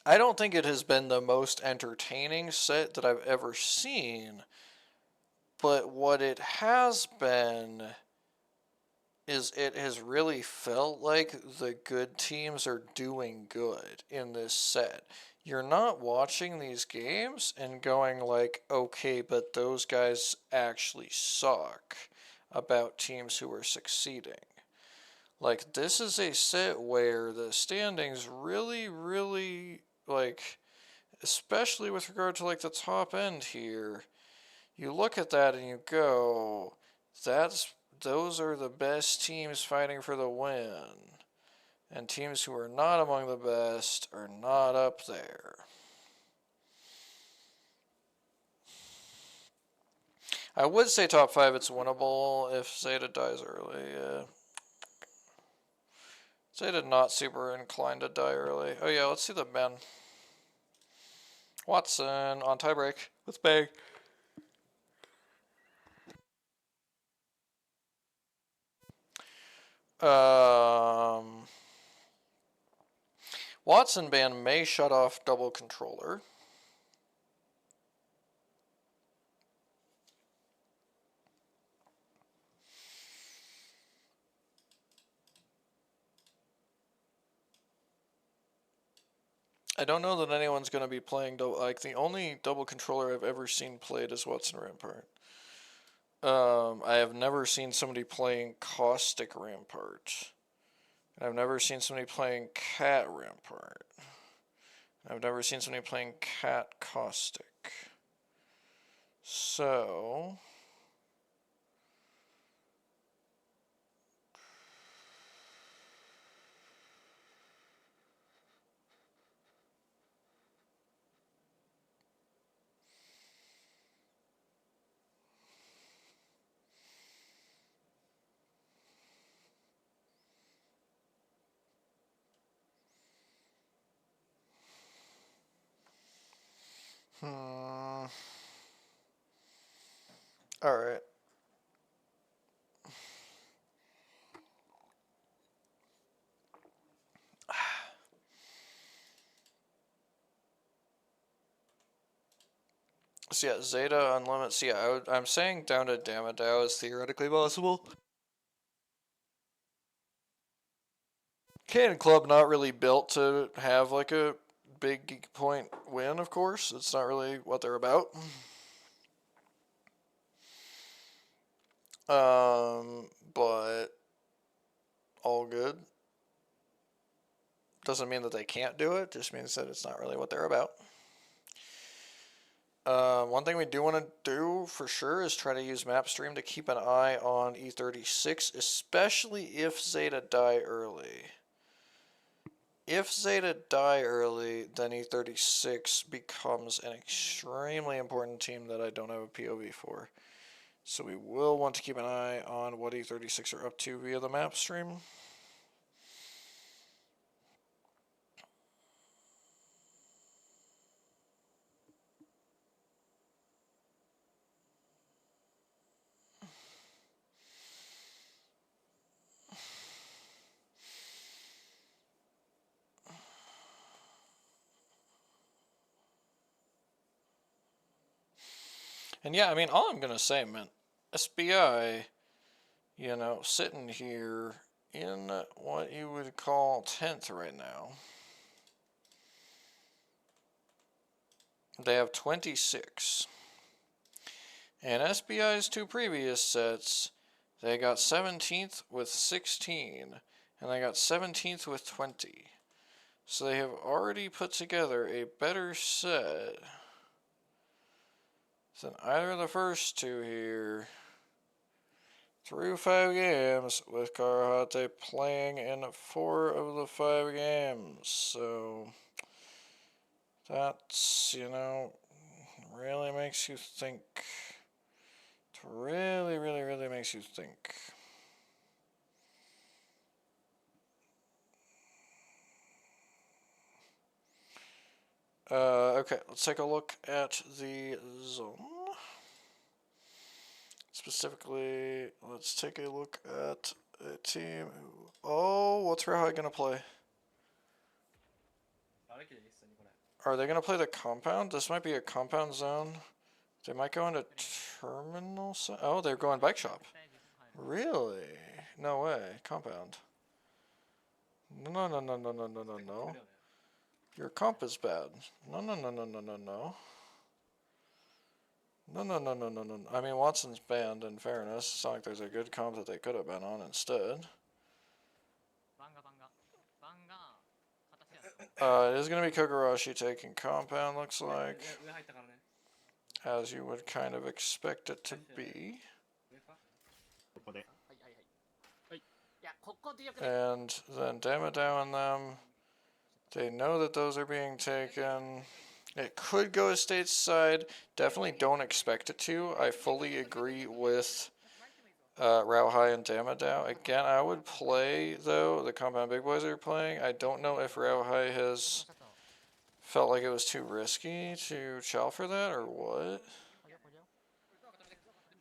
A: I don't think it has been the most entertaining set that I've ever seen, but what it has been is it has really felt like the good teams are doing good in this set. You're not watching these games and going like, okay, but those guys actually suck, about teams who are succeeding. Like, this is a set where the standings really, like, especially with regard to, like, the top end here, you look at that and you go, those are the best teams fighting for the win. And teams who are not among the best are not up there. I would say top 5 it's winnable if Zeta dies early, yeah. Zeta not super inclined to die early. Oh yeah, let's see the men. Watson on tiebreak with Bang. Watson ban may shut off double controller. I don't know that anyone's going to be playing double. Like, the only double controller I've ever seen played is Watson Rampart. I have never seen somebody playing Caustic Rampart. I've never seen somebody playing Cat Rampart. I've never seen somebody playing Cat Caustic. So... Alright. So yeah, Zeta Unlimited. So yeah, I'm saying down to Damodao is theoretically possible. Cannon Club not really built to have like a big geek point win, of course. It's not really what they're about. But all good. Doesn't mean that they can't do it, just means that it's not really what they're about. One thing we do want to do for sure is try to use Mapstream to keep an eye on E36, especially if Zeta die early. If Zeta die early, then E36 becomes an extremely important team that I don't have a POV for. So we will want to keep an eye on what E36 are up to via the map stream. And yeah, I mean, all I'm going to say, man, SBI, you know, sitting here in what you would call 10th right now. They have 26. And SBI's two previous sets, they got 17th with 16, and they got 17th with 20. So they have already put together a better set than either of the first two here. Through 5 games, with Karahate playing in 4 of the 5 games. So that's, you know, really makes you think. It really, really, really makes you think. Okay, let's take a look at the zone. Specifically, let's take a look at a team who... Oh, what's Rauhai gonna play? Are they gonna play the compound? This might be a compound zone. They might go into terminal... Oh, they're going bike shop. Really? No way. Compound. No, no, no, no, no, no, no, no. Your comp is bad. No, no, no, no, no, no, no. No, no, no, no, no, no. I mean, Watson's banned, in fairness. It's not like there's a good comp that they could have been on instead. It is going to be Kogarashi taking compound, looks like. As you would kind of expect it to be. And then Damadao and them, they know that those are being taken. It could go to stateside. Definitely don't expect it to. I fully agree with Rauhai and Damadao. Again, I would play, though, the compound big boys are playing. I don't know if Rauhai has felt like it was too risky to chow for that or what.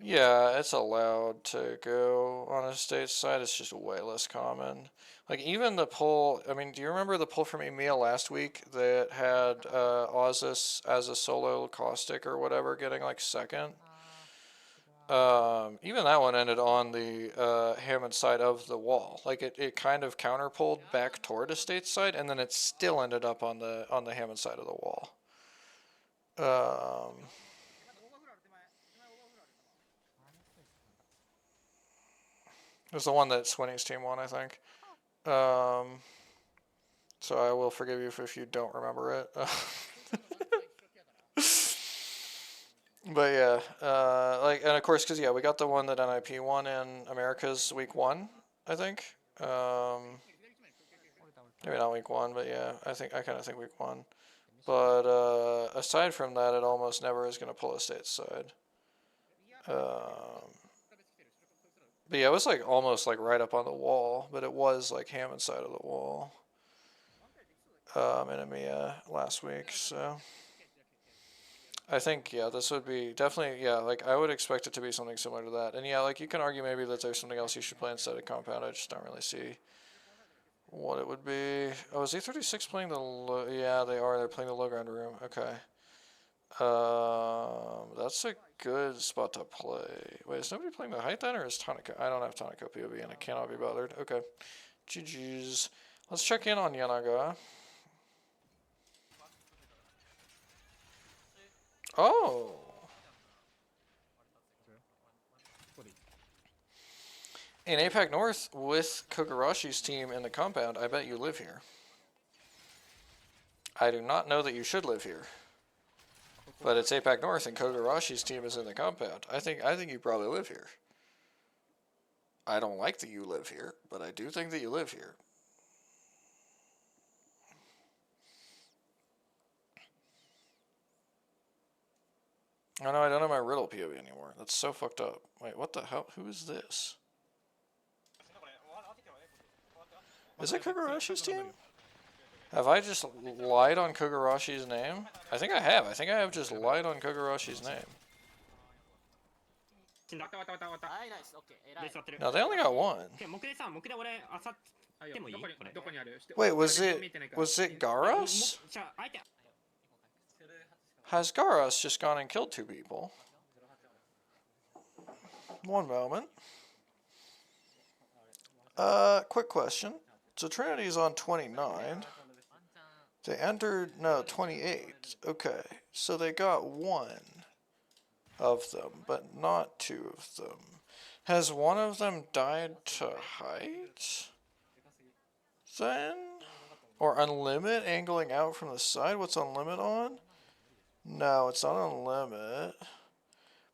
A: Yeah, it's allowed to go on a stateside. It's just way less common. Like, even the pull, I mean, do you remember the pull from Emil last week that had Ozus as a solo caustic or whatever getting like second? Even that one ended on the Hammond side of the wall. Like, it kind of counter pulled back toward a stateside, and then it still ended up on the Hammond side of the wall. It was the one that Swinney's team won, I think. So I will forgive you if you don't remember it. But yeah, like, and of course, because yeah, we got the one that NIP won in America's week 1, I think. Maybe not week 1, but yeah, I kind of think week 1. But aside from that, it almost never is going to pull a stateside. But yeah, it was like almost like right up on the wall, but it was like Hammond side of the wall in EMEA last week, so I think, yeah, this would be definitely, yeah, like I would expect it to be something similar to that. And yeah, like you can argue maybe that there's something else you should play instead of compound. I just don't really see what it would be. Oh, is E36 playing the, yeah, they are, they're playing the low ground room, okay. That's a good spot to play. Wait, is nobody playing the height then, or is Tanaka? I don't have Tanaka POV and I cannot be bothered. Okay. GG's. Let's check in on Yanaga. Oh! In APAC North, with Kogarashi's team in the compound, I bet you live here. I do not know that you should live here. But it's APAC North and Kogarashi's team is in the compound. I think you probably live here. I don't like that you live here, but I do think that you live here. Oh no, I don't have my riddle POV anymore. That's so fucked up. Wait, what the hell? Who is this? Is it Kogarashi's team? Have I just lied on Kogarashi's name? I think I have. I think I have just lied on Kogarashi's name.
G: 死んだ。終わった終わった終わった。
C: はい、ナイス、オッケー、偉い。
G: 座ってる。
A: No, they only got one.
G: 木でさ、木で俺、あさっ
E: あいいよ
G: でもいい？
E: どこに
G: これ
E: どこにある？
A: Wait, was
E: 俺
A: it
E: 見てないから
A: was it Garas?
G: じゃあ、相手。
A: Has Garas just gone and killed 2 people? One moment. Quick question. So Trinity's on 29. They entered, no, 28. Okay, so they got 1 of them, but not 2 of them. Has one of them died to height? Then? Or unlimit, angling out from the side? What's unlimit on? No, it's not unlimit.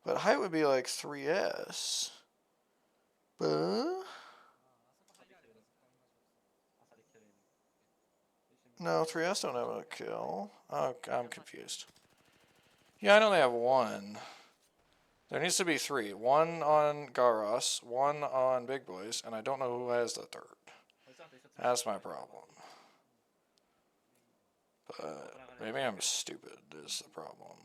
A: But height would be like 3S. But... No, 3S don't have a kill. Oh, I'm confused. Yeah, I know they have 1. There needs to be 3. 1 on Garas, 1 on Big Boys, and I don't know who has the 3rd. That's my problem. But maybe I'm stupid is the problem.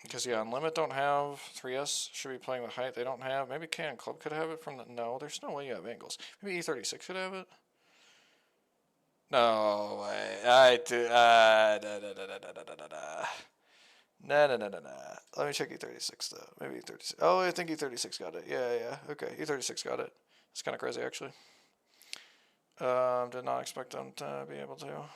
A: Because, yeah, Unlimit don't have. 3S should be playing the height they don't have. Maybe K and Club could have it from the... No, there's no way you have angles. Maybe E36 could have it? No way. I do. No. Let me check E36 though. Maybe E36. Oh, I think E36 got it. Yeah. Okay, E36 got it. It's kind of crazy actually. Did not expect them to be able to.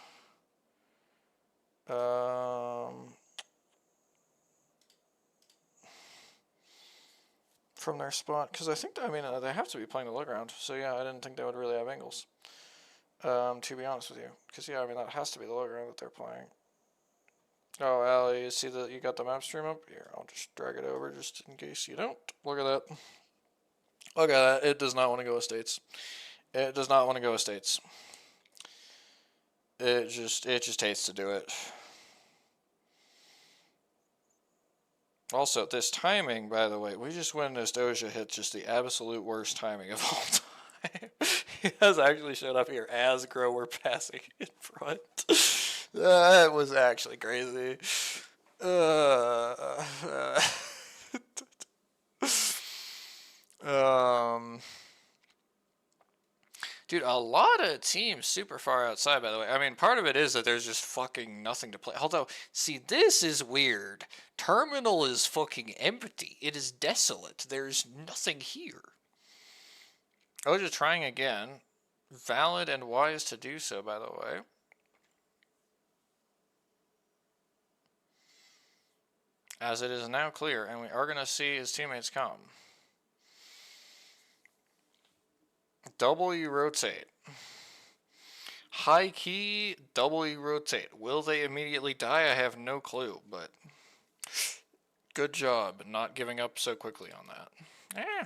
A: From their spot, because I think they have to be playing the low ground. So yeah, I didn't think they would really have angles. To be honest with you, because yeah, that has to be the low ground that they're playing. Oh, Allie, you see that you got the map stream up? Here, I'll just drag it over just in case you don't. Look at that. Look at that. It does not want to go estates. It does not want to go estates. It just hates to do it. Also, this timing, by the way, we just witnessed Doja hit just the absolute worst timing of all time. He has actually showed up here as Grow were passing in front. That was actually crazy. Dude, a lot of teams super far outside, by the way. I mean, part of it is that there's just fucking nothing to play. Although, see, this is weird. Terminal is fucking empty. It is desolate. There's nothing here. Oh, just trying again. Valid and wise to do so, by the way. As it is now clear, and we are going to see his teammates come. W rotate. High key, W rotate. Will they immediately die? I have no clue, but good job not giving up so quickly on that.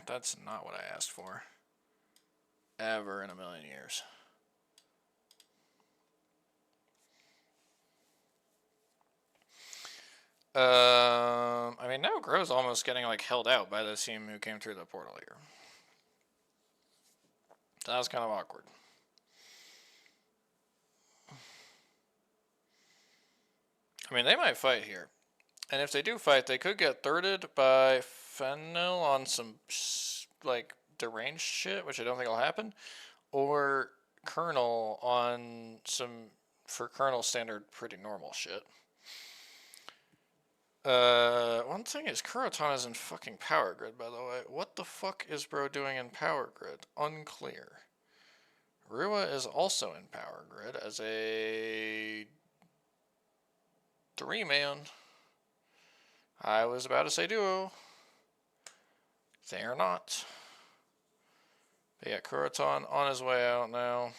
A: That's not what I asked for. Ever in a million years. I mean, now Grow's almost getting like held out by the team who came through the portal here. So that was kind of awkward. I mean, they might fight here. And if they do fight, they could get thirded by Fennel on some, like, deranged shit, which I don't think will happen. Or Colonel on some, for Colonel standard, pretty normal shit. One thing is, Kurotan is in fucking Power Grid, by the way. What the fuck is bro doing in Power Grid? Unclear. Rua is also in Power Grid as a 3-man. I was about to say duo. They are not. They got Kurotan on his way out now.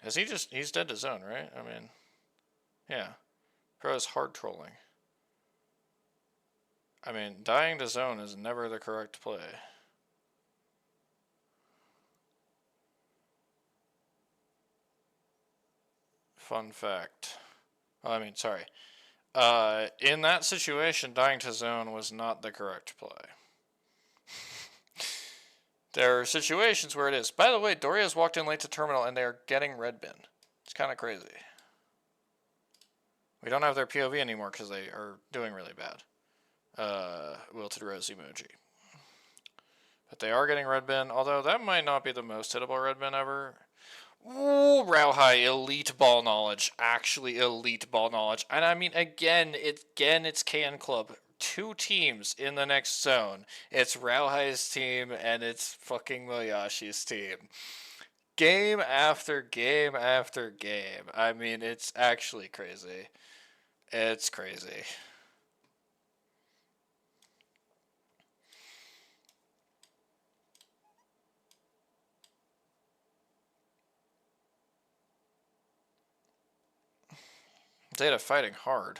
A: He's dead to zone, right? I mean, yeah. Pro is hard trolling. I mean, dying to zone is never the correct play. Fun fact. Well, I mean, sorry. In that situation, dying to zone was not the correct play. There are situations where it is. By the way, Doria's walked in late to terminal and they're getting red bin. It's kind of crazy. We don't have their POV anymore because they are doing really bad. Wilted Rose emoji. But they are getting red bin, although that might not be the most hittable red bin ever. Ooh, Rauhai, elite ball knowledge. Actually, elite ball knowledge. And I mean, again, it's Can Club. 2 teams in the next zone. It's Rauhai's team and it's fucking Moyashi's team. Game after game after game. I mean, it's actually crazy. It's crazy. Zeta fighting hard.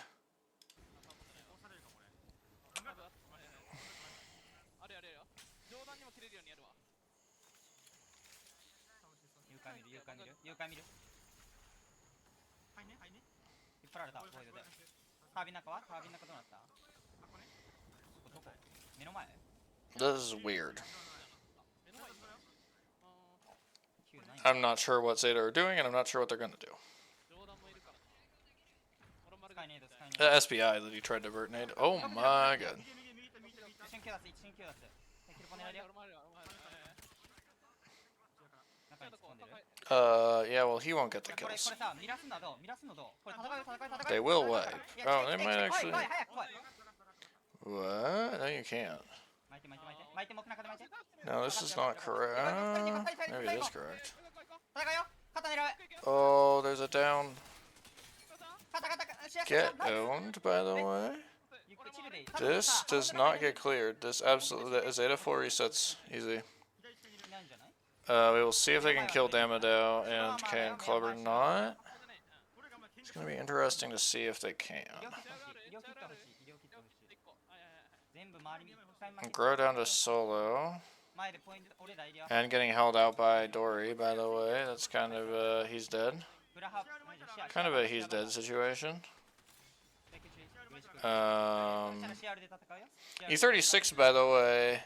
A: This is weird. I'm not sure what Zeta are doing, and I'm not sure what they're going to do. The SPI that he tried to vert nade. Oh my god. Yeah, well, he won't get the kills. They will wipe. Oh, they might actually... What? No, you can't. No, this is not correct. Maybe it is correct. Oh, there's a down. Get owned, by the way. This does not get cleared. This absolutely... Zeta 4 resets. Easy. We will see if they can kill Damodao and Can Club or not. It's going to be interesting to see if they can. Grow down to solo. And getting held out by Dory, by the way. That's kind of he's dead. Kind of a he's dead situation. E36, by the way.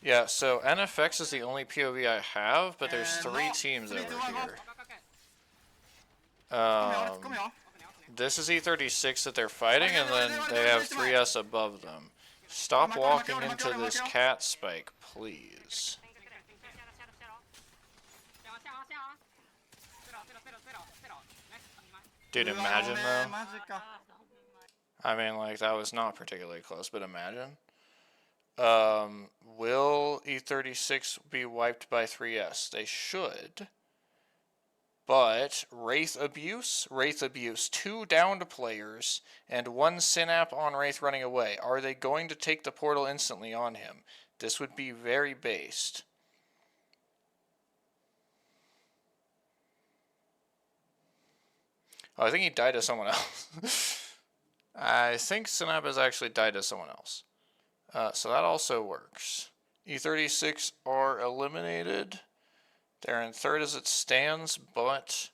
A: Yeah, so NFX is the only POV I have, but there's 3 teams over here. This is E36 that they're fighting, and then they have 3S above them. Stop walking into this cat spike, please. Dude, imagine though. I mean, like, that was not particularly close, but imagine. Will E36 be wiped by 3S? They should. But Wraith Abuse, 2 downed players, and 1 Synap on Wraith running away. Are they going to take the portal instantly on him? This would be very based. Oh, I think he died to someone else. I think Synap has actually died to someone else. So that also works. E36 are eliminated. They're in 3rd as it stands, but...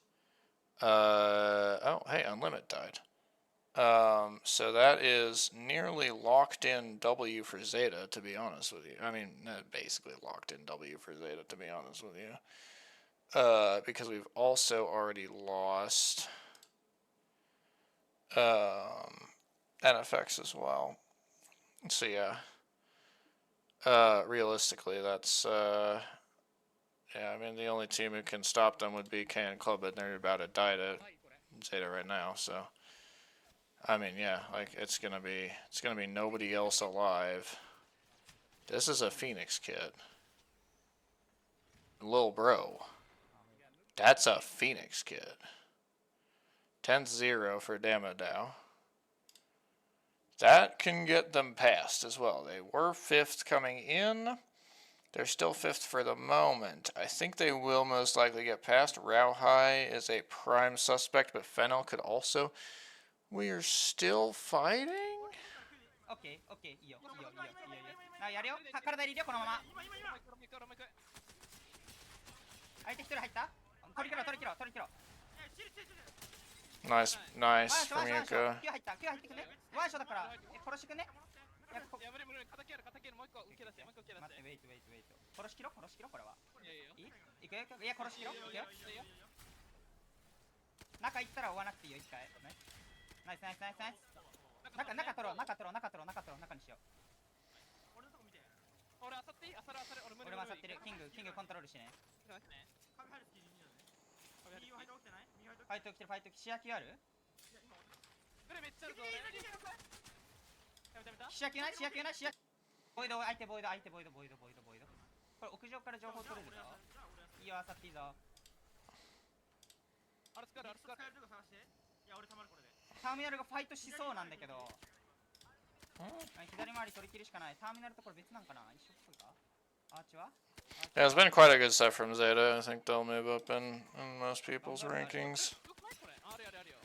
A: oh, hey, Unlimit died. So that is nearly locked in W for Zeta, to be honest with you. I mean, basically locked in W for Zeta, to be honest with you. Because we've also already lost NFX as well. So yeah. Realistically, that's... yeah, I mean, the only team who can stop them would be Can Club, and they're about to die to Zeta right now, so... I mean, yeah, like, it's gonna be nobody else alive. This is a Phoenix kid. Lil bro. That's a Phoenix kid. 10-0 for Damodao. That can get them past as well. They were 5th coming in. They're still 5th for the moment. I think they will most likely get past. Rauhai is a prime suspect, but Fennel could also. We are still fighting?
F: オッケーオッケー、いいよいいよいいよいいよいいよ。あ、やるよ。体入れるよこのまま。相手一人入った？取り切ろう取り切ろう取り切ろう。
A: Nice, nice from Yuka.
F: 9入った9入ってくね。ワンショだから殺してくね。いや、こ待って、ウェイトウェイトウェイト。殺し切ろこれは。いい？いくよ。いや、殺し切ろ。いくよ。中行ったら追わなくていいよ、一回。ナイスナイスナイスナイス。中取ろう、中にしよう。俺も漁ってる。キングコントロールしてね。ファイト来てる、ファイト岸焼きある？岸焼きない？ボイド、相手ボイド。これ屋上から情報取れるぞ。いいよ、あさっていいぞ。ターミナルがファイトしそうなんだけど、左回り取り切るしかない。ターミナルとこれ別なんかな？一緒っぽいか？アーチは？
A: Yeah, it's been quite a good set from Zeta. I think they'll move up in most people's rankings.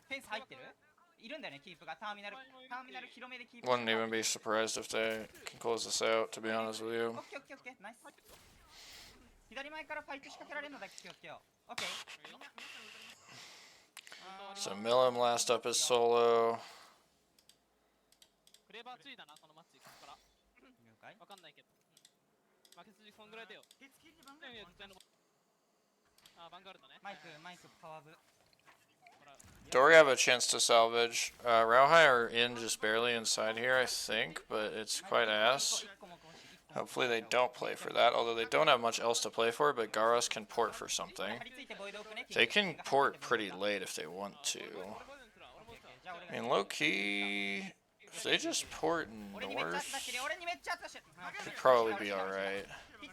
F: フェンス入ってる？いるんだよね、キープが。ターミナル広めでキープ。
A: Wouldn't even be surprised if they can close this out, to be honest with you.
F: オッケーナイス。左前からファイト仕掛けられるのだけ気をつけよう。オッケー。
A: So Millum last up is solo.
F: 了解。マイクパワーブ。
A: Dory have a chance to salvage. Rauhai are in just barely inside here, I think, but it's quite ass. Hopefully they don't play for that, although they don't have much else to play for, but Garas can port for something. They can port pretty late if they want to. I mean, low-key, if they just port north, should probably be alright.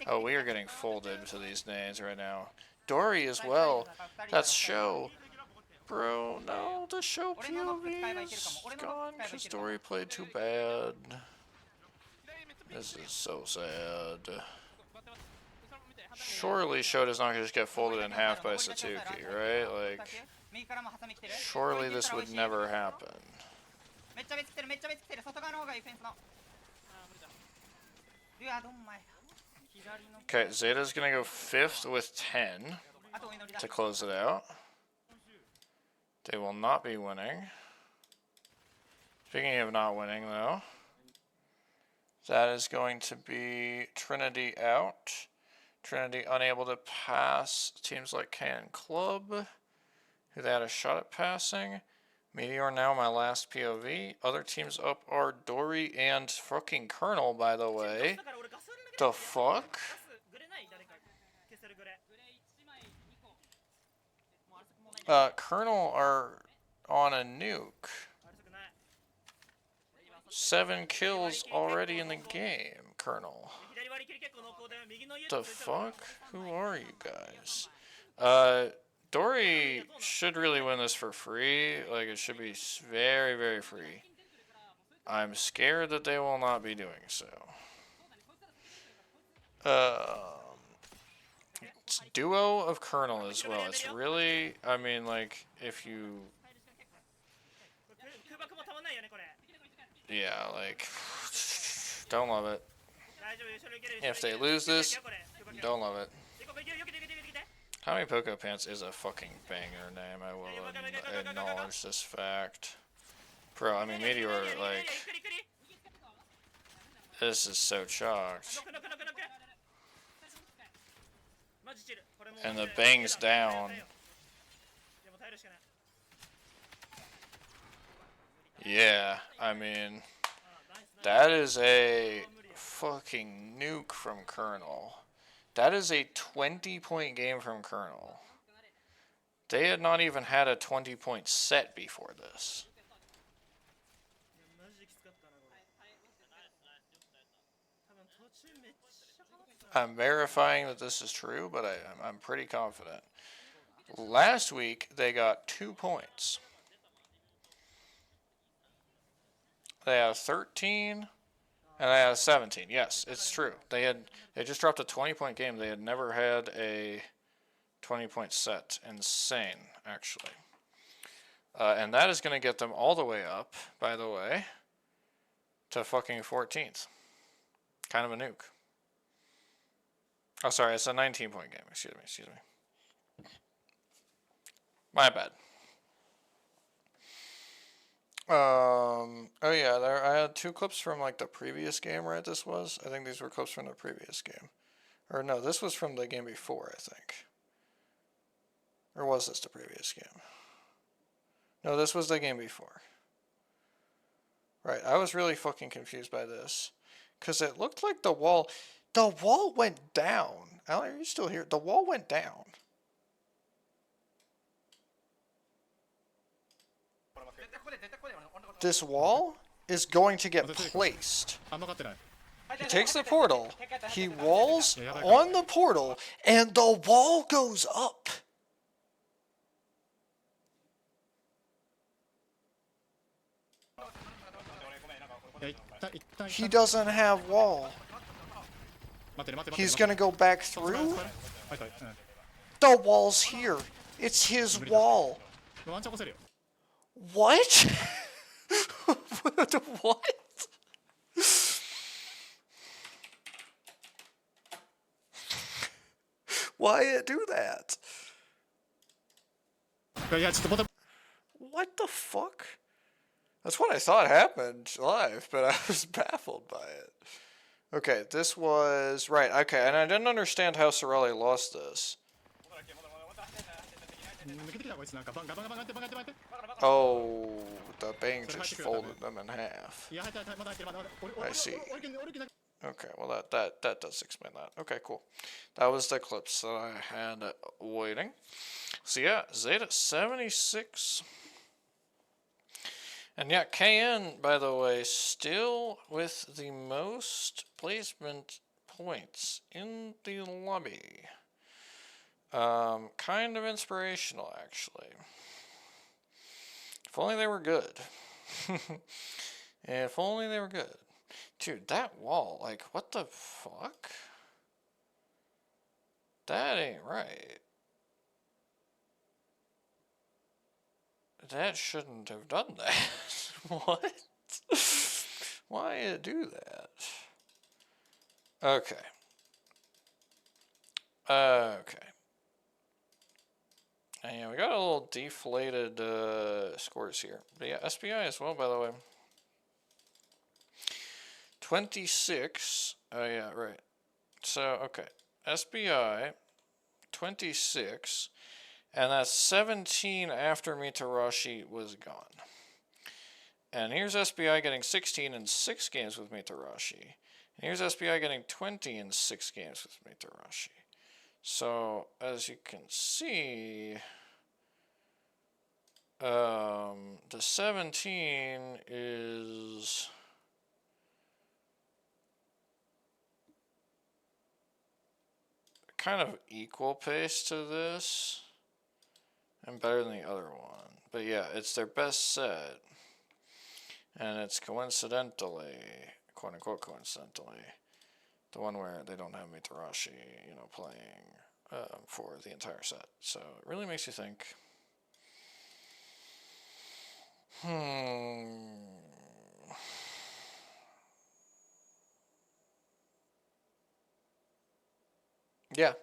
A: Oh, we are getting folded to these nades right now. Dory as well. That's Show. Bro, no, the Show POV is gone because Dory played too bad. This is so sad. Surely Show does not just get folded in half by Satuki, right? Like, surely this would never happen. Okay, Zeta's gonna go 5th with 10 to close it out. They will not be winning. Speaking of not winning, though, that is going to be Trinity out. Trinity unable to pass teams like Can Club, who they had a shot at passing. Meteor now my last POV. Other teams up are Dory and fucking Colonel, by the way. The fuck? Colonel are on a nuke. 7 kills already in the game, Colonel. The fuck? Who are you guys? Dory should really win this for free. Like, it should be very, very free. I'm scared that they will not be doing so. It's duo of Colonel as well. It's really, I mean, like, if you... Yeah, like, don't love it. If they lose this, don't love it. How many Poco Pants is a fucking banger name? I will acknowledge this fact. Bro, I mean, Meteor, like, this is so chalked. And the bangs down. Yeah, I mean, that is a fucking nuke from Colonel. That is a 20-point game from Colonel. They had not even had a 20-point set before this. I'm verifying that this is true, but I'm pretty confident. Last week, they got 2 points. They have 13 And they had a 17. Yes, it's true. They just dropped a 20-point game. They had never had a 20-point set. Insane, actually. And that is going to get them all the way up, by the way, to fucking 14th. Kind of a nuke. Oh, sorry, it's a 19-point game. Excuse me. My bad. Oh yeah, I had 2 clips from like the previous game, right? This was? I think these were clips from the previous game. Or no, this was from the game before, I think. Or was this the previous game? No, this was the game before. Right, I was really fucking confused by this. Because it looked like the wall went down. Alan, are you still here? The wall went down. This wall is going to get placed.
I: あんま勝ってない
A: He takes the portal, he walls on the portal, and the wall goes up. He doesn't have wall. He's gonna go back through? The wall's here. It's his wall.
I: ワンチャン起こせるよ
A: What? What? Why do that?
I: いやちょっとボタン
A: What the fuck? That's what I thought happened live, but I was baffled by it. Okay, this was... Right, okay, and I didn't understand how Sorale lost this.
I: 抜けてきたこいつなんかバンガバンガバンガってバンガってバンガって
A: Oh, the bang just folded them in half.
I: いや入ってまだ入ってまだ俺
A: I see.
I: 俺俺
A: Okay, well that does explain that. Okay, cool. That was the clips that I had waiting. So yeah, Zeta 76. And yeah, KN, by the way, still with the most placement points in the lobby. Kind of inspirational, actually. If only they were good. If only they were good. Dude, that wall, like, what the fuck? That ain't right. That shouldn't have done that. What? Why do that? Okay. Okay. And yeah, we got a little deflated scores here. But yeah, SPI as well, by the way. 26. Oh yeah, right. So, okay. SBI, 26. And that's 17 after Mitarashi was gone. And here's SBI getting 16 in 6 games with Mitarashi. And here's SBI getting 20 in 6 games with Mitarashi. So, as you can see, the 17 is... kind of equal pace to this. And better than the other one. But yeah, it's their best set. And it's coincidentally, quote unquote coincidentally, the one where they don't have Mitarashi, you know, playing for the entire set. So it really makes you think. Yeah.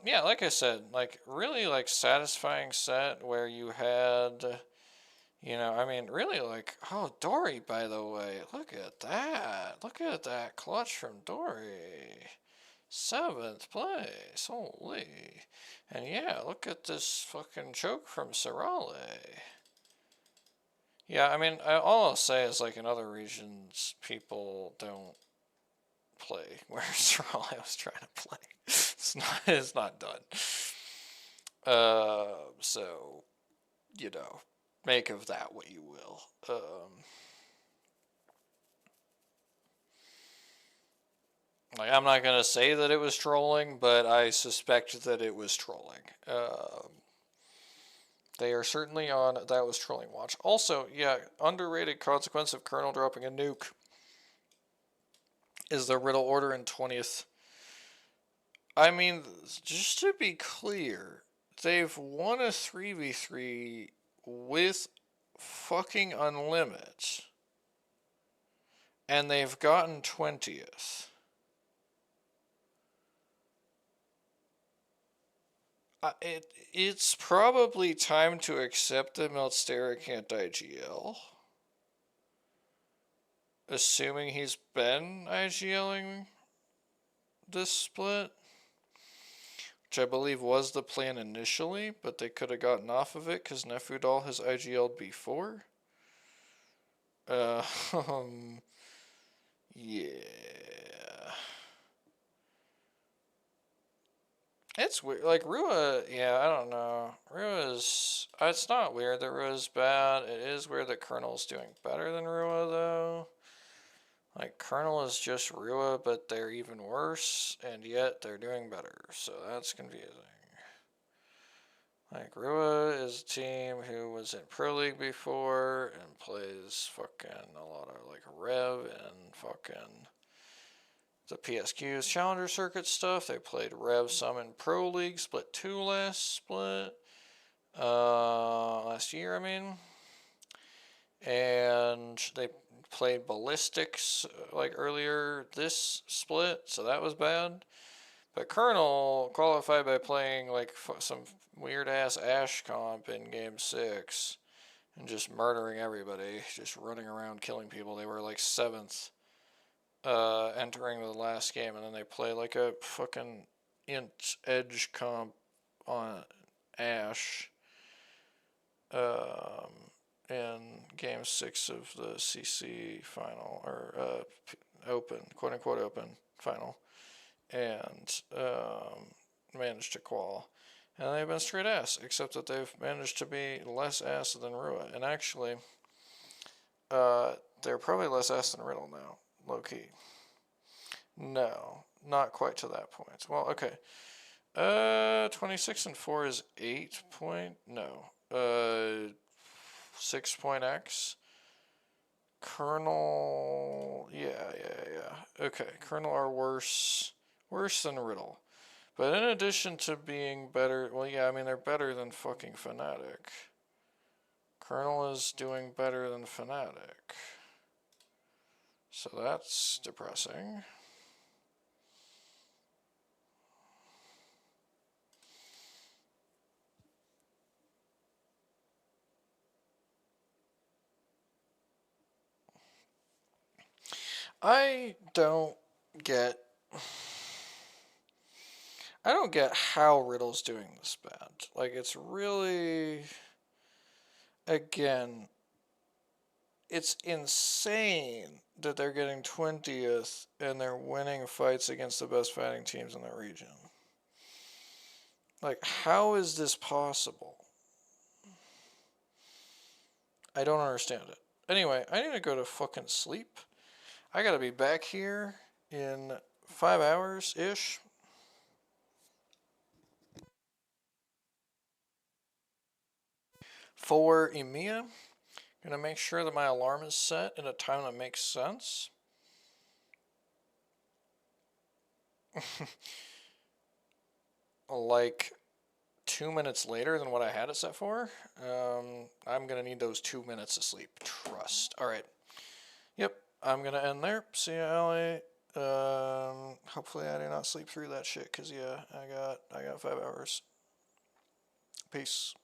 A: Yeah, like I said, like, really, like, satisfying set where you had, you know, I mean, really, like, oh, Dory, by the way, look at that clutch from Dory, 7th place, holy, and yeah, look at this fucking choke from Sorale. Yeah, I mean, all I'll say is, like, in other regions, people don't play where Sorale was trying to play. It's not done. So, you know, make of that what you will. Like, I'm not gonna say that it was trolling, but I suspect that it was trolling. They are certainly on that was trolling watch. Also, yeah, underrated consequence of Colonel dropping a nuke. Is the Riddle order in 20th? I mean, just to be clear, they've won a 3v3 with fucking Unlimit. And they've gotten 20th. It's probably time to accept that Meltstera can't IGL. Assuming he's been IGLing this split. Which I believe was the plan initially, but they could have gotten off of it because Nefudal has IGL'd before. Yeah. It's weird. Like, Rua, yeah, I don't know. Rua's. It's not weird that Rua's bad. It is weird that Colonel's doing better than Rua, though. Like, Colonel is just Rua, but they're even worse, and yet they're doing better. So that's confusing. Like, Rua is a team who was in Pro League before and plays fucking a lot of, like, Rev and fucking the PSQ's Challenger Circuit stuff. They played Rev some in Pro League, split 2 last year, I mean. And they played Ballistics, like, earlier this split, so that was bad. But Colonel qualified by playing, like, some weird-ass Ash comp in Game 6 and just murdering everybody, just running around killing people. They were, like, 7th entering the last game, and then they play, like, a fucking int edge comp on Ash in Game 6 of the CC final, or open, quote-unquote open final, and managed to qual. And they've been straight ass, except that they've managed to be less ass than Rua. And actually, they're probably less ass than Riddle now, low-key. No, not quite to that point. Well, okay. 26-4 is 8 point? No. 6 point X. Colonel, yeah. Okay, Colonel are worse than Riddle. But in addition to being better, well, yeah, I mean, they're better than fucking Fnatic. Colonel is doing better than Fnatic. So that's depressing. I don't get how Riddle's doing this bad. Like, it's really, again, it's insane that they're getting 20th and they're winning fights against the best fighting teams in the region. Like, how is this possible? I don't understand it. Anyway, I need to go to fucking sleep. I gotta be back here in 5 hours-ish. For EMEA, gonna make sure that my alarm is set in a time that makes sense. Like 2 minutes later than what I had it set for. I'm gonna need those 2 minutes of sleep. Trust. Alright. Yep, I'm gonna end there. See ya, Allie. Hopefully I do not sleep through that shit, cause yeah, I got 5 hours. Peace.